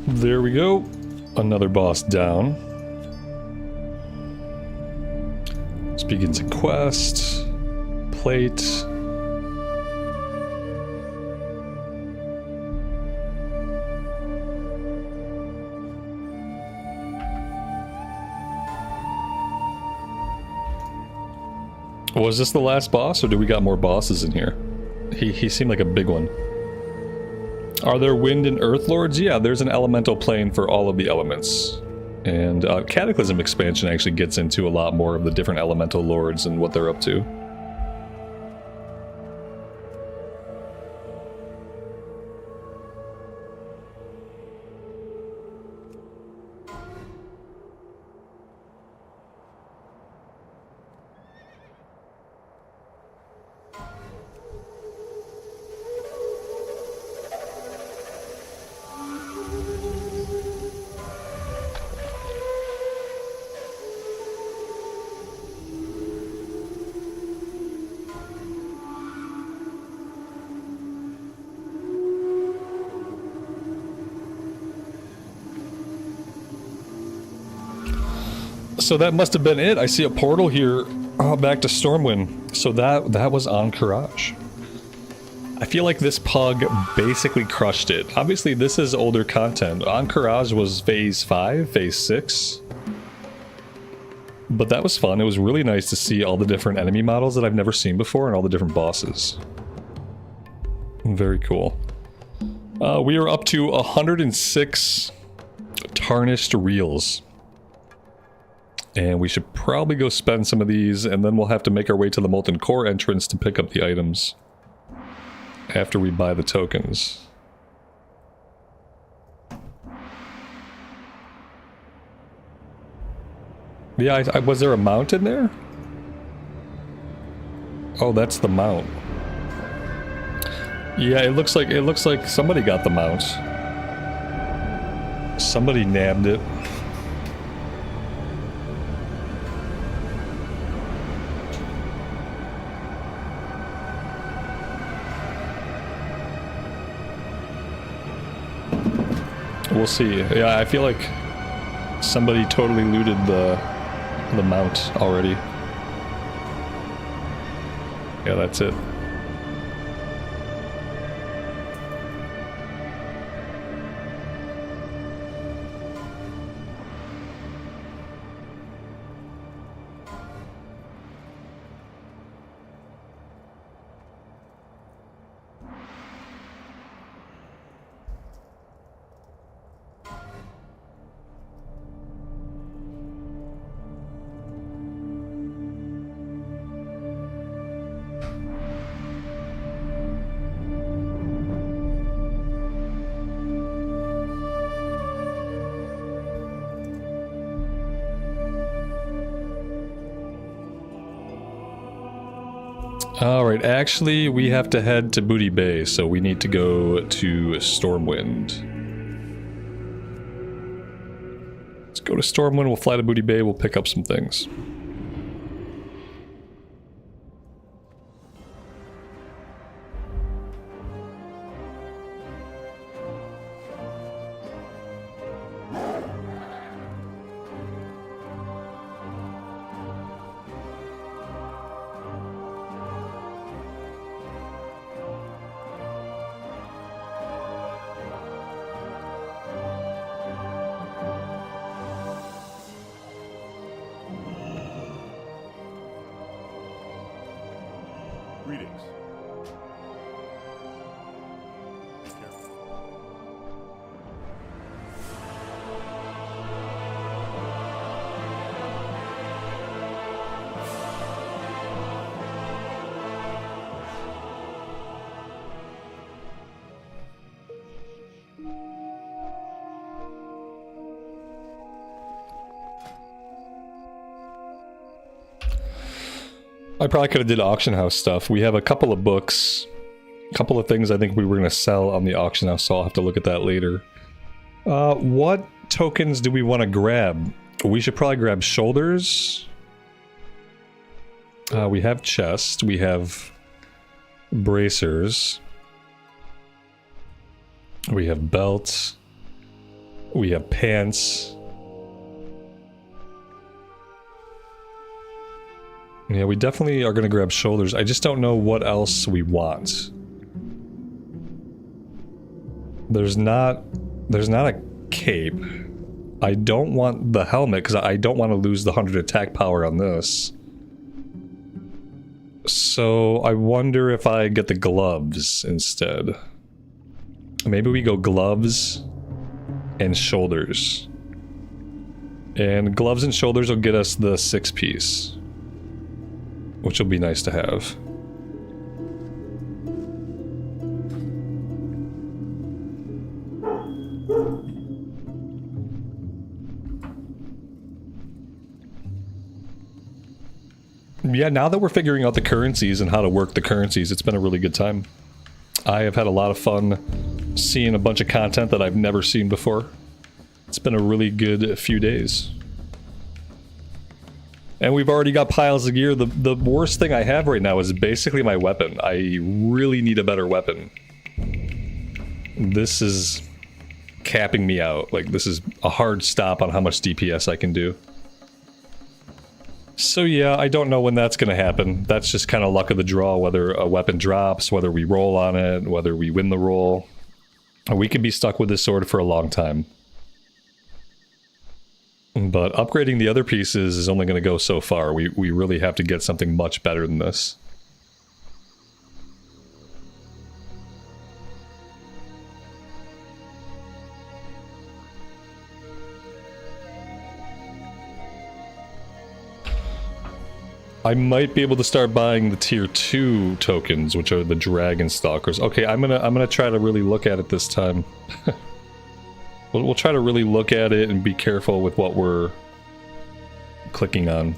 There we go. Another boss down. This begins a quest. Plate. Was this the last boss, or do we got more bosses in here? He seemed like a big one. Are there wind and earth lords? Yeah, there's an elemental plane for all of the elements. And Cataclysm expansion actually gets into a lot more of the different elemental lords and what they're up to. So that must have been it. I see a portal here back to Stormwind. So that was on Courage. I feel like this pug basically crushed it. Obviously, this is older content. On Courage was Phase 5, Phase 6. But that was fun. It was really nice to see all the different enemy models that I've never seen before and all the different bosses. Very cool. We are up to 106 tarnished reels. And we should probably go spend some of these, and then we'll have to make our way to the Molten Core entrance to pick up the items after we buy the tokens. Yeah, was there a mount in there? Oh, that's the mount. Yeah, it looks like somebody got the mount. Somebody nabbed it. We'll see. Yeah, I feel like somebody totally looted the mount already. Yeah, that's it. Alright, actually, we have to head to Booty Bay, so we need to go to Stormwind. Let's go to Stormwind, we'll fly to Booty Bay, we'll pick up some things. Greetings. I probably could have did auction house stuff. We have a couple of books, a couple of things I think we were going to sell on the auction house, so I'll have to look at that later. What tokens do we want to grab? We should probably grab shoulders. We have chest, we have bracers, we have belts, we have pants. Yeah, we definitely are going to grab shoulders. I just don't know what else we want. There's not a cape. I don't want the helmet because I don't want to lose the 100 attack power on this. So I wonder if I get the gloves instead. Maybe we go gloves and shoulders. And gloves and shoulders will get us the 6-piece. Which will be nice to have. Yeah, now that we're figuring out the currencies and how to work the currencies, it's been a really good time. I have had a lot of fun seeing a bunch of content that I've never seen before. It's been a really good few days. And we've already got piles of gear. The worst thing I have right now is basically my weapon. I really need a better weapon. This is capping me out. Like, this is a hard stop on how much DPS I can do. So yeah, I don't know when that's going to happen. That's just kind of luck of the draw, whether a weapon drops, whether we roll on it, whether we win the roll. We could be stuck with this sword for a long time. But upgrading the other pieces is only going to go so far. We really have to get something much better than this. I might be able to start buying the tier 2 tokens, which are the dragon stalkers. Okay, I'm gonna try to really look at it this time. We'll try to really look at it and be careful with what we're clicking on.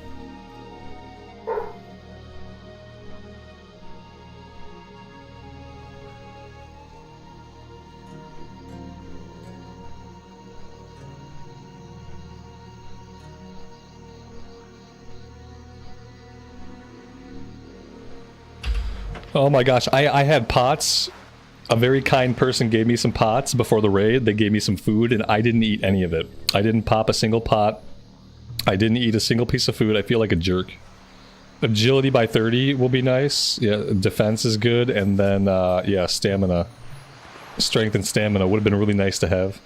Oh my gosh, I had pots. A very kind person gave me some pots before the raid. They gave me some food and I didn't eat any of it. I didn't pop a single pot. I didn't eat a single piece of food. I feel like a jerk. Agility by 30 will be nice. Yeah, defense is good. And then, yeah, stamina. Strength and stamina would have been really nice to have.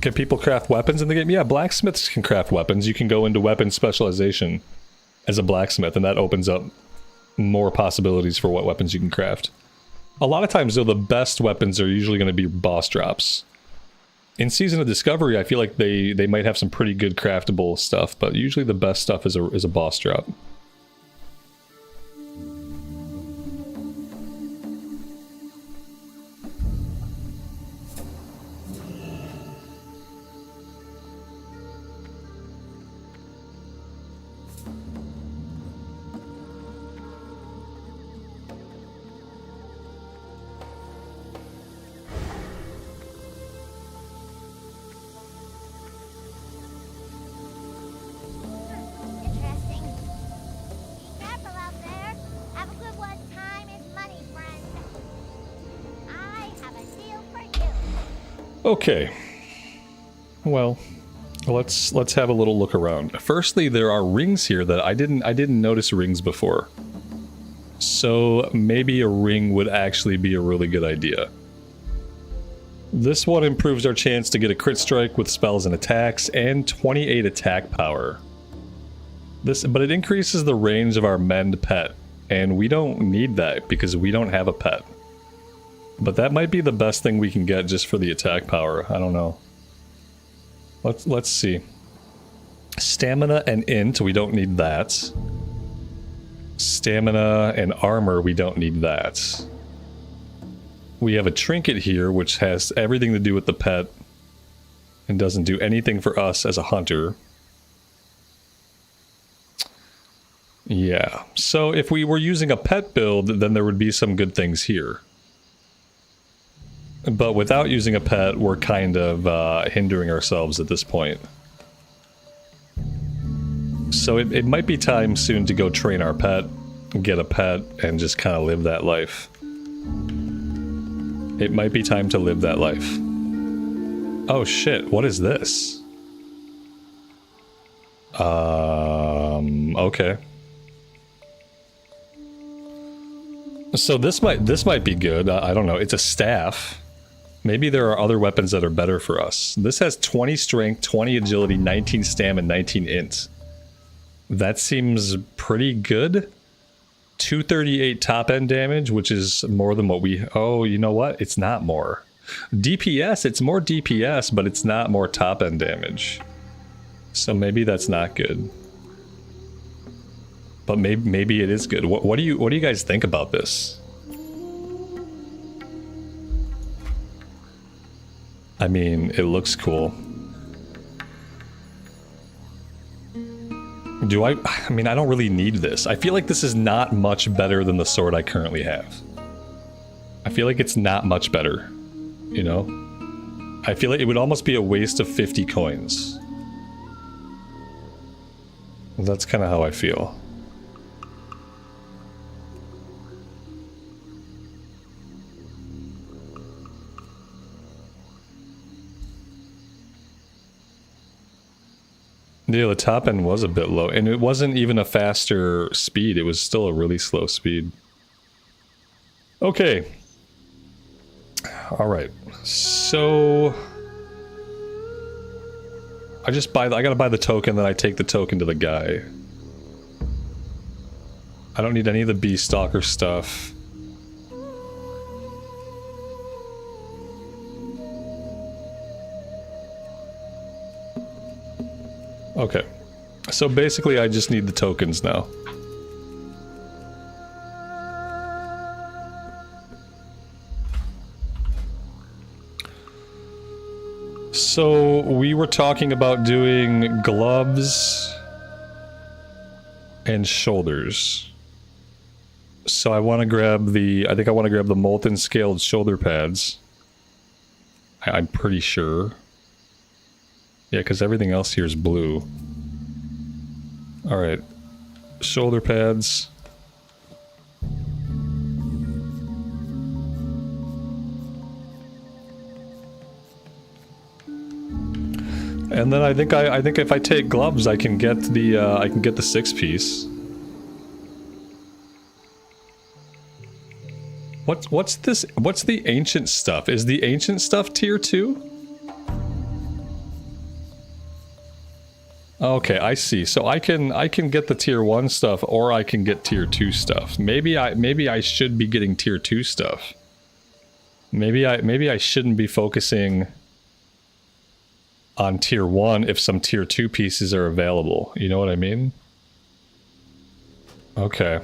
Can people craft weapons in the game? Yeah, blacksmiths can craft weapons. You can go into weapon specialization as a blacksmith, and that opens up more possibilities for what weapons you can craft. A lot of times, though, the best weapons are usually going to be boss drops. In Season of Discovery, I feel like they might have some pretty good craftable stuff, but usually the best stuff is a boss drop. Okay. Well, let's have a little look around. Firstly, there are rings here that I didn't notice rings before. So maybe a ring would actually be a really good idea. This one improves our chance to get a crit strike with spells and attacks and 28 attack power. But it increases the range of our mend pet, and we don't need that because we don't have a pet. But that might be the best thing we can get just for the attack power. I don't know. Let's see. Stamina and int, we don't need that. Stamina and armor, we don't need that. We have a trinket here, which has everything to do with the pet and doesn't do anything for us as a hunter. Yeah, so if we were using a pet build, then there would be some good things here. But without using a pet, we're kind of hindering ourselves at this point. So it might be time soon to go train our pet, get a pet, and just kind of live that life. It might be time to live that life. Oh shit, what is this? Okay. So this might be good. I don't know. It's a staff. Maybe there are other weapons that are better for us. This has 20 strength, 20 agility, 19 stam, and 19 int. That seems pretty good. 238 top end damage, which is more than what we... Oh, you know what? It's not more. DPS, it's more DPS, but it's not more top end damage. So maybe that's not good. But maybe it is good. What do you guys think about this? I mean, it looks cool. I mean, I don't really need this. I feel like this is not much better than the sword I currently have. I feel like it's not much better, you know? I feel like it would almost be a waste of 50 coins. That's kind of how I feel. Yeah, the top end was a bit low, and it wasn't even a faster speed. It was still a really slow speed. Okay. All right. So I gotta buy the token, then I take the token to the guy. I don't need any of the bee stalker stuff. Okay. So basically I just need the tokens now. So we were talking about doing gloves and shoulders. So I want to grab I think I want to grab the molten scaled shoulder pads. I'm pretty sure. Yeah, because everything else here is blue. Alright. Shoulder pads. And then I think if I take gloves, I can get the 6-piece. What's this? What's the ancient stuff? Is the ancient stuff tier 2? Okay, I see. So I can get the tier 1 stuff, or I can get tier 2 stuff. Maybe I should be getting tier 2 stuff. Maybe I shouldn't be focusing on tier 1 if some tier 2 pieces are available. You know what I mean? Okay.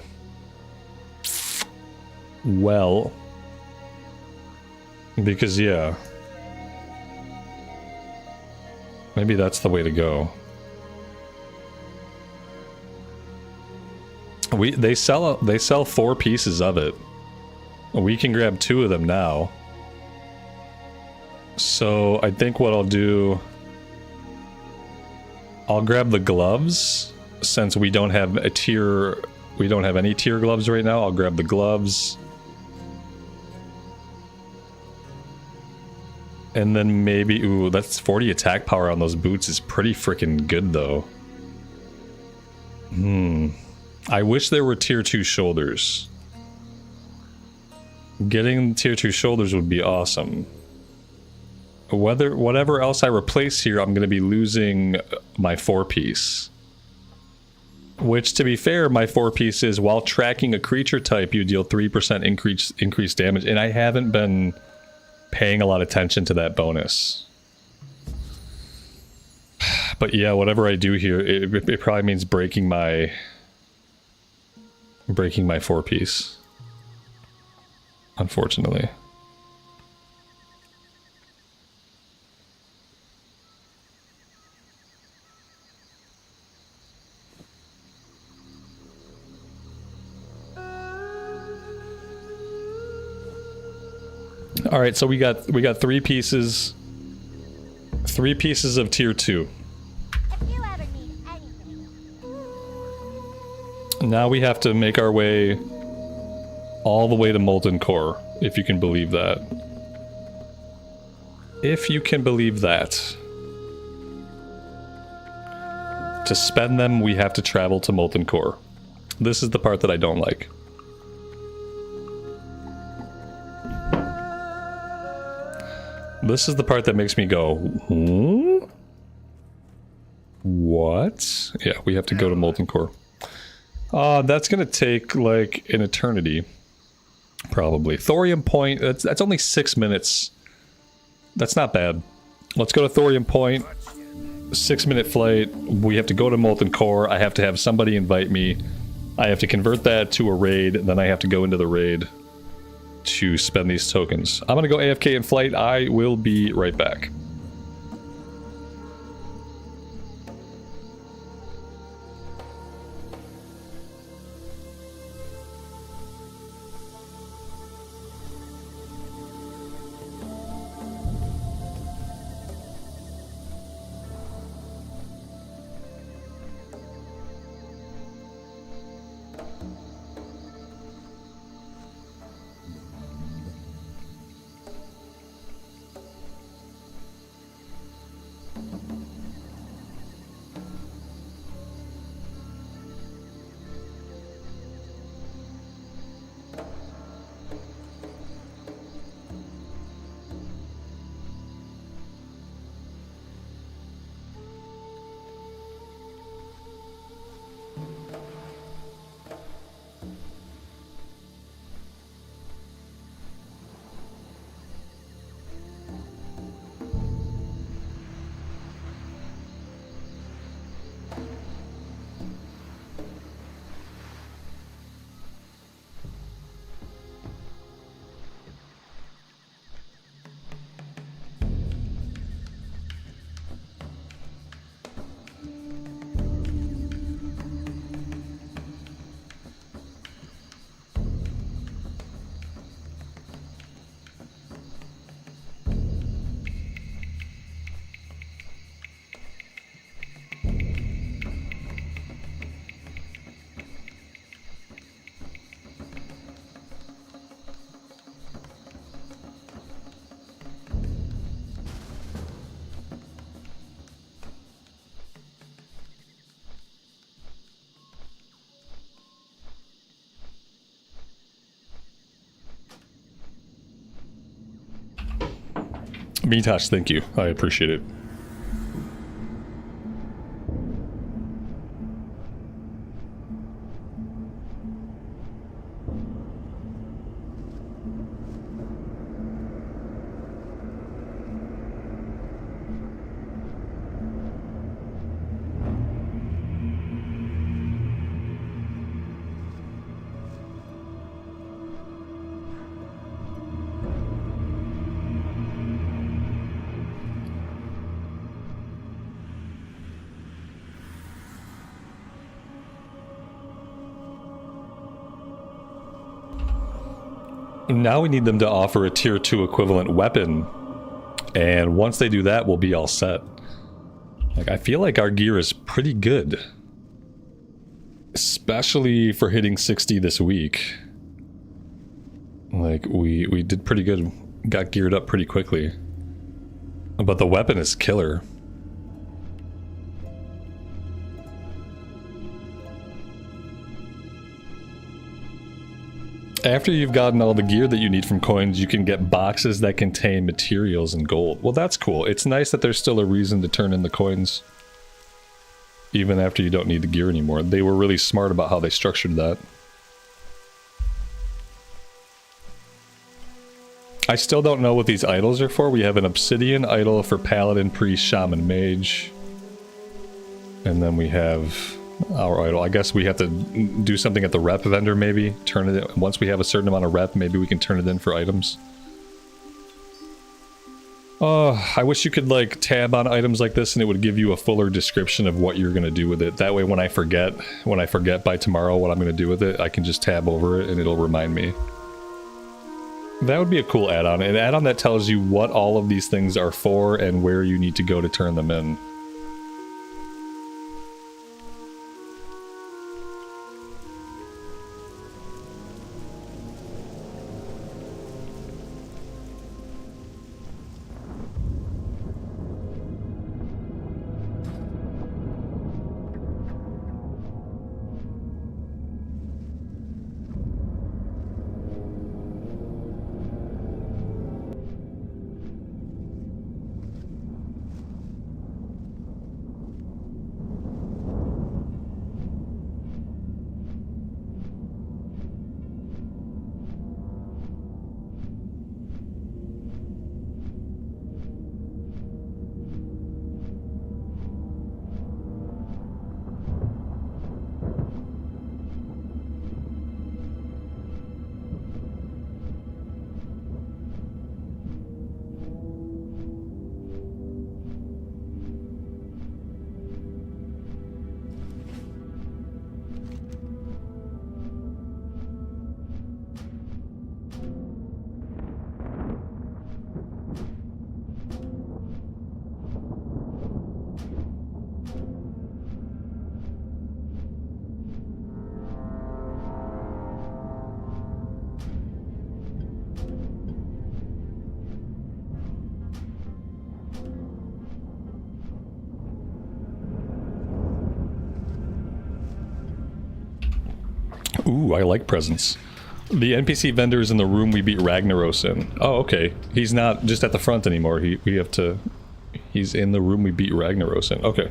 Well, because yeah, maybe that's the way to go. They sell 4 pieces of it. We can grab 2 of them now. So I think what I'll do, I'll grab the gloves since we don't have any tier gloves right now. I'll grab the gloves. And then maybe, ooh, that's 40 attack power on those boots is pretty freaking good though. I wish there were tier 2 shoulders. Getting tier 2 shoulders would be awesome. Whatever else I replace here, I'm going to be losing my 4-piece. Which, to be fair, my 4-piece is while tracking a creature type, you deal 3% increased damage, and I haven't been paying a lot of attention to that bonus. But yeah, whatever I do here, it probably means breaking my 4-piece. Unfortunately. All right, so we got 3 pieces. 3 pieces of tier 2. If you ever need anything. Now we have to make our way all the way to Molten Core, if you can believe that. If you can believe that. To spend them, we have to travel to Molten Core. This is the part that I don't like. This is the part that makes me go, hmm? What? Yeah, we have to go to Molten Core. That's gonna take like an eternity. Probably. Thorium Point, that's only 6 minutes. That's not bad. Let's go to Thorium Point. 6-minute flight. We have to go to Molten Core. I have to have somebody invite me. I have to convert that to a raid, then I have to go into the raid to spend these tokens. I'm gonna go AFK in flight. I will be right back. Mitosh, thank you. I appreciate it. Now we need them to offer a tier 2 equivalent weapon, and once they do that, we'll be all set. Like, I feel like our gear is pretty good, especially for hitting 60 this week. Like, we did pretty good, got geared up pretty quickly, but the weapon is killer. After you've gotten all the gear that you need from coins, you can get boxes that contain materials and gold. Well, that's cool. It's nice that there's still a reason to turn in the coins, even after you don't need the gear anymore. They were really smart about how they structured that. I still don't know what these idols are for. We have an obsidian idol for paladin, priest, shaman, mage. And then we have our idol. I guess we have to do something at the rep vendor, maybe. Turn it in. Once we have a certain amount of rep, maybe we can turn it in for items. I wish you could like tab on items like this and it would give you a fuller description of what you're going to do with it. That way when I forget by tomorrow what I'm going to do with it, I can just tab over it and it'll remind me. That would be a cool add-on. An add-on that tells you what all of these things are for and where you need to go to turn them in. Ooh, I like presents. The NPC vendor is in the room we beat Ragnaros in. Oh, okay. He's not just at the front anymore. He's in the room we beat Ragnaros in. Okay.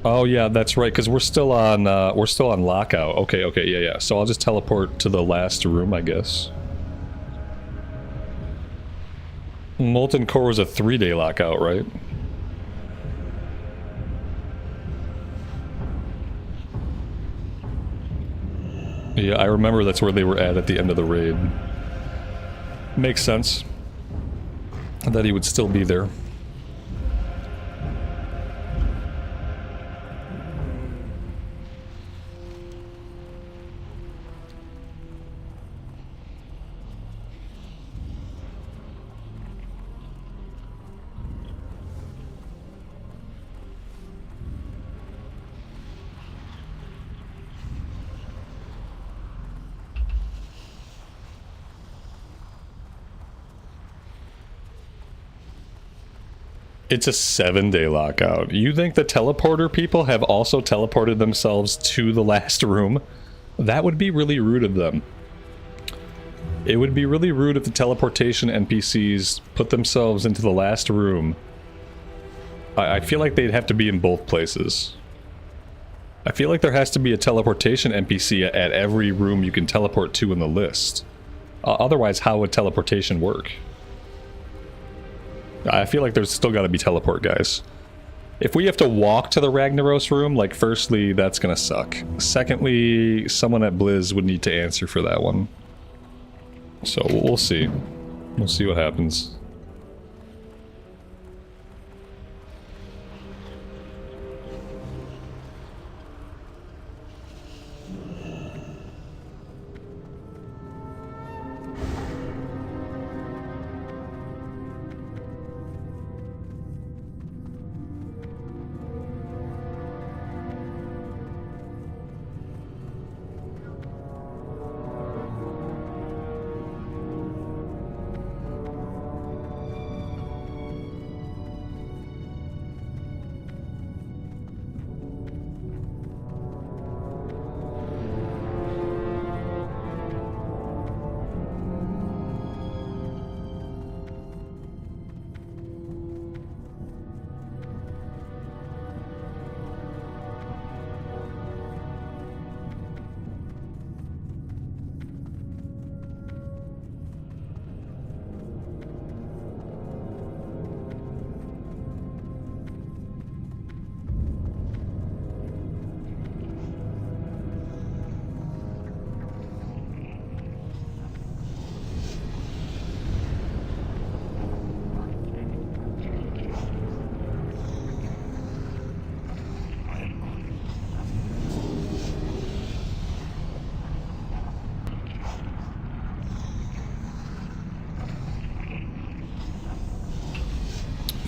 Oh yeah, that's right, because we're still on lockout. Okay, yeah. So I'll just teleport to the last room, I guess. Molten Core was a 3-day lockout, right? Yeah, I remember that's where they were at the end of the raid. Makes sense that he would still be there. It's a 7-day lockout. You think the teleporter people have also teleported themselves to the last room? That would be really rude of them. It would be really rude if the teleportation NPCs put themselves into the last room. I feel like they'd have to be in both places. I feel like there has to be a teleportation NPC at every room you can teleport to in the list. Otherwise, how would teleportation work? I feel like there's still got to be teleport guys. If we have to walk to the Ragnaros room, like, firstly, that's gonna suck. Secondly, someone at Blizz would need to answer for that one. So we'll see. We'll see what happens.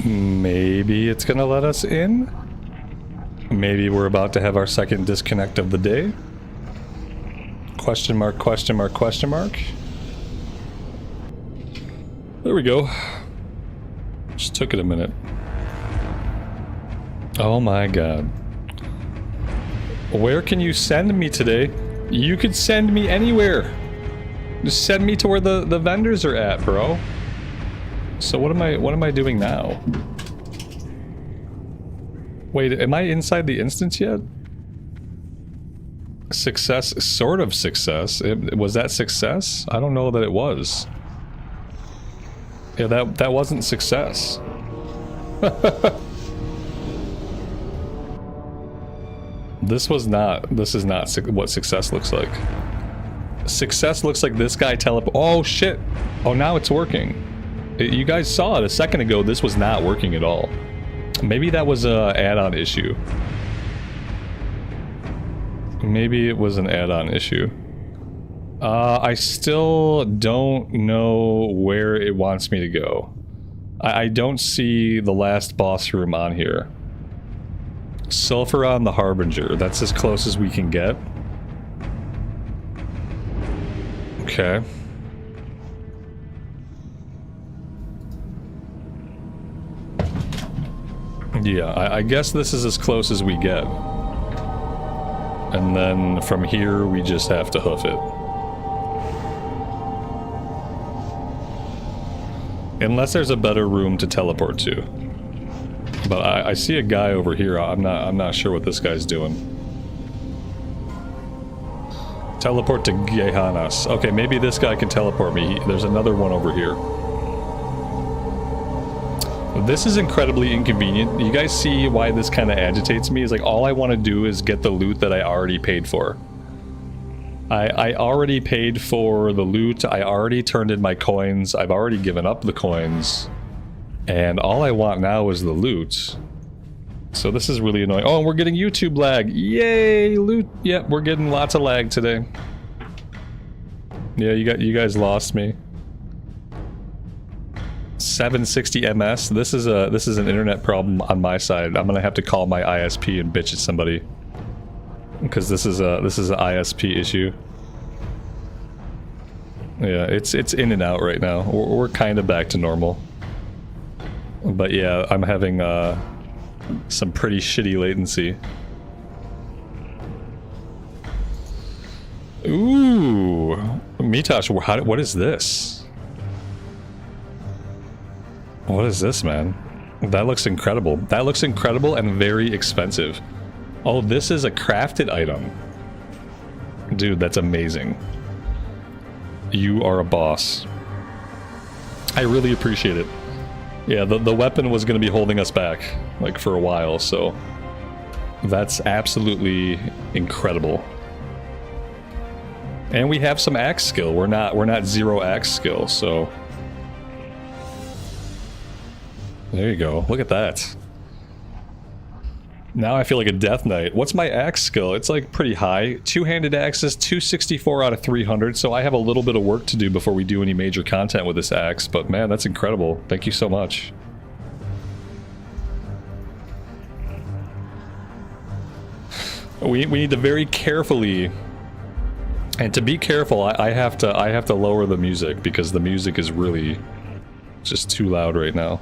Maybe it's gonna let us in? Maybe we're about to have our second disconnect of the day? Question mark, question mark, question mark. There we go. Just took it a minute. Oh my god. Where can you send me today? You could send me anywhere. Just send me to where the vendors are at, bro. So what am I doing now? Wait, am I inside the instance yet? Success, sort of success. Was that success? I don't know that it was. Yeah, that wasn't success. This is not what success looks like. Success looks like this guy oh shit. Oh, now it's working. You guys saw it a second ago. This was not working at all. Maybe that was a add-on issue. Maybe it was an add-on issue. I still don't know where it wants me to go. I don't see the last boss room on here. Sulfuron the Harbinger. That's as close as we can get. Okay. Yeah, I guess this is as close as we get. And then from here, we just have to hoof it. Unless there's a better room to teleport to. But I see a guy over here. I'm not sure what this guy's doing. Teleport to Gehanas. Okay, maybe this guy can teleport me. There's another one over here. This is incredibly inconvenient. You guys see why this kind of agitates me? Is like all I want to do is get the loot that I already paid for. I already paid for the loot. I already turned in my coins. I've already given up the coins. And all I want now is the loot. So this is really annoying. Oh, and we're getting YouTube lag. Yay, loot. Yep, we're getting lots of lag today. Yeah, you guys lost me. 760 MS. This is an internet problem on my side. I'm gonna have to call my ISP and bitch at somebody because this is an ISP issue. Yeah, it's in and out right now. We're kind of back to normal, but yeah, I'm having some pretty shitty latency. Ooh, Mitosh, what is this? What is this, man? That looks incredible. That looks incredible and very expensive. Oh, this is a crafted item. Dude, that's amazing. You are a boss. I really appreciate it. Yeah, the weapon was going to be holding us back, like, for a while, so... That's absolutely incredible. And we have some axe skill. We're not 0 axe skill, so... There you go. Look at that. Now I feel like a death knight. What's my axe skill? It's like pretty high. Two-handed axes, 264 out of 300, so I have a little bit of work to do before we do any major content with this axe, but man, that's incredible. Thank you so much. We need to very carefully, and to be careful, I have to lower the music because the music is really just too loud right now.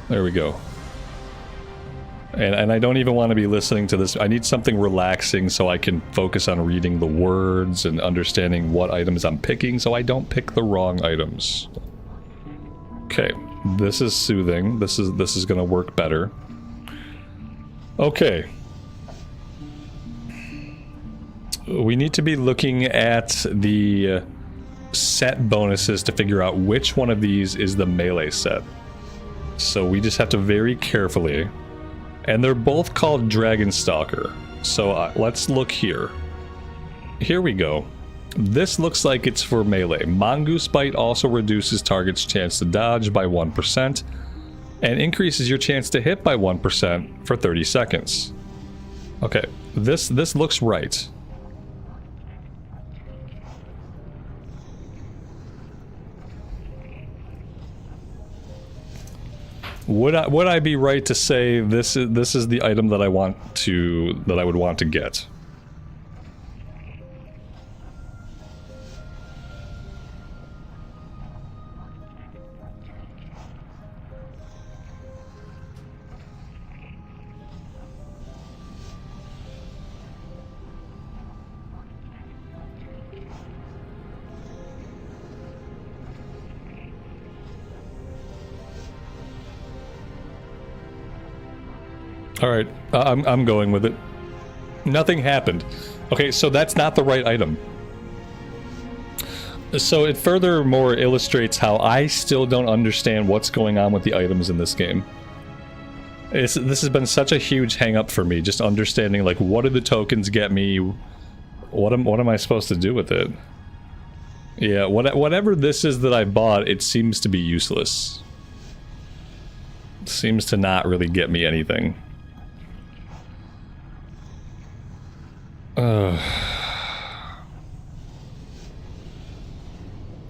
There we go. And I don't even want to be listening to this. I need something relaxing so I can focus on reading the words and understanding what items I'm picking so I don't pick the wrong items. Okay, this is soothing. This is gonna work better. Okay. We need to be looking at the set bonuses to figure out which one of these is the melee set. So we just have to very carefully... And they're both called Dragon Stalker. So let's look here. Here we go. This looks like it's for melee. Mongoose Bite also reduces target's chance to dodge by 1% and increases your chance to hit by 1% for 30 seconds. Okay, this looks right. Would I be right to say this is the item that I would want to get? Alright, I'm going with it. Nothing happened. Okay, so that's not the right item. So it furthermore illustrates how I still don't understand what's going on with the items in this game. This has been such a huge hang-up for me, just understanding, like, what do the tokens get me? What am I supposed to do with it? Yeah, whatever this is that I bought, it seems to be useless. It seems to not really get me anything.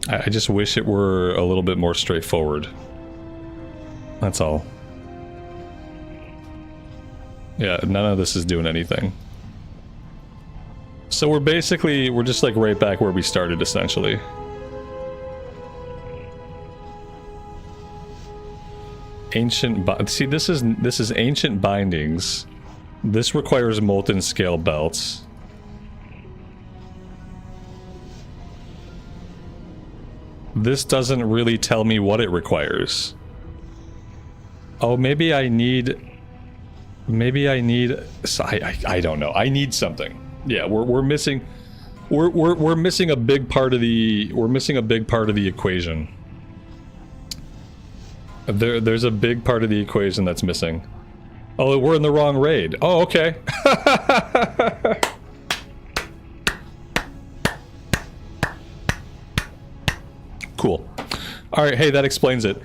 I just wish it were a little bit more straightforward. That's all. Yeah, none of this is doing anything. So we're just like right back where we started, essentially. See, this is ancient bindings. This requires molten scale belts. This doesn't really tell me what it requires. Oh, maybe I need... I don't know. I need something. Yeah, we're missing... We're missing a big part of the... We're missing a big part of the equation. There's a big part of the equation that's missing. Oh, we're in the wrong raid. Oh, okay. Cool. All right, hey, that explains it.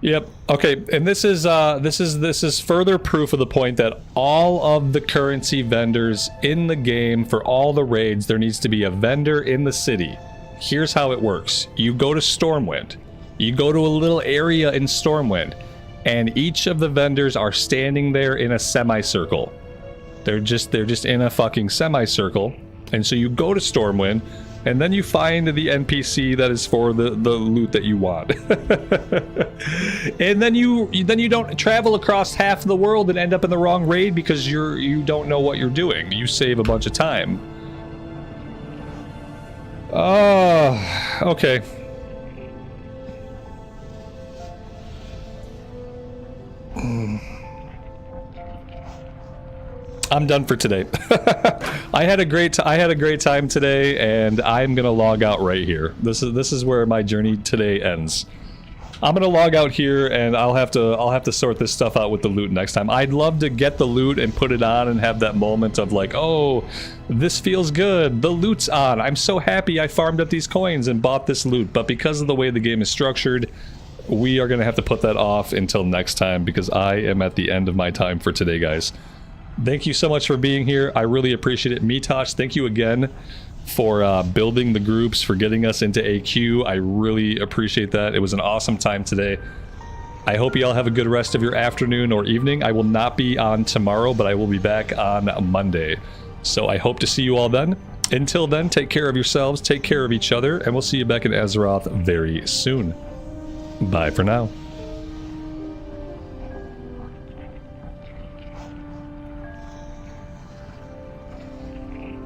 Yep. Okay, and this is further proof of the point that all of the currency vendors in the game for all the raids, there needs to be a vendor in the city. Here's how it works. You go to Stormwind. You go to a little area in Stormwind, and each of the vendors are standing there in a semicircle. They're just in a fucking semicircle, and so you go to Stormwind, and then you find the NPC that is for the loot that you want. And then you don't travel across half the world and end up in the wrong raid because you don't know what you're doing. You save a bunch of time. Okay. I'm done for today. I had a great time today, and I'm gonna log out right here. This is where my journey today ends. I'm gonna log out here, and I'll have to sort this stuff out with the loot next time. I'd love to get the loot and put it on and have that moment of like, oh, this feels good. The loot's on. I'm so happy I farmed up these coins and bought this loot. But because of the way the game is structured, we are gonna have to put that off until next time because I am at the end of my time for today, guys. Thank you so much for being here. I really appreciate it. Mitosh, thank you again for building the groups, for getting us into AQ. I really appreciate that. It was an awesome time today. I hope you all have a good rest of your afternoon or evening. I will not be on tomorrow, but I will be back on Monday. So I hope to see you all then. Until then, take care of yourselves, take care of each other, and we'll see you back in Azeroth very soon. Bye for now.